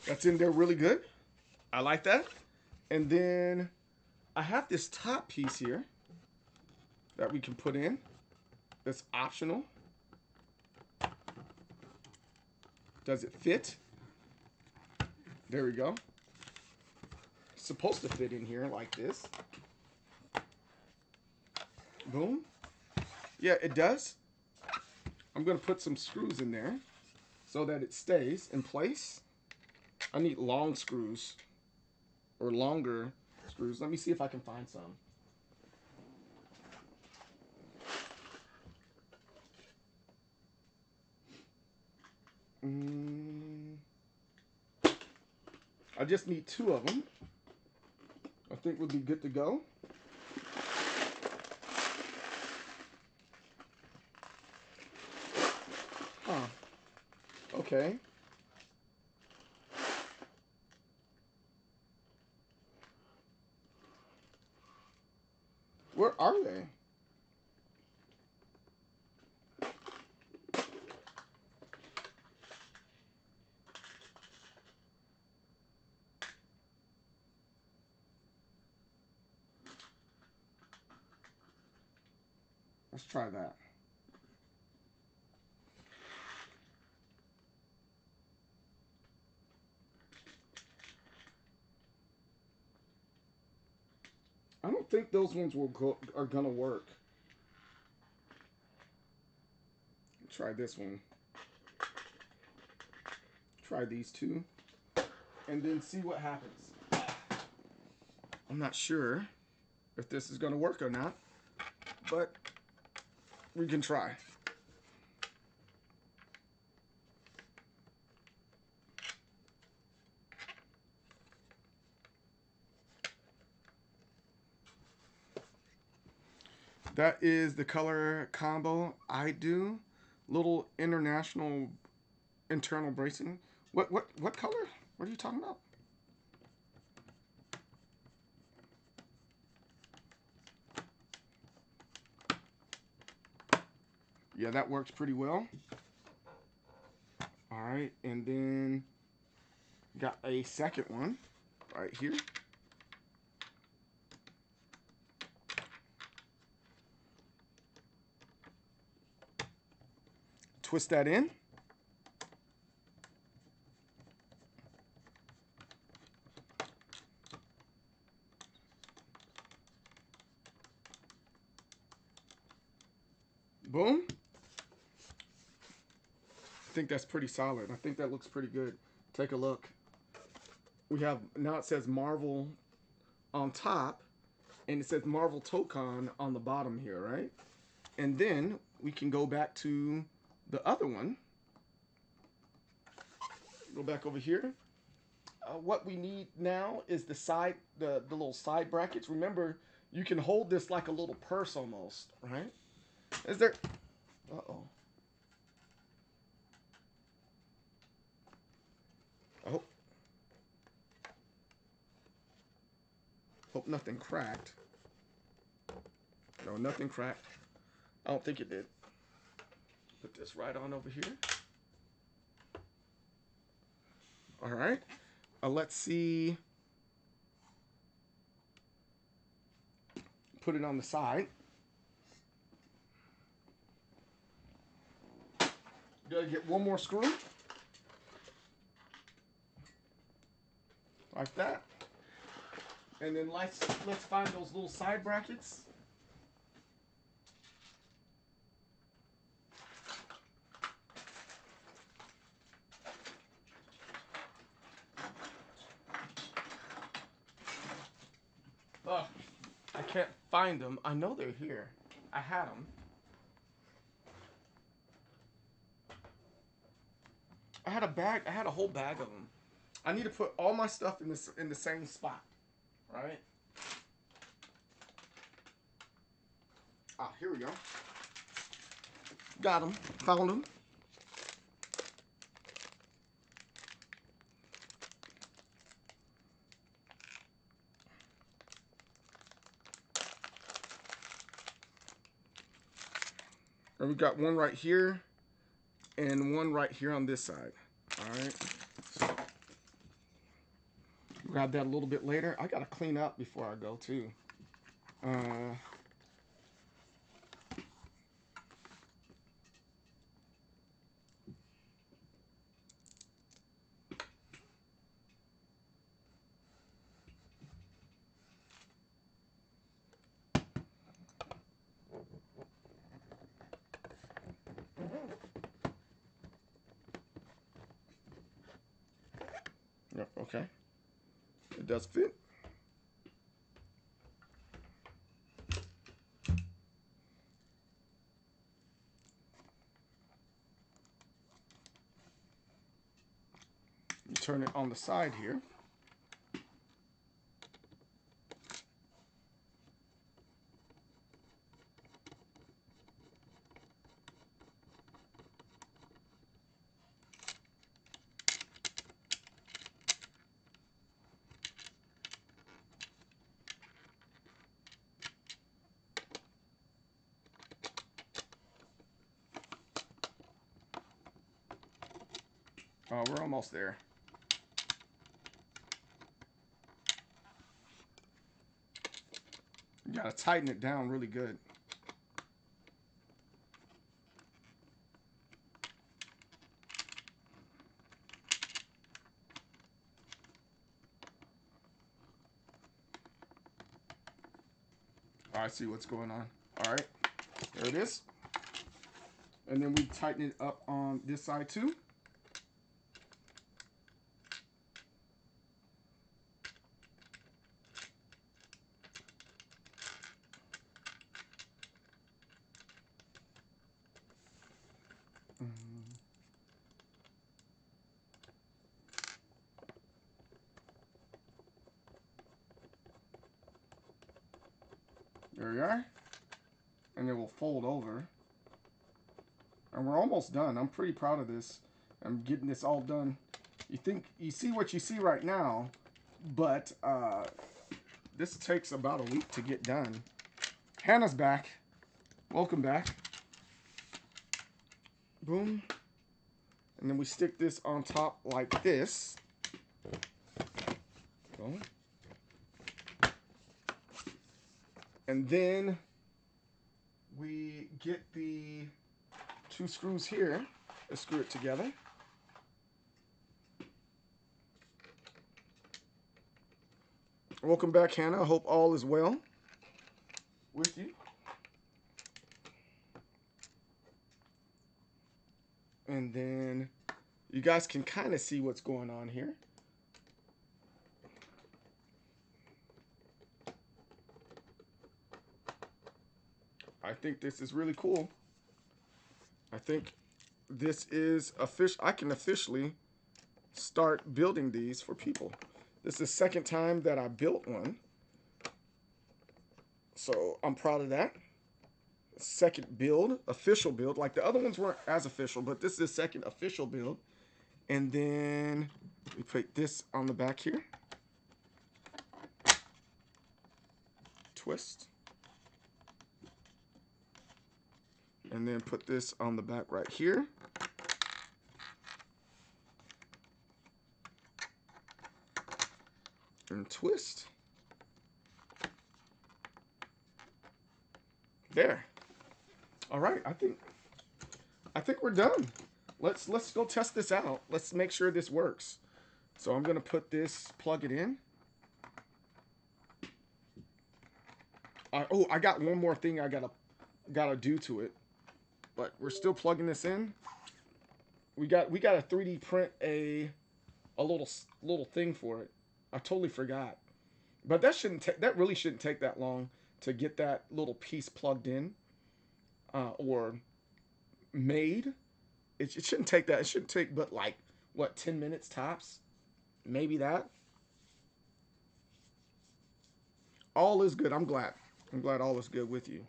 That's in there really good. I like that. And then I have this top piece here that we can put in. That's optional. Does it fit? There we go. It's supposed to fit in here like this. Boom. Yeah, it does. I'm going to put some screws in there so that it stays in place. I need long screws or longer screws. Let me see if I can find some. I just need 2 of them. I think we'll be good to go. Huh. Okay. Where are they? Let's try that. I don't think those ones are gonna work. Try this one. Try these 2. And then see what happens. I'm not sure if this is gonna work or not, but we can try. That is the color combo I do. Little international internal bracing. What color? What are you talking about? Yeah, that works pretty well. All right, and then got a second one right here. Twist that in. Boom. I think that's pretty solid. I think that looks pretty good. Take a look. We have, now it says Marvel on top, and it says Marvel Tokon on the bottom here, right? And then we can go back to the other one. Go back over here. What we need now is the side, the little side brackets. Remember, you can hold this like a little purse almost, right? Is there? Uh-oh. Oh. Hope nothing cracked. No, nothing cracked. I don't think it did. Put this right on over here. All right. Let's see. Put it on the side. Gotta get one more screw. Like that. And then let's find those little side brackets. Ugh, I can't find them. I know they're here. I had them. I had a bag. I had a whole bag of them. I need to put all my stuff in the same spot, right? Ah, here we go. Got them. Found them. And we got one right here and one right here on this side. All right. So grab that a little bit later. I gotta clean up before I go too. Yep, okay. It does fit. You turn it on the side here. Oh, we're almost there. You gotta tighten it down really good. I see what's going on. All right, there it is. And then we tighten it up on this side too. There we are. And it will fold over. And we're almost done. I'm pretty proud of this. I'm getting this all done. You see what you see right now, but this takes about a week to get done. Hannah's back. Welcome back. Boom. And then we stick this on top like this. Boom. And then we get the 2 screws here. Let's screw it together. Welcome back, Hannah. I hope all is well with you. And then you guys can kind of see what's going on here. I think this is really cool. I think this is I can officially start building these for people. This is the second time that I built one. So I'm proud of that. Second build, official build. Like the other ones weren't as official, but this is the second official build. And then we put this on the back here. Twist. And then put this on the back right here. And twist. There. All right, I think we're done. Let's go test this out. Let's make sure this works. So I'm gonna put this, plug it in. Oh, I got one more thing I gotta do to it, but we're still plugging this in. We got to 3D print a little thing for it. I totally forgot, but that really shouldn't take that long to get that little piece plugged in or made. It shouldn't take that. It shouldn't take but like what, 10 minutes tops, maybe that. All is good. I'm glad all is good with you.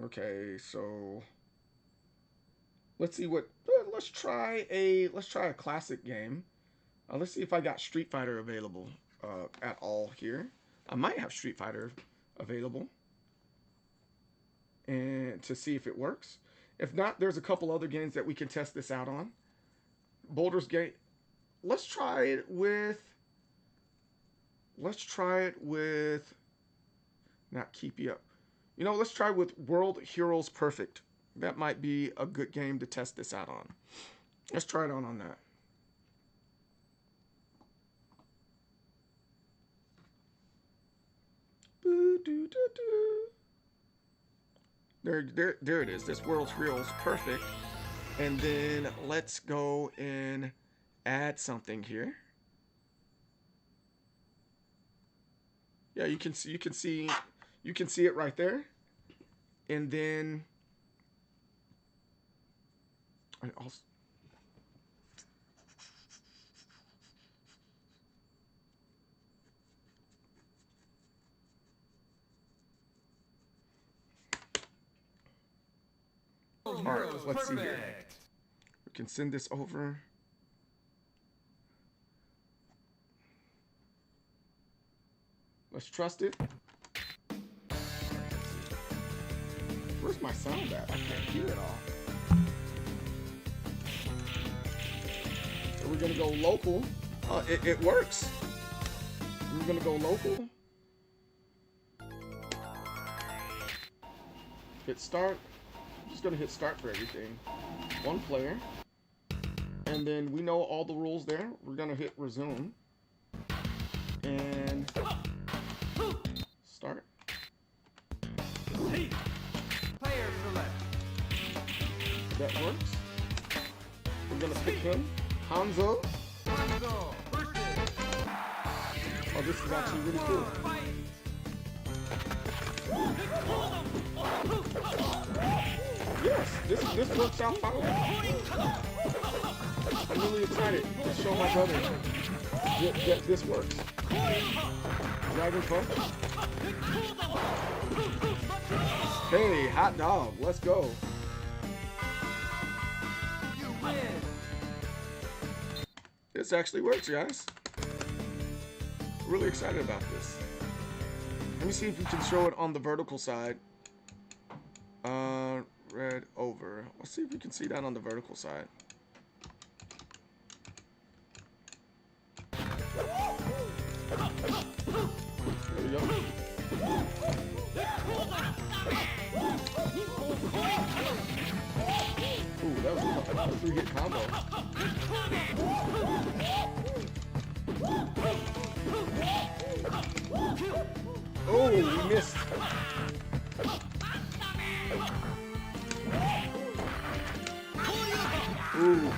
Okay, so let's see what. Let's try a classic game. Let's see if I got Street Fighter available at all here. I might have Street Fighter available, and to see if it works. If not, there's a couple other games that we can test this out on. Baldur's Gate. Let's try it with. Not keep you up. You know, let's try with World Heroes Perfect. That might be a good game to test this out on. Let's try it on that. There it is. This World Heroes Perfect. And then let's go and add something here. Yeah, you can see it right there. And then I also all right, let's see here. We can send this over. Let's trust it. Where's my sound at? I can't hear it all. So we're gonna go local. It works. We're gonna go local. Hit start. I'm just gonna hit start for everything. One player. And then we know all the rules there. We're gonna hit resume. And start. Player select. That works. We're gonna pick him. Hanzo. Oh, this is actually really cool. Yes, this works out fine. I'm really excited to show my brother that this works. Dragon Punch. Hey, hot dog, let's go. This actually works, guys. Really excited about this. Let me see if we can show it on the vertical side. Red over. Let's see if we can see that on the vertical side. There we go. Ooh, that was a 3-hit combo. Oh, we missed. Ooh.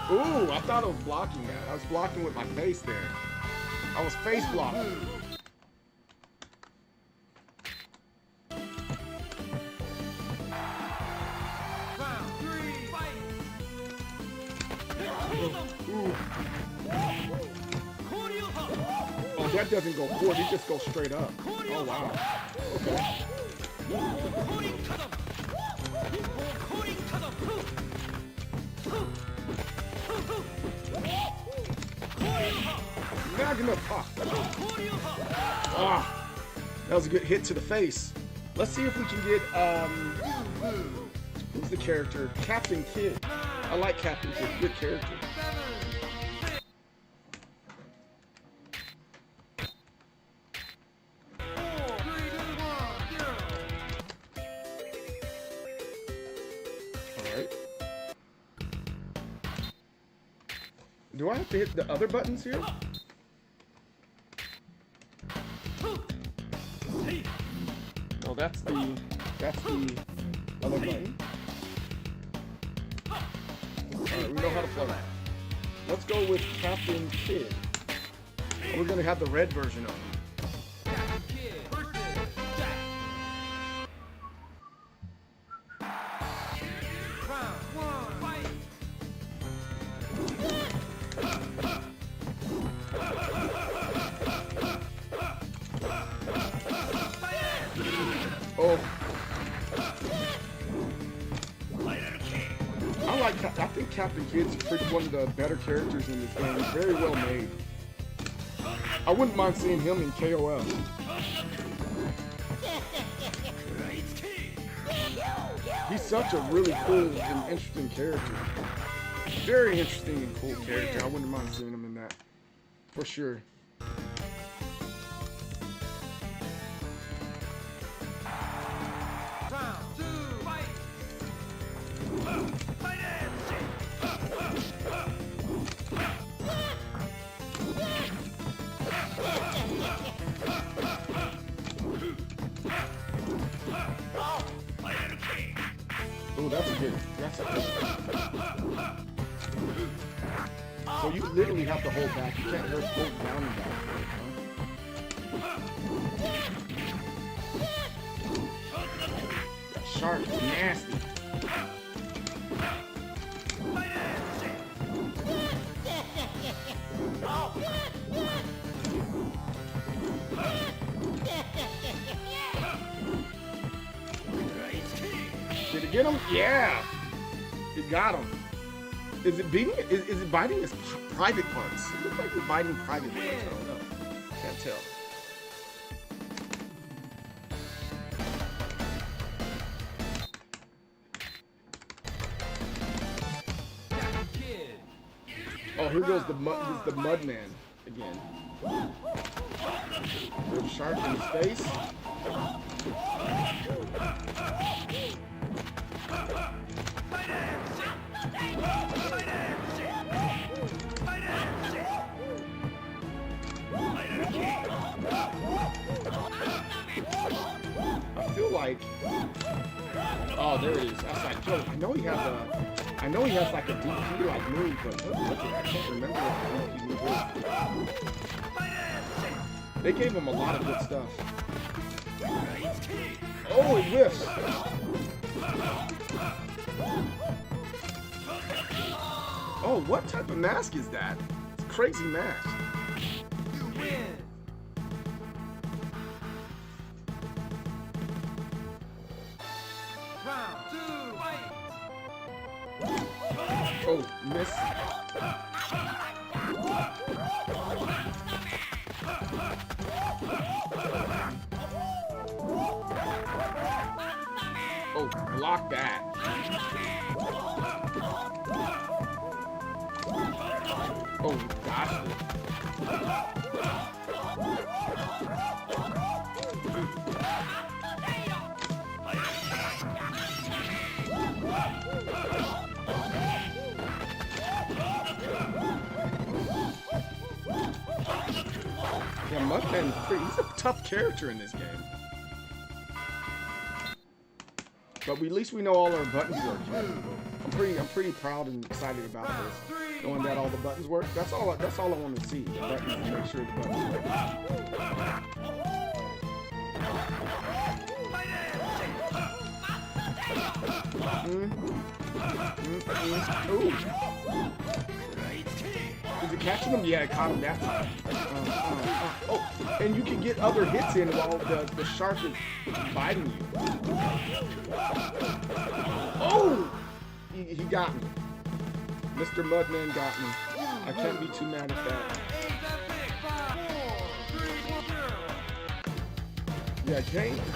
Ooh, I thought I was blocking that. I was blocking with my face there. I was face blocking. Ooh. Oh, that doesn't go forward. It just goes straight up. Oh, wow. Okay. Magnum pop. Ah, that was a good hit to the face. Let's see if we can get who's the character? Captain Kidd. I like Captain Kidd. Good character. Alright. Do I have to hit the other buttons here? No, that's the other button. Alright, we know how to play. Let's go with Captain Kidd. We're gonna have the red version of him. Oh. I think Captain Kidd's one of the better characters in this game. He's very well made. I wouldn't mind seeing him in KOF. He's such a really cool and interesting character. Very interesting and cool character. I wouldn't mind seeing him in that. For sure. Oh, that's a good. So you literally have to hold back. You can't just hold down and back. That shark is nasty. Did it get him? Yeah! It got him. Is it beating? Is it biting his private parts? It looks like it's biting private parts. I don't know. Can't tell. Oh, here goes the mud man again. There's a shark in his face. I feel like, oh, there it is. That's like, Joe, I know he has like a DP like move, but look at that. I can't remember what the DP move is. They gave him a lot of good stuff. Oh, it whiffs. Oh, what type of mask is that? It's a crazy mask. You win. Round 2, fight. Oh, miss. Oh, block that. Oh, gosh. Yeah, Mudman's he's a tough character in this game. But at least we know all our buttons work here. I'm pretty proud and excited about this. Knowing that all the buttons work. That's all I want to see. The buttons, make sure the buttons work. Ooh. Is it catching him? Yeah, it caught him that time. Oh, and you can get other hits in while the shark is biting you. Oh! He got me. Mr. Mudman got me. I can't be too mad at that. Yeah,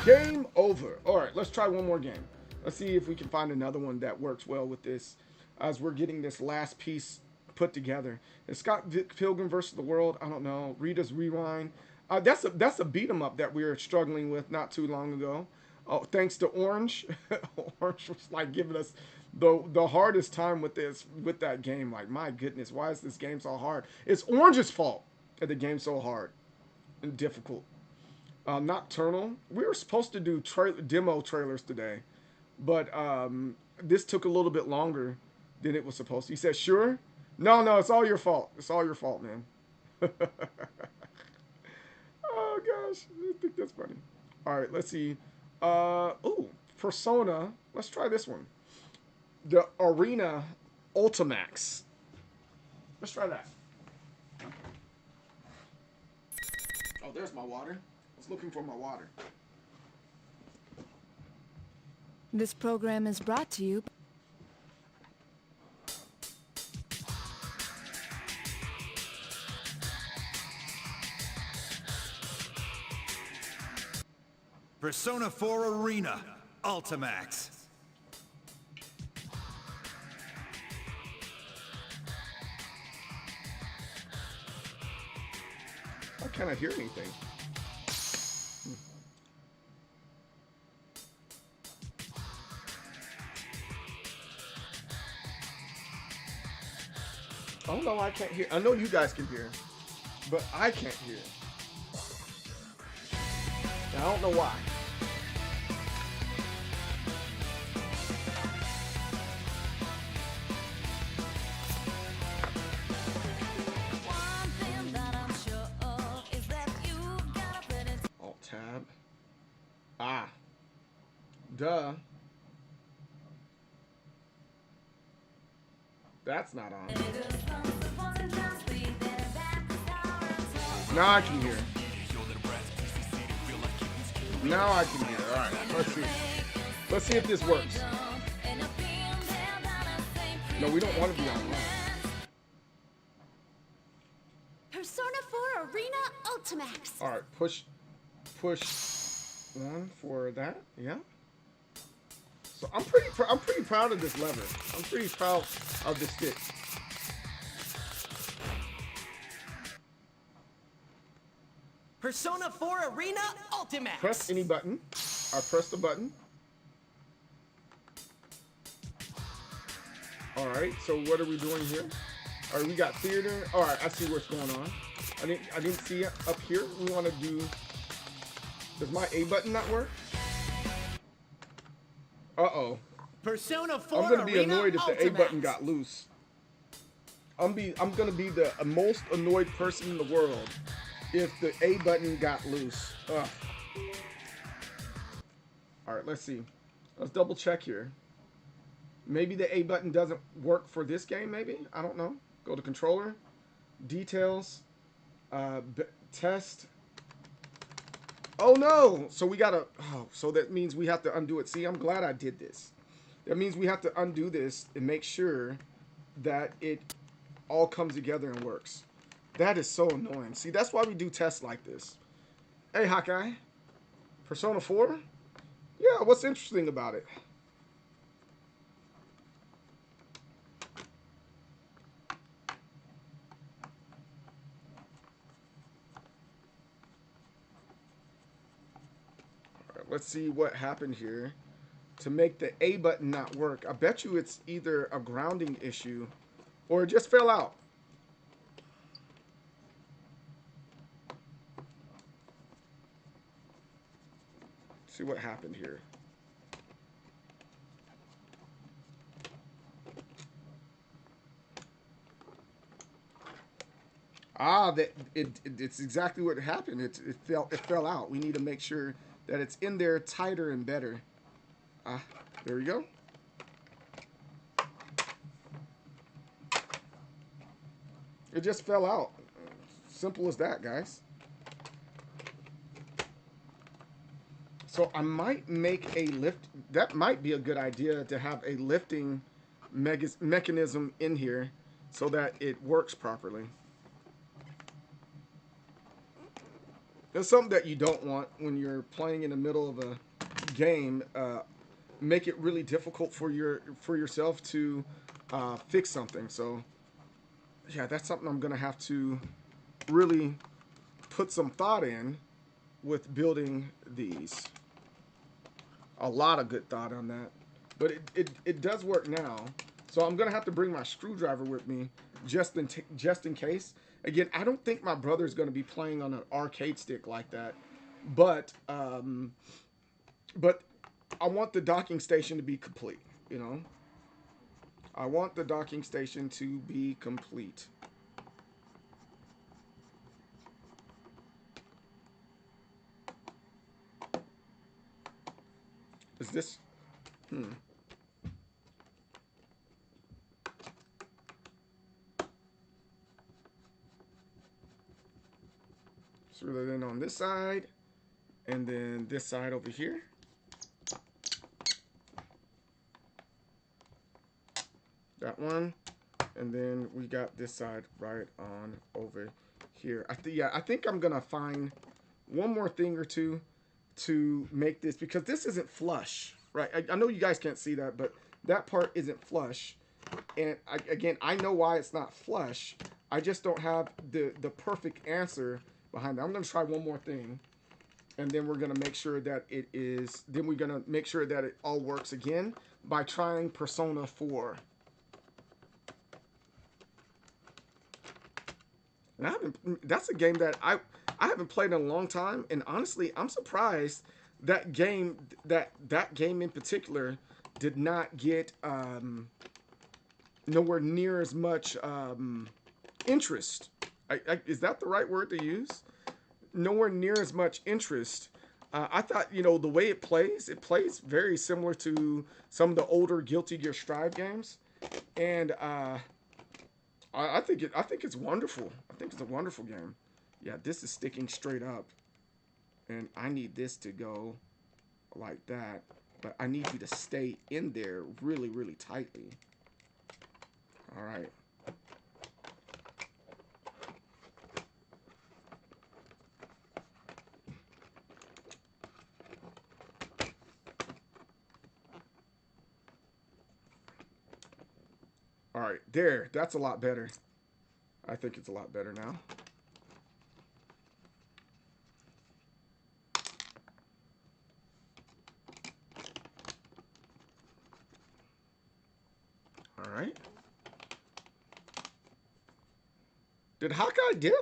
game over. All right, let's try one more game. Let's see if we can find another one that works well with this as we're getting this last piece put together. It's Scott Pilgrim versus the World. I don't know. Rita's Rewind. That's a beat 'em up that we were struggling with not too long ago. Oh, thanks to Orange. Orange was like giving us the hardest time with that game. Like, my goodness, why is this game so hard? It's Orange's fault that the game's so hard and difficult. Nocturnal. We were supposed to do demo trailers today, but this took a little bit longer than it was supposed to. He said, sure? No, it's all your fault. It's all your fault, man. Oh, gosh. I think that's funny. All right, let's see. Ooh, Persona. Let's try this one. The Arena Ultimax. Let's try that. Oh, there's my water. I was looking for my water. This program is brought to you. Persona 4 Arena Ultimax. I cannot hear anything. Oh no, I can't hear. I know you guys can hear, but I can't hear. I don't know why. Alt tab. Ah. Duh. That's not on. Now I can hear. Now I can hear. All right, let's see. Let's see if this works. No, we don't want to be online. Persona 4 Arena Ultimax. All right, push one for that. Yeah. So I'm pretty proud of this lever. I'm pretty proud of the stick. Persona 4 Arena Ultimax. Press any button. I press the button. All right. So what are we doing here? All right, we got theater. All right, I see what's going on. I didn't see it up here. We want to do. Does my A button not work? Uh-oh. Persona 4 I'm gonna be Arena annoyed if the A Ultimax. button got loose. I'm gonna be the most annoyed person in the world if the A button got loose. Ugh. All right, let's see. Let's double check here. Maybe the A button doesn't work for this game. Maybe, I don't know. Go to controller, details, test. Oh no! So we gotta. Oh, so that means we have to undo it. See, I'm glad I did this. That means we have to undo this and make sure that it all comes together and works. That is so annoying. See, that's why we do tests like this. Hey, Hawkeye. Persona 4? Yeah, what's interesting about it? All right, let's see what happened here to make the A button not work. I bet you it's either a grounding issue or it just fell out. see what happened here. Ah, it's exactly what happened. It fell out. We need to make sure that it's in there tighter and better. Ah, there we go. It just fell out. Simple as that, guys. So I might make a lift. That might be a good idea to have a lifting mechanism in here so that it works properly. That's something that you don't want when you're playing in the middle of a game. Make it really difficult for yourself to fix something. So yeah, that's something I'm gonna have to really put some thought in with building these. A lot of good thought on that, but it does work now. So I'm gonna have to bring my screwdriver with me just in case. Again, I don't think my brother's gonna be playing on an arcade stick like that, but I want the docking station to be complete. You know, I want the docking station to be complete. Is this? Screw that in on this side, and then this side over here. That one, and then we got this side right on over here. I think I'm gonna find one more thing or two to make this, because this isn't flush, right? I know you guys can't see that, but that part isn't flush, and again, I know why it's not flush. I just don't have the perfect answer behind it. I'm gonna try one more thing, and then we're gonna make sure that it is. Then we're gonna make sure that it all works again by trying Persona 4. And that's a game that I haven't played in a long time, and honestly, I'm surprised that game in particular did not get nowhere near as much interest. Is that the right word to use? Nowhere near as much interest. I thought, you know, the way it plays very similar to some of the older Guilty Gear Strive games, and I think it's wonderful. I think it's a wonderful game. Yeah, this is sticking straight up, and I need this to go like that, but I need you to stay in there really, really tightly. All right. All right, there. That's a lot better. I think it's a lot better now. All right. Did Hawkeye dip?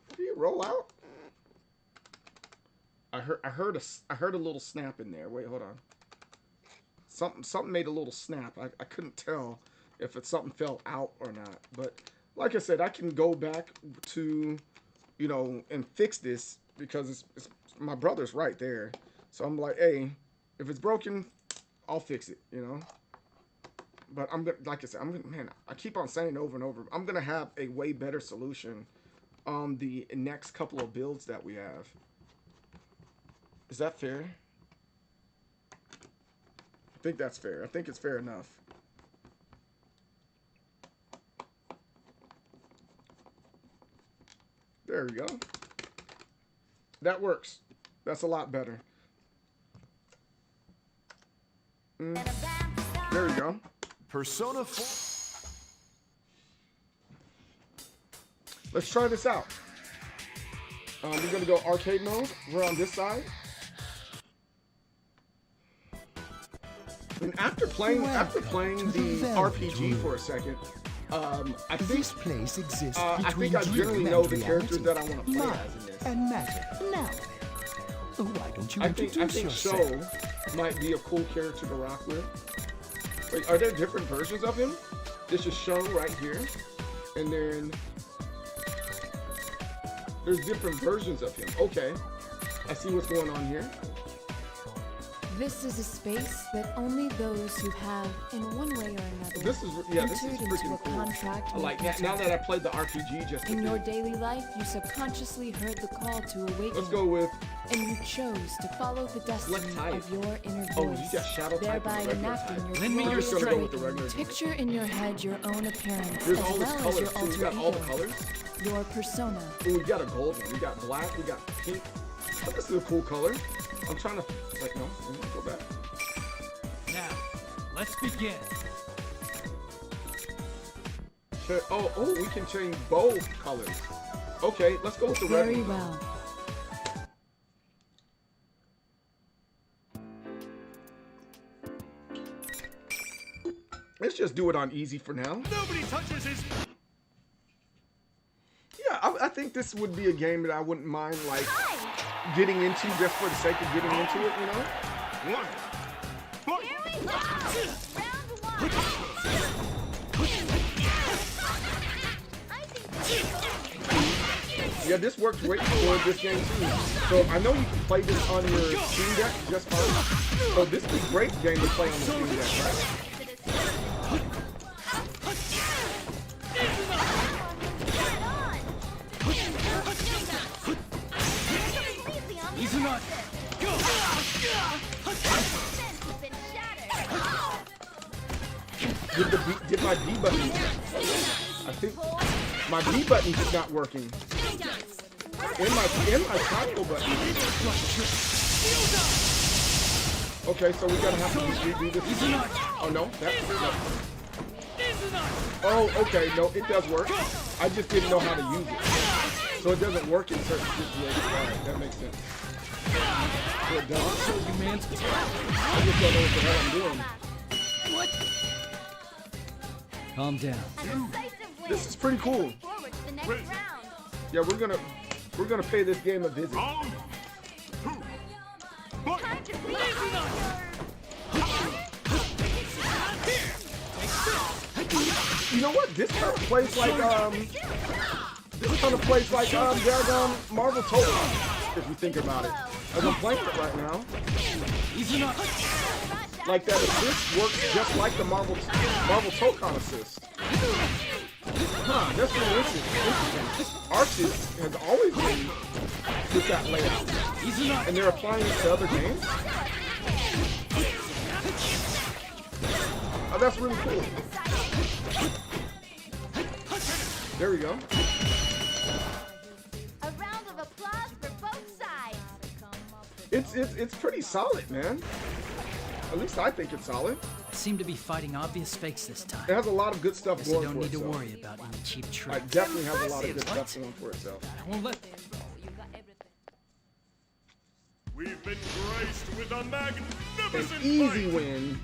Did he roll out? I heard a little snap in there. Wait, hold on. Something made a little snap. I couldn't tell if something fell out or not. But like I said, I can go back to, you know, and fix this, because it's my brother's right there. So I'm like, hey, if it's broken, I'll fix it, you know. But I'm gonna, like I said, I keep on saying over and over, I'm gonna have a way better solution on the next couple of builds that we have. Is that fair? I think that's fair. I think it's fair enough. There we go. That works. That's a lot better. There we go. Persona 4. Let's try this out. We're gonna go arcade mode. We're on this side. And after playing the RPG for a second, I think This place exists I between think I dream generally and know the reality. characters that I want to play Mind as in this. and matter. Now, Why don't you I think introduce Show yourself? might be a cool character to rock with. Wait, are there different versions of him? This is Show right here, and then there's different versions of him. Okay, I see what's going on here. This is a space that only those who have, in one way or another, This is entered into freaking a cool. contract I like with that. Now that I played the RPG just a in your bit. daily life, you subconsciously heard the call to awaken. Let's go with. And you chose to follow the destiny type. of your inner voice, Oh, you got shadow type thereby and regular enacting type. your Lend me your glorious strength. Go with the awakening. regular. Picture in your head your own appearance, There's as all well these as colors your too. We alter got all the ego, colors. your persona. Oh, we got a gold one. We got black. We got pink. Oh, this is a cool color. I'm trying to. Like, no. Let me go back. Now, let's begin. Oh, we can change both colors. Okay, let's go with the red Very one. well. Let's just do it on easy for now. Nobody touches his... Yeah, I think this would be a game that I wouldn't mind, like, getting into just for the sake of getting into it, you know? One. Fight. Here we go! Round one! Yeah, this works great for this game too. So I know you can play this on your Steam Deck just fine. So this is a great game to play on the Steam Deck, right? He's not. Did my B button? I think my B button is not working. In my triangle button. Okay, so we gotta have to redo this. Oh no, that's no. Oh, okay, no, it does work. I just didn't know how to use it. So it doesn't work in certain situations. Alright, that makes sense. So it does. You man's I just don't know what the hell I'm doing. Calm down. This is pretty cool. Yeah, we're gonna pay this game a visit. Round two. Fight. You know what? This kind of plays like Dragon Marvel Tokon, if you think about it. As I'm playing it right now. Like that assist works just like the Marvel Tokon assist. Huh, that's really interesting. Arceus has always been with that layout. And they're applying it to other games? Oh, that's really cool. There we go. A round of applause for both sides. It's pretty solid, man. At least I think it's solid. I seem to be fighting obvious fakes this time. It has a lot of good stuff Guess I going don't for need to itself. worry about any cheap It tricks. definitely has a lot of good stuff going for itself. I won't let. We've been graced with a An magnificent easy fight. win.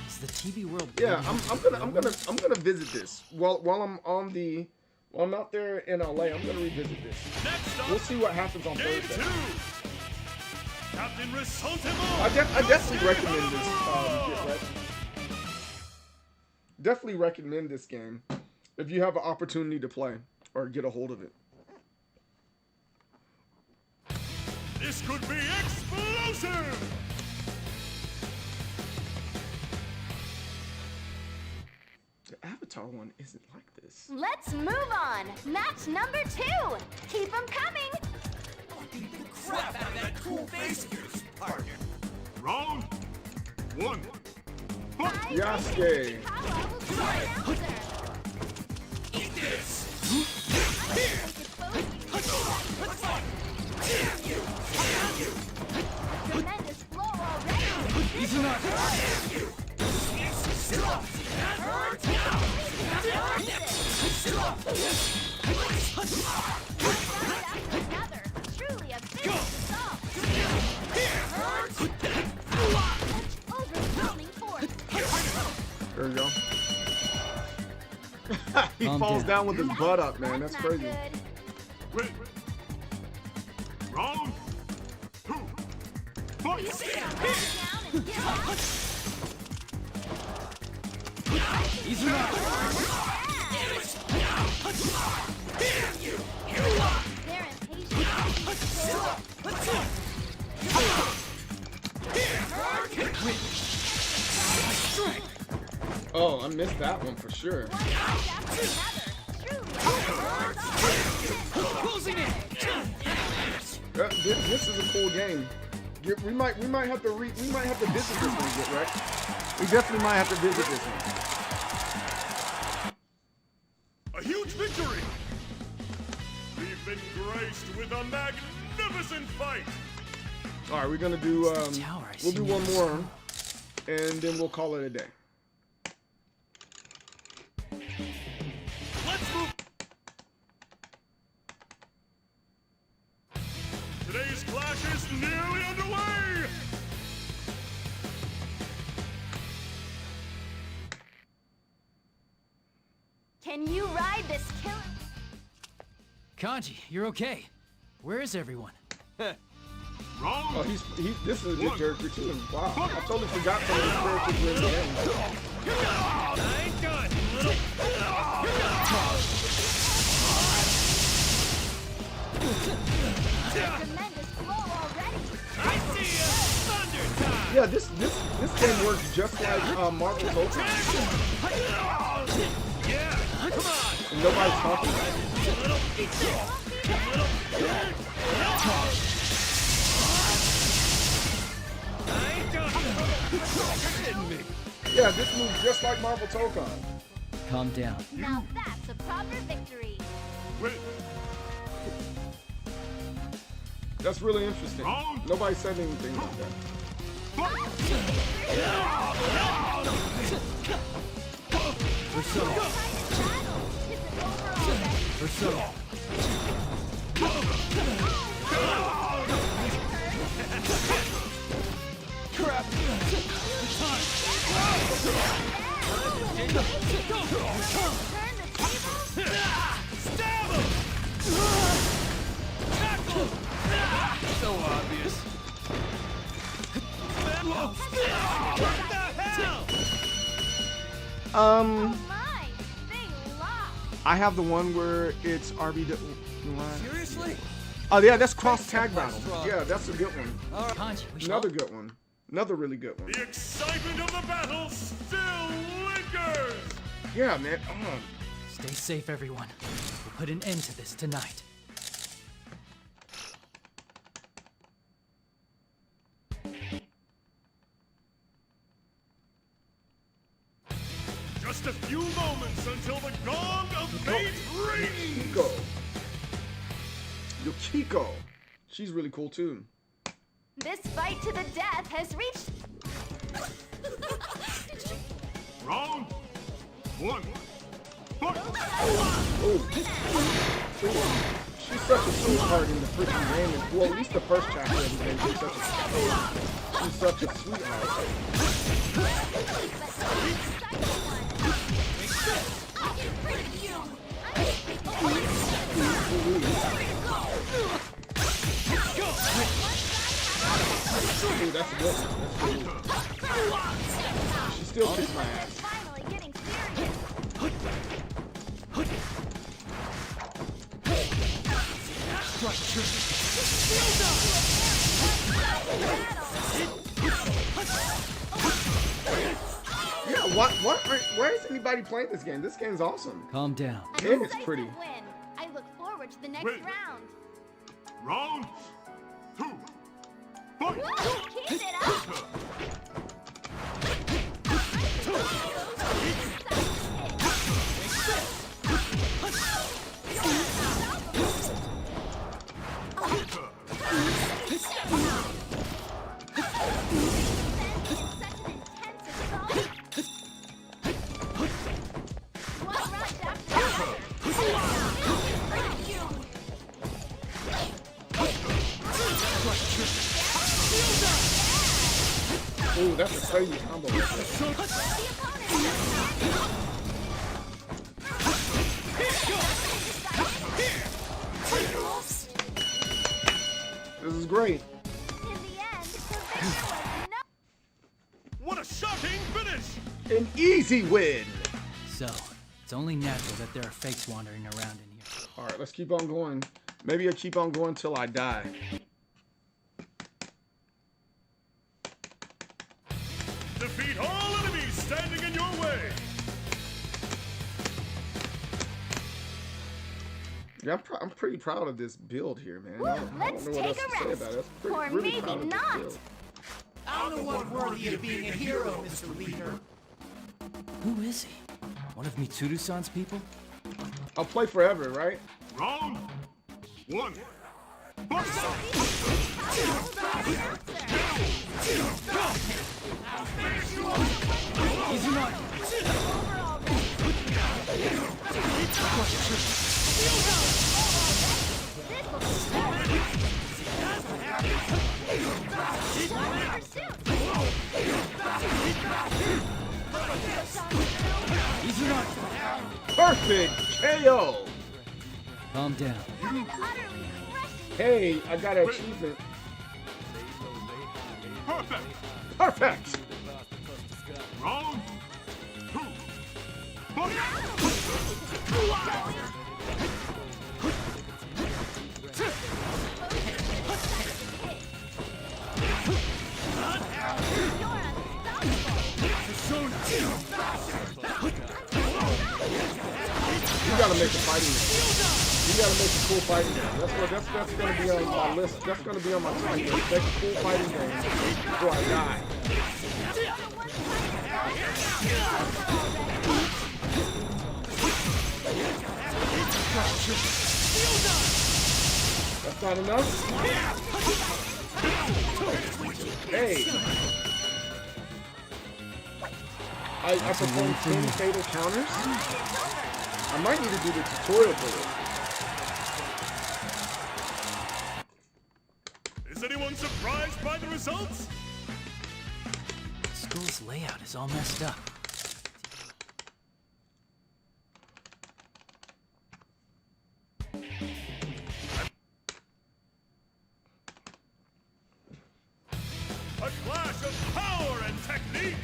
Is the TV world? Yeah, I'm gonna visit this while I'm out there in LA. I'm gonna revisit this. Next up, We'll see what happens on game Thursday. 2. Captain Resentable. I definitely recommend this. Definitely recommend this game if you have an opportunity to play or get a hold of it. This could be explosive. The Avatar one isn't like this. Let's move on. Match number 2. Keep them coming. Crap out of that cool face of yours, partner. Round 1. Fight. Yasuke. Eat this. Tremendous blow already. He's not. Another. Truly a big assault. Overwhelming force. There we go. He Calm falls down. down with his butt up, man. That's not crazy. good. Wait. Round Oh, I missed that one for sure. This is a cool game. We might have to visit this one, right? We definitely might have to visit this one. A huge victory! We've been graced with a magnificent fight! All right, we're gonna do. We'll do one more, and then we'll call it a day. Let's move! Today's clash is nearly underway! Can you ride this killer? Kanji, you're okay. Where is everyone? Wrong! Oh, this is a good character too. Wow, I totally forgot some of these characters were in the game. I ain't done, little... Tremendous blow already. I see ya! Thunder time! Yeah, this game works just like Marvel Tokon. Yeah! Come on! And nobody's talking about it. I ain't done! You're kidding me! Yeah, this moves just like Marvel Tokon. Calm down. Now that's a proper victory. Wait! That's really interesting. Nobody said anything like that. Persona. Crap! Stab him! Tackle! So obvious. What the hell? Oh my, they lost. I have the one where it's RB. Seriously? Oh yeah, that's cross tag battle. Yeah, that's a good one. Kanji, we should Another good one. Another really good one. The excitement of the battle still lingers! Yeah, man. Stay safe, everyone. We'll put an end to this tonight. Just a few moments until the gong of fate rings! Yukiko. She's really cool too. This fight to the death has reached. Round one. Fight! Oh. She's such a sweetheart in the freaking game. Well, at least the first chapter of the game. She's such a sweetheart. Ooh, that's a good one. That's good. She still kicks my ass. Finally getting serious. Yeah, why is anybody playing this game? This game's awesome. Calm down. And it's pretty. Win. I look forward to the next Wait. round. Round two. Fight! Keep it up. Ooh, that's a crazy combo. This is great. In the end, the easy win. So, it's only natural that there are fakes wandering around in here. All right, let's keep on going. Maybe I'll keep on going till I die. Defeat all enemies standing in your way. Yeah, I'm pretty proud of this build here, man. Woo, I don't let's know what else take to a say rest. about it. That's Or really maybe proud of this not. build. I'm the one worthy of being a hero, Mr. Leader. Who is he? One of Mitsuru-san's people? I'll play forever, right? Round 1. Perfect KO. Calm down. Hey, I got an achievement. Perfect. Perfect. Round 2. You gotta make a fighting game. You gotta make a cool fighting game. That's gonna be on my list. That's gonna be on my time list. Make a cool fighting game before I die. That's not enough. Hey. I performed 10 fatal counters. I might need to do the tutorial for this. Is anyone surprised by the results? The school's layout is all messed up. A clash of power and technique.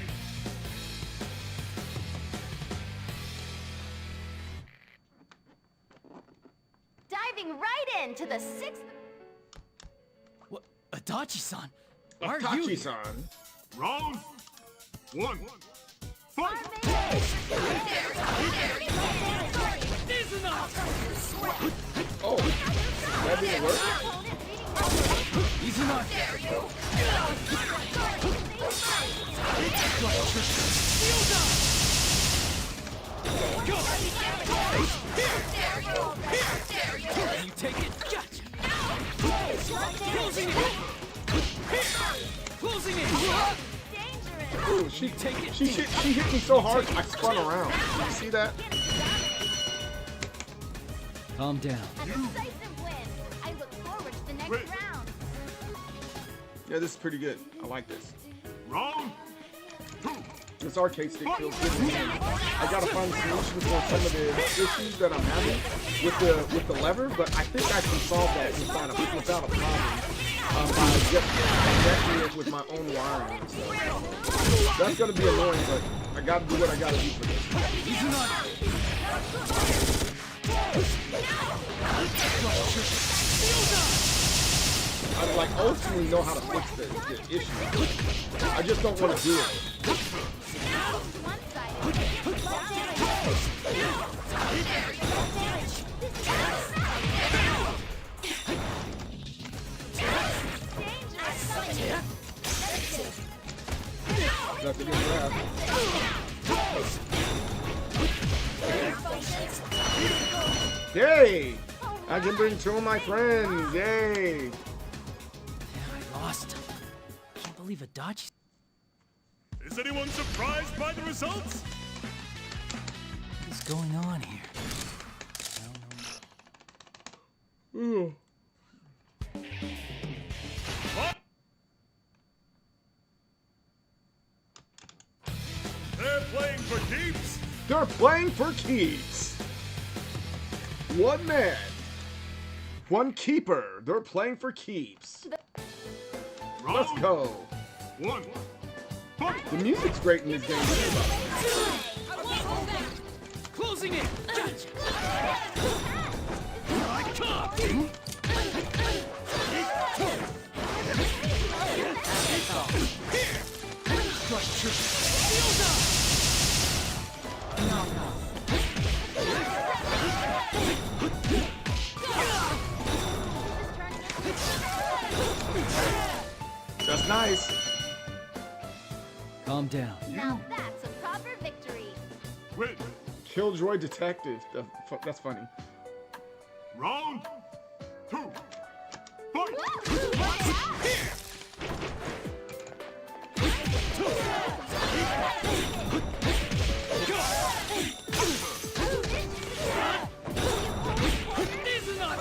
Diving right into the sixth. What? Adachi-san? Why are you here? Itachi-san. Round 1. Fight. Oh, that didn't work? You take it. Gotcha. Closing it. Ooh, she hit me so hard I spun around. Did you see that? Calm down. A decisive win. I look forward to the next round. Yeah, this is pretty good. I like this. Round 2. This arcade stick feels good in hand. I gotta find a solution for some of the issues that I'm having with the lever, but I think I can solve that without a problem by just connecting it with my own wiring. So that's gonna be annoying, but I gotta do what I gotta do for this. I like ultimately know how to fix the issue. I just don't want to do it. That's a good grab. Yay! I can bring two of my friends. Yay! I lost. I can't believe Adachi. Is anyone surprised by the results? What is going on here? Ooh. They're playing for keeps. They're playing for keeps. One man, one keeper. They're playing for keeps. Let's go. 1. Fight! The music's great in this game. Closing in. Gotcha. Here I come. Structure. Shield up. Knock off. That's nice. Calm down. Now that's a proper victory. Win! Killjoy Detective. That's funny. Round 2. Fight! This is not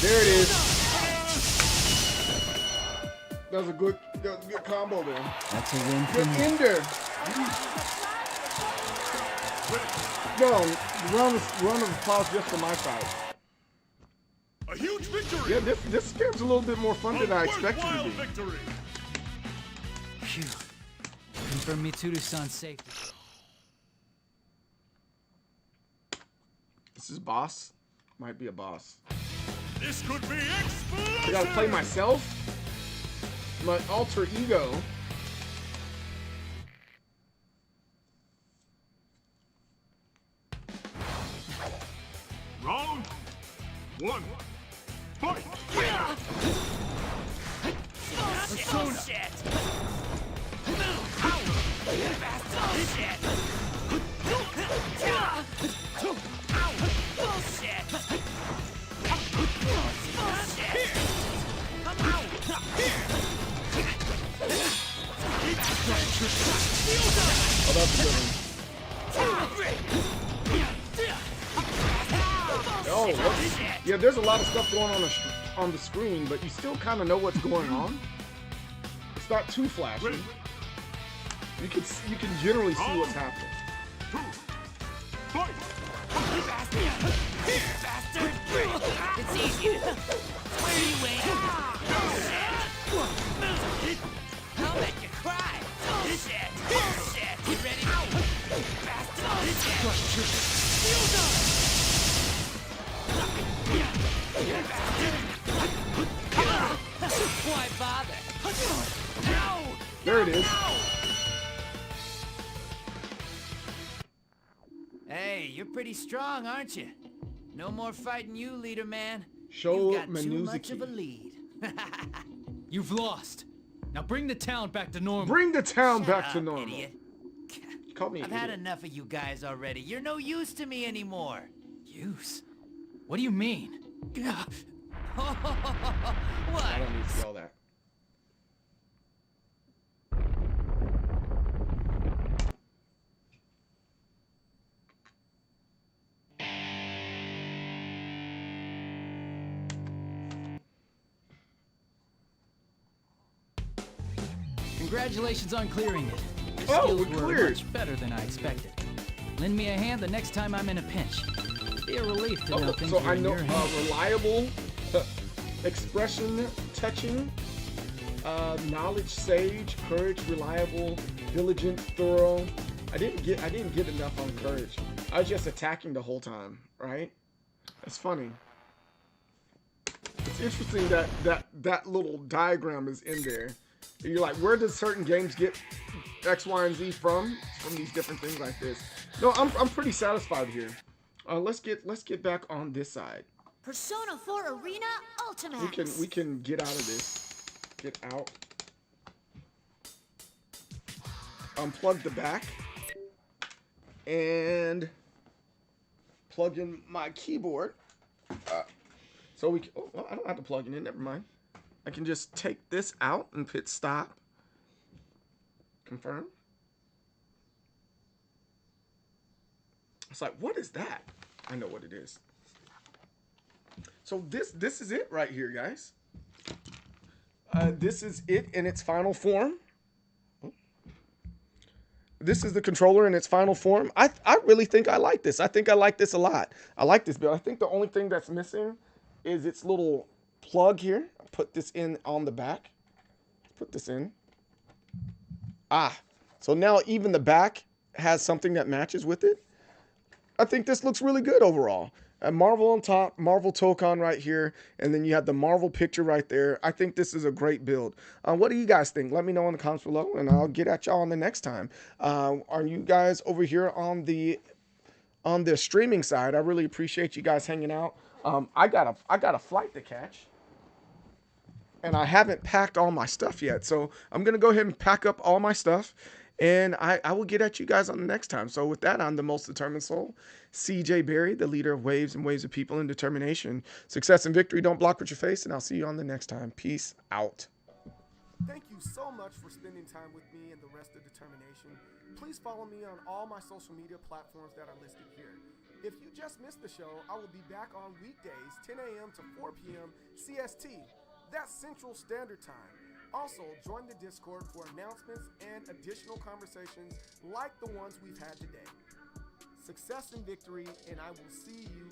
There it is. That was a good combo there. That's a win for Good me. ender. No, round of applause just for my side. A huge victory! Yeah, this game's a little bit more fun than I expected it to be. Victory! Phew. Confirm Mitsuru-san's safety. This is boss. Might be a boss. This could be explosive! I gotta play myself? My alter ego. Round 1. Fight! Persona. Oh, that's a good one. Oh, what? Yeah, there's a lot of stuff going on the screen, but you still kind of know what's going on. It's not too flashy. You can generally see what's happening. 2. Fight! It's easy to... Where are you waiting? I'll make you cry. Bullshit. Bullshit. You ready? Why bother? No! There it is. Hey, you're pretty strong, aren't you? No more fighting you, leader man. Show You got too much of a Minuzuki. lead. You've lost. Now bring the town back to normal. Bring the town Shut back to up, normal. idiot. You called me an I've had idiot. enough of you guys already. You're no use to me anymore. Use? What do you mean? I What? don't need to see all that. Congratulations on clearing it. Your Oh, skills we were cleared. much better than I expected. Lend me a hand the next time I'm in a pinch. Be a relief to know Oh, things so are I in know your hands. reliable, expression, touching, knowledge, sage, courage, reliable, diligent, thorough. I didn't get enough on courage. I was just attacking the whole time, right? That's funny. It's interesting that that little diagram is in there. You're like, where does certain games get X, Y, and Z from? It's from these different things like this. No, I'm pretty satisfied here. Let's get back on this side. Persona 4 Arena Ultimax. We can get out of this. Get out. Unplug the back. And plug in my keyboard. So we can, oh, well, I don't have to plug it in, never mind. I can just take this out and hit stop. Confirm. It's like, what is that? I know what it is. So this is it right here, guys. This is it in its final form. this is the controller in its final form. I really think I like this. I think I like this a lot. I like this build. I think the only thing that's missing is its little plug here. I'll put this in on the back. Put this in. So now even the back has something that matches with it. I think this looks really good overall. Marvel on top, Marvel Tokon right here, and then you have the Marvel picture right there. I think this is a great build. What do you guys think? Let me know in the comments below, and I'll get at y'all on the next time. Are you guys over here on the streaming side? I really appreciate you guys hanging out. I got a flight to catch, and I haven't packed all my stuff yet, so I'm gonna go ahead and pack up all my stuff. And I will get at you guys on the next time. So with that, I'm the most determined soul, CJ Berry, the leader of Waves and Waves of People in Determination. Success and victory don't block with your face, and I'll see you on the next time. Peace out. Thank you so much for spending time with me and the rest of Determination. Please follow me on all my social media platforms that are listed here. If you just missed the show, I will be back on weekdays, 10 a.m. to 4 p.m. CST. That's Central Standard Time. Also, join the Discord for announcements and additional conversations like the ones we've had today. Success and victory, and I will see you